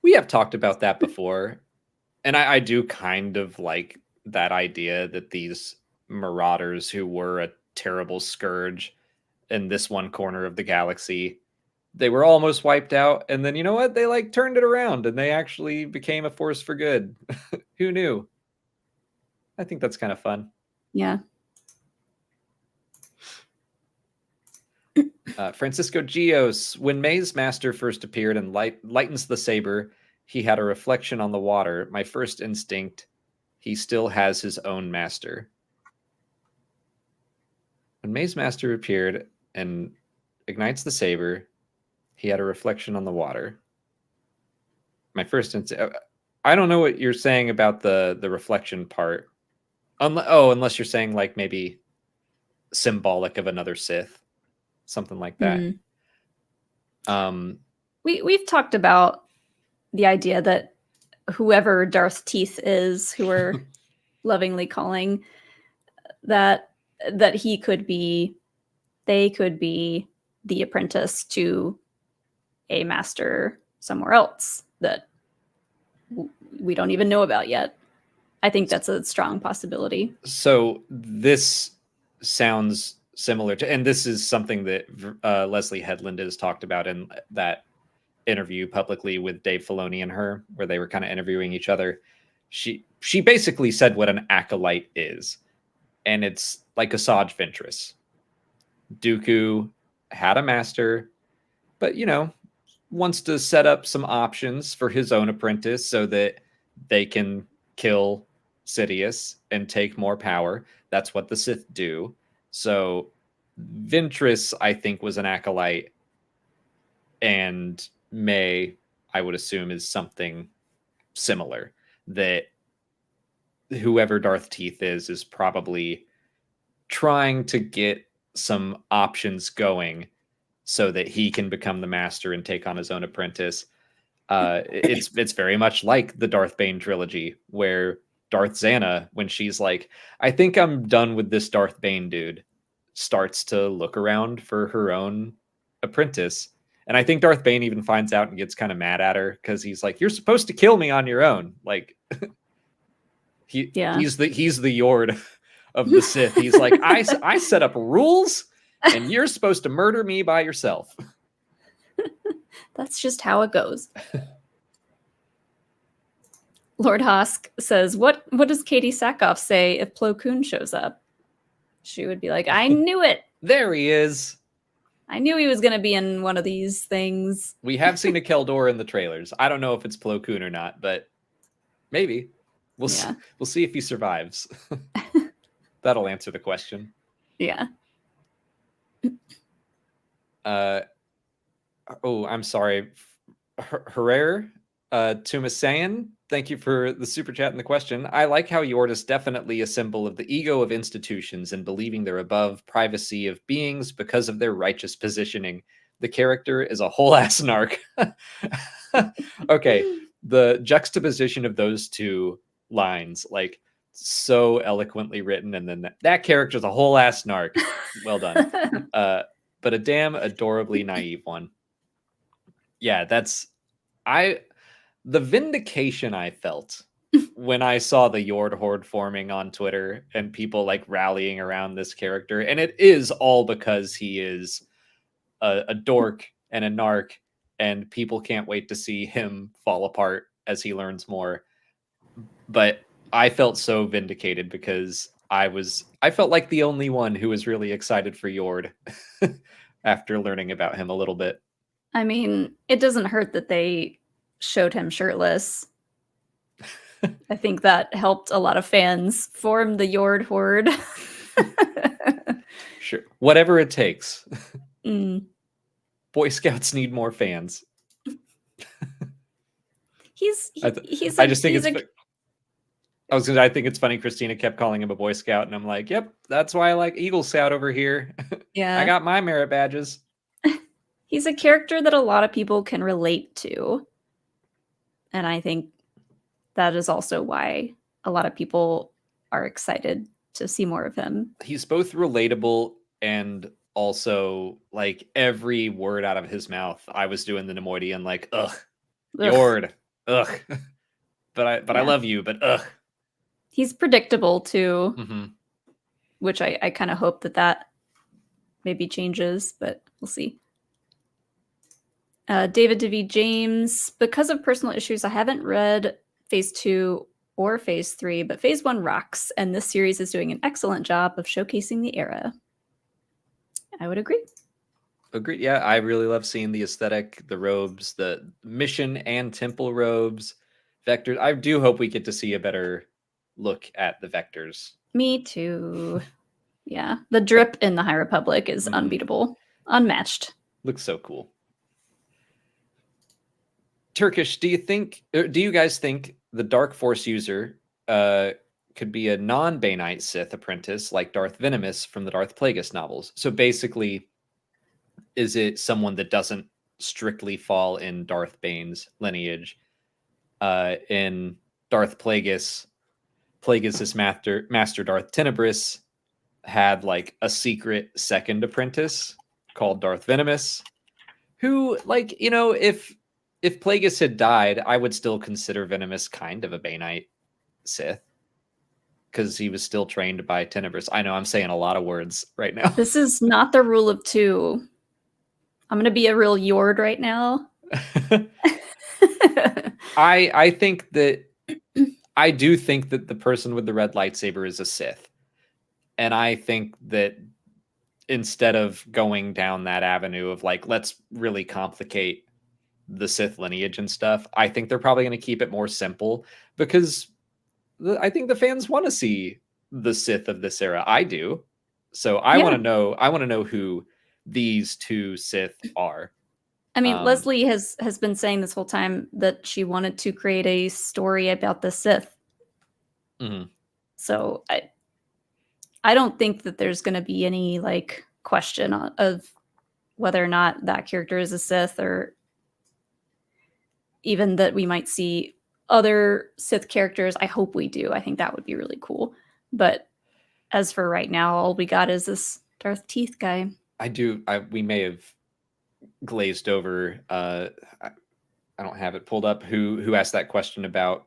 We have talked about that before. And I do kind of like that idea that these marauders who were a terrible scourge in this one corner of the galaxy, they were almost wiped out. And then, you know what? They like turned it around and they actually became a force for good. Who knew? I think that's kind of fun. Yeah. Francisco Gios, when May's master first appeared and lightens the saber, he had a reflection on the water. My first instinct, he still has his own master. When May's master appeared and ignites the saber, he had a reflection on the water. My first instinct, I don't know what you're saying about the reflection part. Unless you're saying like maybe symbolic of another Sith. Something like that. We've talked about the idea that whoever Darth Teeth is, who we're lovingly calling, that they could be the apprentice to a master somewhere else that we don't even know about yet. I think that's a strong possibility. So this sounds similar to, and this is something that Leslie Headland has talked about in that interview publicly with Dave Filoni and her, where they were kind of interviewing each other. she basically said what an acolyte is, and it's like Asajj Ventress. Dooku had a master, but wants to set up some options for his own apprentice so that they can kill Sidious and take more power. That's what the Sith do. So Ventress, I think, was an acolyte, and May, I would assume, is something similar. That whoever Darth Teeth is probably trying to get some options going so that he can become the master and take on his own apprentice. It's very much like the Darth Bane trilogy, where Darth Xana, when she's like, I think I'm done with this Darth Bane dude, starts to look around for her own apprentice. And I think Darth Bane even finds out and gets kind of mad at her because he's like, you're supposed to kill me on your own. Like, he's the Yord of the Sith. He's like, I set up rules and you're supposed to murder me by yourself. That's just how it goes. Lord Hosk says, what does Katie Sackhoff say if Plo Koon shows up? She would be like, I knew it. There he is. I knew he was going to be in one of these things. We have seen a Keldor in the trailers. I don't know if it's Plo Koon or not, but maybe. We'll see if he survives. That'll answer the question. Yeah. I'm sorry. Herrera, Tumasayan, thank you for the super chat and the question. I like how Yord is definitely a symbol of the ego of institutions and believing they're above privacy of beings because of their righteous positioning. The character is a whole ass narc. Okay, the juxtaposition of those two lines, like, so eloquently written, and then that character's a whole ass narc. Well done. But a damn adorably naive one. Yeah, the vindication I felt when I saw the Yord horde forming on Twitter and people like rallying around this character, and it is all because he is a dork and a narc, and people can't wait to see him fall apart as he learns more. But I felt so vindicated because I felt like the only one who was really excited for Yord after learning about him a little bit. I mean, it doesn't hurt that they showed him shirtless. I think that helped a lot of fans form the Yord horde. Sure. Whatever it takes. Mm. Boy Scouts need more fans. I think it's funny Christina kept calling him a Boy Scout, and I'm like, yep, that's why I like Eagle Scout over here. Yeah. I got my merit badges. He's a character that a lot of people can relate to. And I think that is also why a lot of people are excited to see more of him. He's both relatable and also, like, every word out of his mouth, I was doing the Nemoidian, like, ugh. Yord, ugh. But I love you, but ugh. He's predictable too, which I kind of hope that maybe changes, but we'll see. David DeV James, because of personal issues, I haven't read Phase 2 or Phase 3, but Phase 1 rocks, and this series is doing an excellent job of showcasing the era. I would agree. Agreed. Yeah, I really love seeing the aesthetic, the robes, the mission and temple robes, vectors. I do hope we get to see a better look at the vectors. Me too. Yeah, the drip in the High Republic is unbeatable, unmatched. Looks so cool. Turkish, do you guys think the Dark Force user could be a non-Banite Sith apprentice like Darth Venomous from the Darth Plagueis novels? So basically, is it someone that doesn't strictly fall in Darth Bane's lineage? In Darth Plagueis, Plagueis' master Darth Tenebris had like a secret second apprentice called Darth Venomous, who, like, if Plagueis had died, I would still consider Venomous kind of a Banite Sith because he was still trained by Tenebris. I know I'm saying a lot of words right now. This is not the rule of two. I'm going to be a real Yord right now. I think that I do think that the person with the red lightsaber is a Sith. And I think that instead of going down that avenue of like, let's really complicate the Sith lineage and stuff, I think they're probably going to keep it more simple because I think the fans want to see the Sith of this era. I do. So I want to know. I want to know who these two Sith are. I mean, Leslie has been saying this whole time that she wanted to create a story about the Sith. Mm-hmm. So I don't think that there's going to be any like question of whether or not that character is a Sith, or even that we might see other Sith characters. I hope we do. I think that would be really cool. But as for right now, all we got is this Darth Teeth guy. We may have glazed over. I don't have it pulled up. Who asked that question about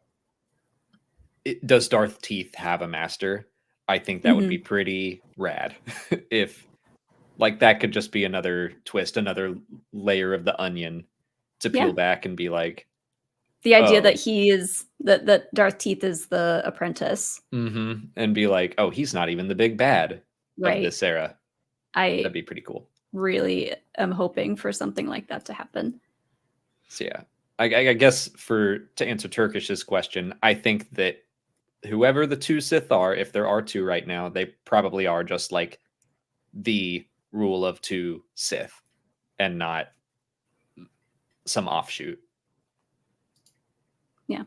does Darth Teeth have a master? I think that would be pretty rad if like that could just be another twist, another layer of the onion to peel back and be like the idea that he is that Darth Teeth is the apprentice, and be like, oh, he's not even the big bad of this era. That'd be pretty cool. Really am hoping for something like that to happen. So yeah, I guess to answer Turkish's question, I think that whoever the two Sith are, if there are two right now, they probably are just like the rule of two Sith and not some offshoot. Yeah.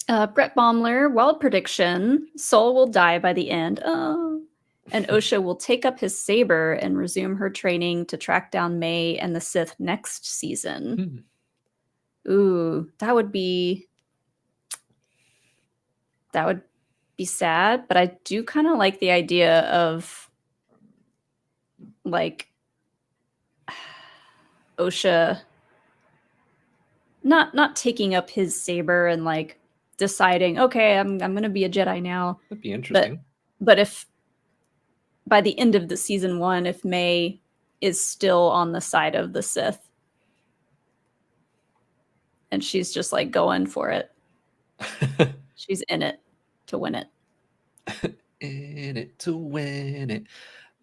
Brett Baumler, wild prediction, Sol will die by the end. And Osha will take up his saber and resume her training to track down May and the Sith next season. Ooh, that would be sad, but I do kind of like the idea of like Osha not taking up his saber and like deciding, okay, I'm gonna be a Jedi now. That'd be interesting. But if by the end of the season 1, if May is still on the side of the Sith and she's just like going for it, she's in it to win it. In it to win it.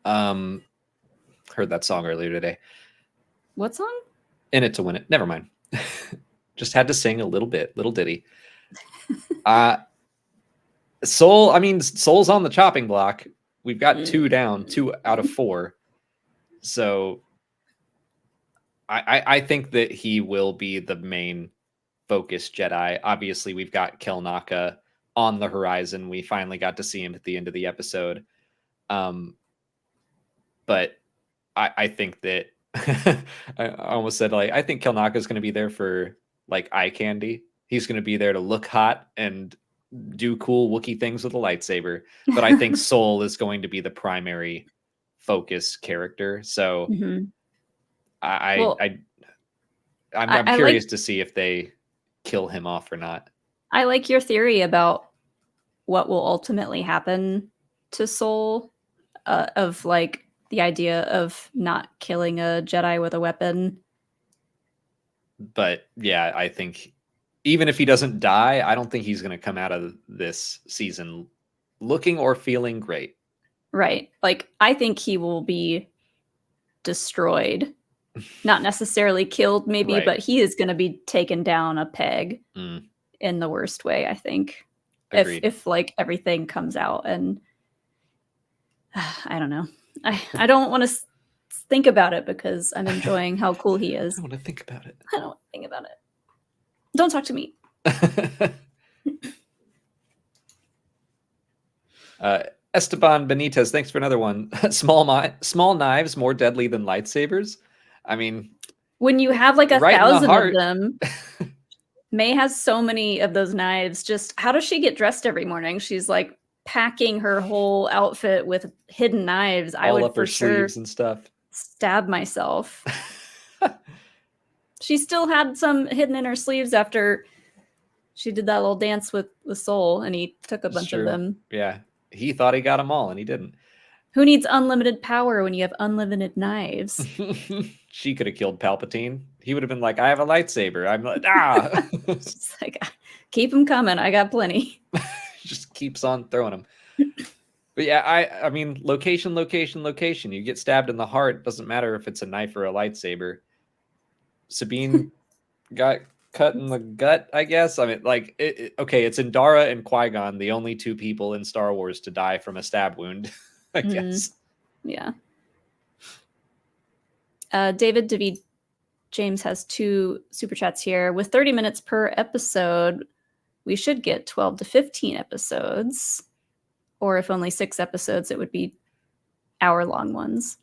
Heard that song earlier today. What song? In it to win it. Never mind. Just had to sing a little ditty. Soul's on the chopping block. We've got 2 down, 2 out of 4. So I think that he will be the main focus Jedi. Obviously, we've got Kelnaka on the horizon. We finally got to see him at the end of the episode. But I think that I almost said like I think Kelnaka is going to be there for like eye candy. He's going to be there to look hot and do cool Wookiee things with a lightsaber. But I think Soul is going to be the primary focus character. So I'm curious to see if they kill him off or not. I like your theory about what will ultimately happen to Soul, of like the idea of not killing a Jedi with a weapon. But yeah, I think even if he doesn't die, I don't think he's going to come out of this season looking or feeling great. Right. Like, I think he will be destroyed. Not necessarily killed, maybe, but he is going to be taken down a peg in the worst way, I think. If like everything comes out, and I don't know. I don't want to think about it because I'm enjoying how cool he is. I don't want to think about it. I don't want to think about it. Don't talk to me. Esteban Benitez, thanks for another one. Small knives more deadly than lightsabers. I mean, when you have like 1,000 of them, May has so many of those knives. Just how does she get dressed every morning? She's like packing her whole outfit with hidden knives. All I would up for her sleeves and stuff. Stab myself. She still had some hidden in her sleeves after she did that little dance with Soul, and he took a bunch of them. Yeah, he thought he got them all, and he didn't. Who needs unlimited power when you have unlimited knives? She could have killed Palpatine he would have been like, I have a lightsaber. I'm like, ah. It's like, keep them coming. I got plenty. Just keeps on throwing them. But yeah, I mean, location. You get stabbed in the heart. Doesn't matter if it's a knife or a lightsaber. Sabine got cut in the gut, I guess. I mean, like, okay, it's Indara and Qui-Gon, the only two people in Star Wars to die from a stab wound, I guess. Yeah. David David James has 2 super chats here. With 30 minutes per episode, we should get 12 to 15 episodes. Or if only 6 episodes, it would be hour-long ones.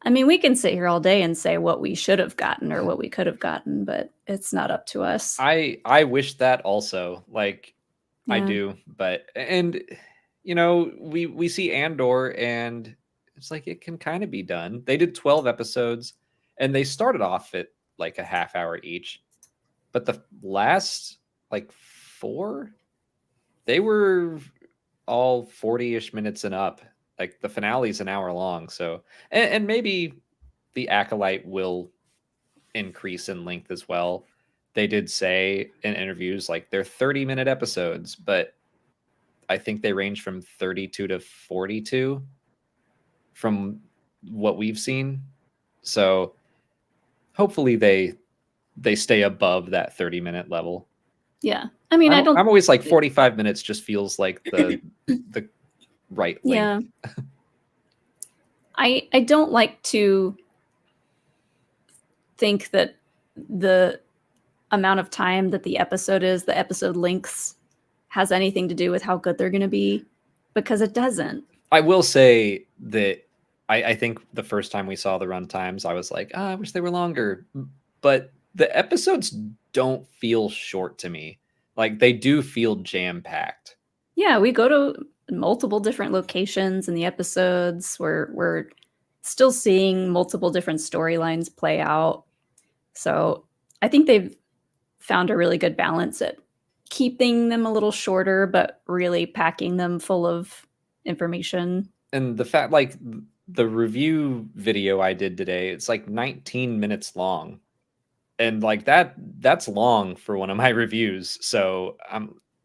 I mean, we can sit here all day and say what we should have gotten or what we could have gotten, but it's not up to us. I wish that also. Like, Yeah. I do. But, and, you know, we see Andor, and it's like it can kind of be done. They did 12 episodes, and they started off at like a half hour each. But the last, like, 4, they were all 40-ish minutes and up. Like, the finale's an hour long. So, and maybe the Acolyte will increase in length as well. They did say in interviews, like, they're 30-minute episodes, but I think they range from 32 to 42 from what we've seen. So hopefully they stay above that 30-minute level. Yeah. I mean, I don't... I'm always like 45 minutes just feels like the right length. Yeah. I don't like to think that the amount of time that the episode lengths has anything to do with how good they're going to be, because it doesn't. I will say that I think the first time we saw the run times, I was like, I wish they were longer. But the episodes don't feel short to me. Like, they do feel jam-packed. Yeah, we go to multiple different locations in the episodes. We're still seeing multiple different storylines play out. So I think they've found a really good balance at keeping them a little shorter, but really packing them full of information. And the fact, like, the review video I did today, it's like 19 minutes long. And like that's long for one of my reviews. So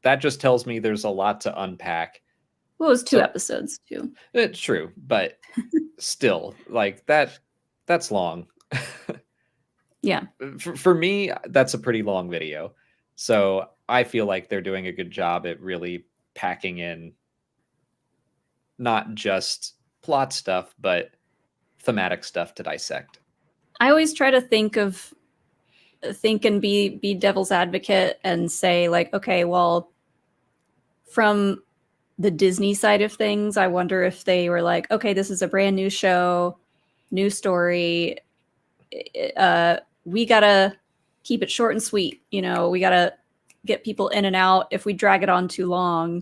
that just tells me there's a lot to unpack. Well, it was 2 episodes too. It's true, but still, like, that's long. Yeah. For me, that's a pretty long video. So I feel like they're doing a good job at really packing in not just plot stuff, but thematic stuff to dissect. I always try to think and be devil's advocate and say, like, okay, well, from the Disney side of things, I wonder if they were like, okay, this is a brand new show, new story. We gotta keep it short and sweet. You know, we gotta get people in and out. If we drag it on too long,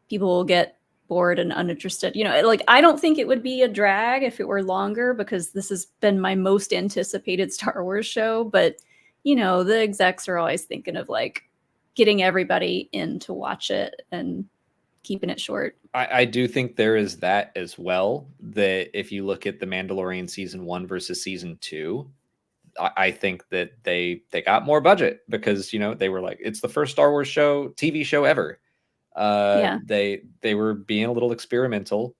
people will get bored and uninterested. You know, like, I don't think it would be a drag if it were longer, because this has been my most anticipated Star Wars show. But, you know, the execs are always thinking of, like, getting everybody in to watch it and keeping it short. I do think there is that as well, that if you look at The Mandalorian season 1 versus season 2, I think that they got more budget because, you know, they were like, it's the first Star Wars TV show ever. Yeah. They were being a little experimental,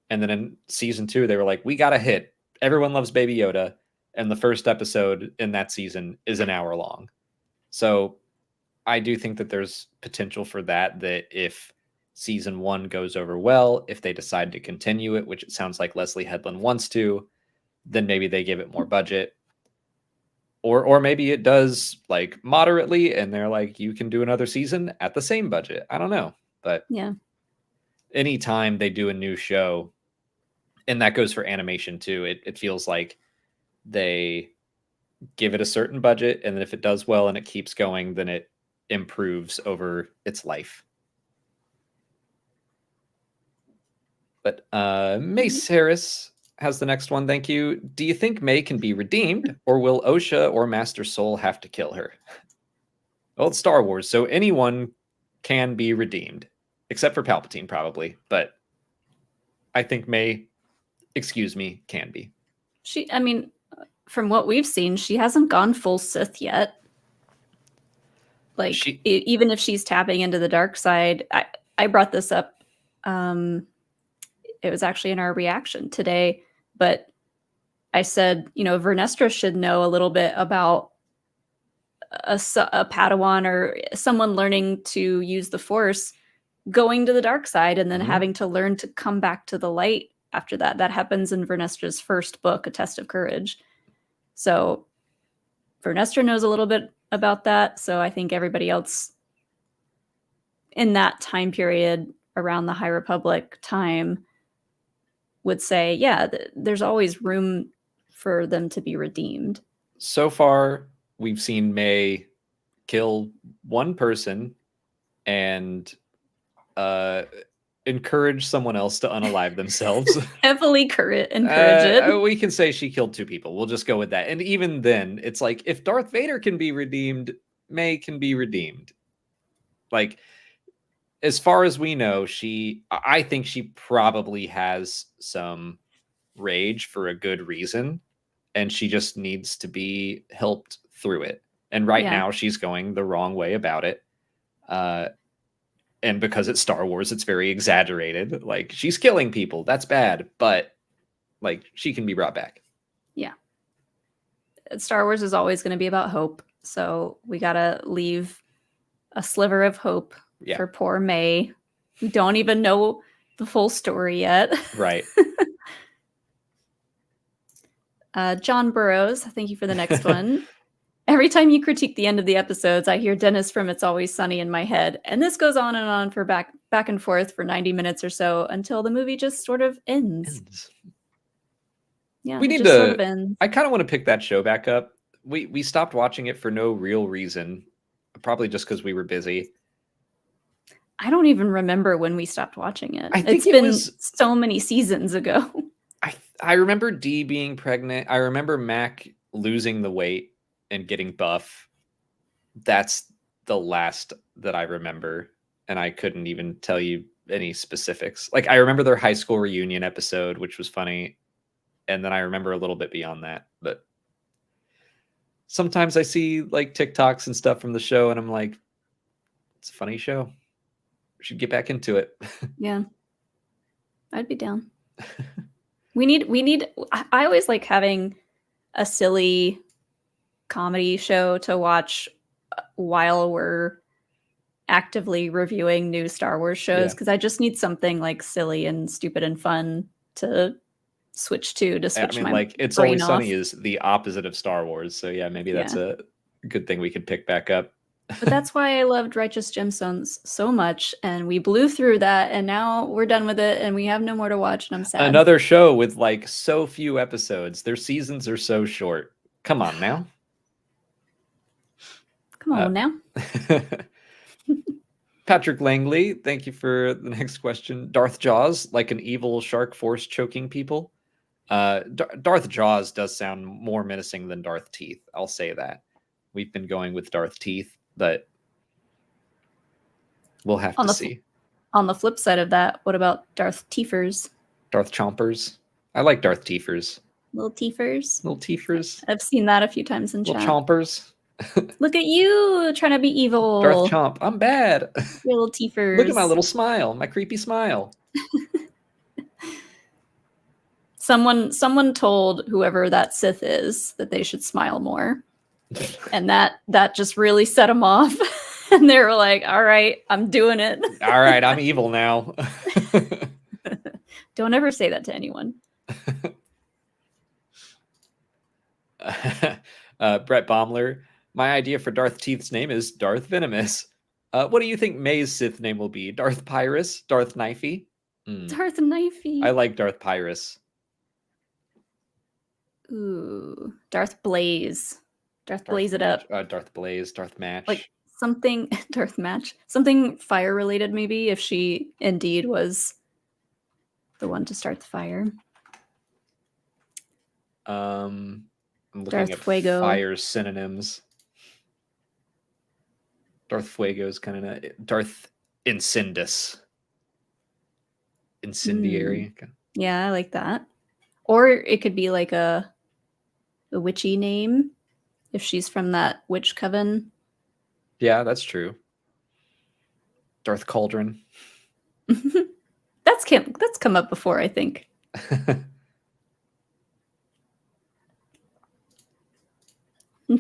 and then in season 2 they were like, we got a hit. Everyone loves Baby Yoda, and the first episode in that season is an hour long. So I do think that there's potential for that if season 1 goes over well, if they decide to continue it, which it sounds like Leslie Headland wants to, then maybe they give it more budget. Or maybe it does, like, moderately, and they're like, you can do another season at the same budget. I don't know. But yeah, anytime they do a new show, and that goes for animation too, it feels like they give it a certain budget, and then if it does well and it keeps going, then it improves over its life. But Mace Harris has the next one. Thank you. Do you think May can be redeemed, or will Osha or Master Soul have to kill her? Well, it's Star Wars, so anyone can be redeemed, except for Palpatine, probably. But I think May, can be. I mean, from what we've seen, she hasn't gone full Sith yet. Like, even if she's tapping into the dark side, I brought this up. It was actually in our reaction today, but I said, Verestra should know a little bit about a Padawan or someone learning to use the Force, going to the dark side and then having to learn to come back to the light after that. That happens in Verestra's first book, A Test of Courage. So Verestra knows a little bit about that. So I think everybody else in that time period around the High Republic time would say, yeah, there's always room for them to be redeemed. So far, we've seen May kill one person and encourage someone else to unalive themselves. Heavily encourage it. We can say she killed 2 people. We'll just go with that. And even then, it's like, if Darth Vader can be redeemed, May can be redeemed. Like, as far as we know, I think she probably has some rage for a good reason, and she just needs to be helped through it. And right now, she's going the wrong way about it. And because it's Star Wars, it's very exaggerated. Like, she's killing people. That's bad. But, like, she can be brought back. Yeah. Star Wars is always going to be about hope. So we got to leave a sliver of hope for poor May. We don't even know the full story yet. Right. John Burrows, thank you for the next one. Every time you critique the end of the episodes, I hear Dennis from It's Always Sunny in my head. And this goes on and on for back and forth for 90 minutes or so until the movie just sort of ends. Yeah, we need to sort of ends. I kind of want to pick that show back up. We stopped watching it for no real reason. Probably just because we were busy. I don't even remember when we stopped watching it. It's been so many seasons ago. I remember Dee being pregnant. I remember Mac losing the weight and getting buff. That's the last that I remember. And I couldn't even tell you any specifics. Like, I remember their high school reunion episode, which was funny. And then I remember a little bit beyond that. But sometimes I see like TikToks and stuff from the show and I'm like, it's a funny show. We should get back into it. Yeah. I'd be down. We need, I always like having a silly comedy show to watch while we're actively reviewing new Star Wars shows, because I just need something like silly and stupid and fun to switch to switch my like It's Always Sunny is the opposite of Star Wars, so yeah, maybe that's a good thing we could pick back up. But that's why I loved Righteous Gemstones so much, and we blew through that, and now we're done with it, and we have no more to watch, and I'm sad. Another show with like so few episodes. Their seasons are so short. Come on now. Come on now. Patrick Langley, thank you for the next question. Darth Jaws, like an evil shark force choking people. Darth Jaws does sound more menacing than Darth Teeth. I'll say that. We've been going with Darth Teeth, but we'll have to see. On the flip side of that, what about Darth Teefers? Darth Chompers. I like Darth Teefers. Little Teefers. Little Teefers. I've seen that a few times in chat. Little Chompers. Look at you trying to be evil. Darth Chomp. I'm bad. Little Teefers. Look at my little smile. My creepy smile. Someone told whoever that Sith is that they should smile more. And that just really set them off. And they were like, all right, I'm doing it. All right, I'm evil now. Don't ever say that to anyone. Brett Baumler, my idea for Darth Teeth's name is Darth Venomous. What do you think May's Sith name will be? Darth Pyrus? Darth Knifey? Darth Knifey. I like Darth Pyrus. Ooh, Darth Blaze. Darth Blaze it up. Darth Blaze, Darth Match. Like something, Darth Match. Something fire related, maybe, if she indeed was the one to start the fire. I'm looking Darth at Fuego. fire synonyms. Darth Fuego is kind of Darth Incendus. Incendiary. Yeah, I like that. Or it could be like a a witchy name if she's from that witch coven. Yeah, that's true. Darth Cauldron. That's come up before, I think.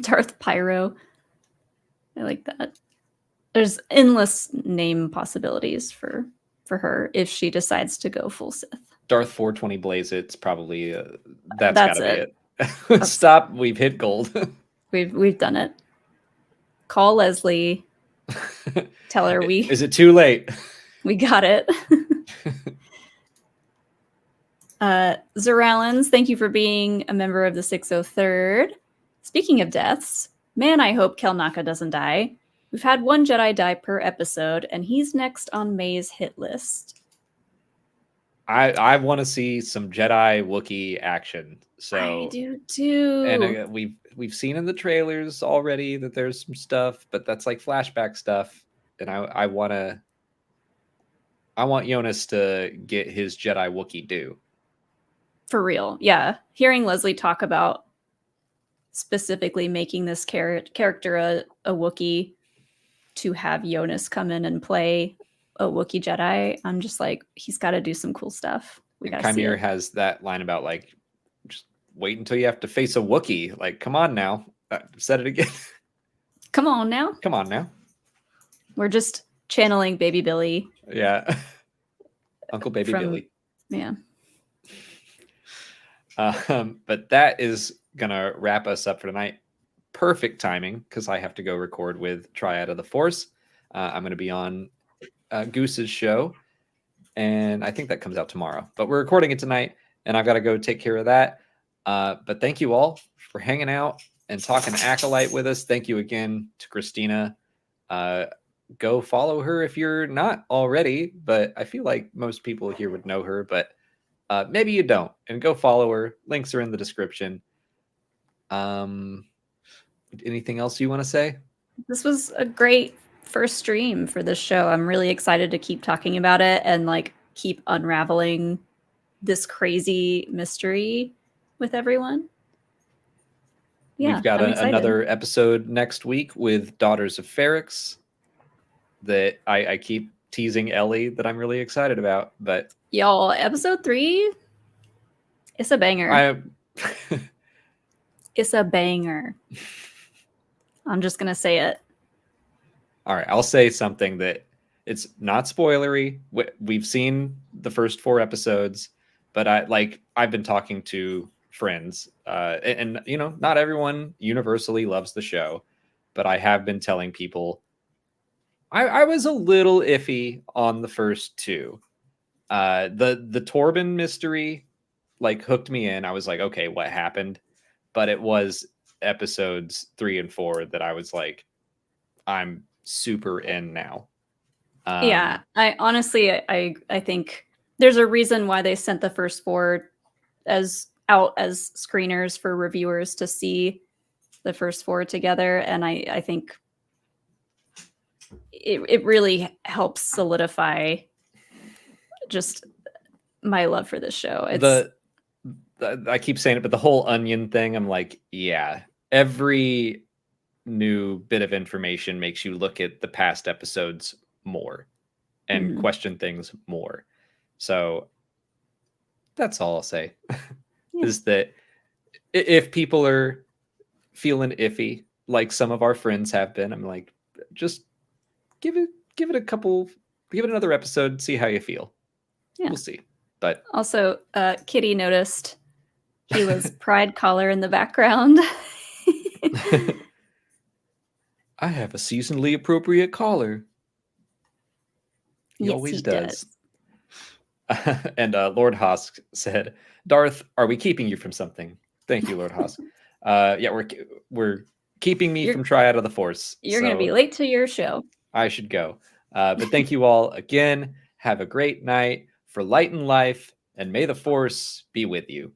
Darth Pyro. I like that. There's endless name possibilities for her if she decides to go full Sith. Darth 420 Blaze, it's probably that's gotta it. be it. Stop, we've hit gold. We've done it. Call Leslie. Tell her Is it too late? We got it. Zeralens, thank you for being a member of the 603rd. Speaking of deaths, man, I hope Kelnaka doesn't die. We've had one Jedi die per episode, and he's next on May's hit list. I want to see some Jedi Wookiee action. So I do too. And we've seen in the trailers already that there's some stuff, but that's like flashback stuff. And I want Jonas to get his Jedi Wookiee due. For real, yeah. Hearing Leslie talk about specifically making this character a Wookiee to have Jonas come in and play a Wookiee Jedi, I'm just like, he's got to do some cool stuff. Chimera has that line about like, just wait until you have to face a Wookiee. Like, come on now. Said it again. Come on now. Come on now. We're just channeling Baby Billy. Yeah. Uncle Baby Billy. Yeah. But that is going to wrap us up for tonight. Perfect timing because I have to go record with Triad of the Force. I'm going to be on Goose's show, and I think that comes out tomorrow. But we're recording it tonight, and I've got to go take care of that. But thank you all for hanging out and talking Acolyte with us. Thank you again to Christina. Go follow her if you're not already, but I feel like most people here would know her, but maybe you don't, and go follow her. Links are in the description. Anything else you want to say? This was a great first stream for this show. I'm really excited to keep talking about it and like keep unraveling this crazy mystery with everyone. Yeah, we've got another episode next week with Daughters of Ferrix that I keep teasing Ellie that I'm really excited about. But y'all, episode 3, it's a banger. It's a banger. I'm just gonna say it. All right, I'll say something that it's not spoilery. We've seen the first 4 episodes, but I've been talking to friends, and you know, not everyone universally loves the show, but I have been telling people I was a little iffy on the first 2. The Torben mystery like hooked me in. I was like, okay, what happened? But it was episodes 3 and 4 that I was like, I'm super in now. Yeah, I honestly, I think there's a reason why they sent the first 4 out as screeners for reviewers to see the first 4 together, and I think it really helps solidify just my love for this show. I keep saying it, but the whole onion thing, I'm like, yeah, every new bit of information makes you look at the past episodes more and question things more. So that's all I'll say. Is that if people are feeling iffy, like some of our friends have been, I'm like, just give it another episode, see how you feel. We'll see. But also, Kitty noticed Kila's pride collar in the background. I have a seasonally appropriate collar. He always does. And Lord Hosk said, Darth, are we keeping you from something? Thank you, Lord Hosk. Yeah, we're keeping me from Triad of the Force. You're going to be late to your show. I should go. But thank you all again. Have a great night for Light and Life, and may the Force be with you.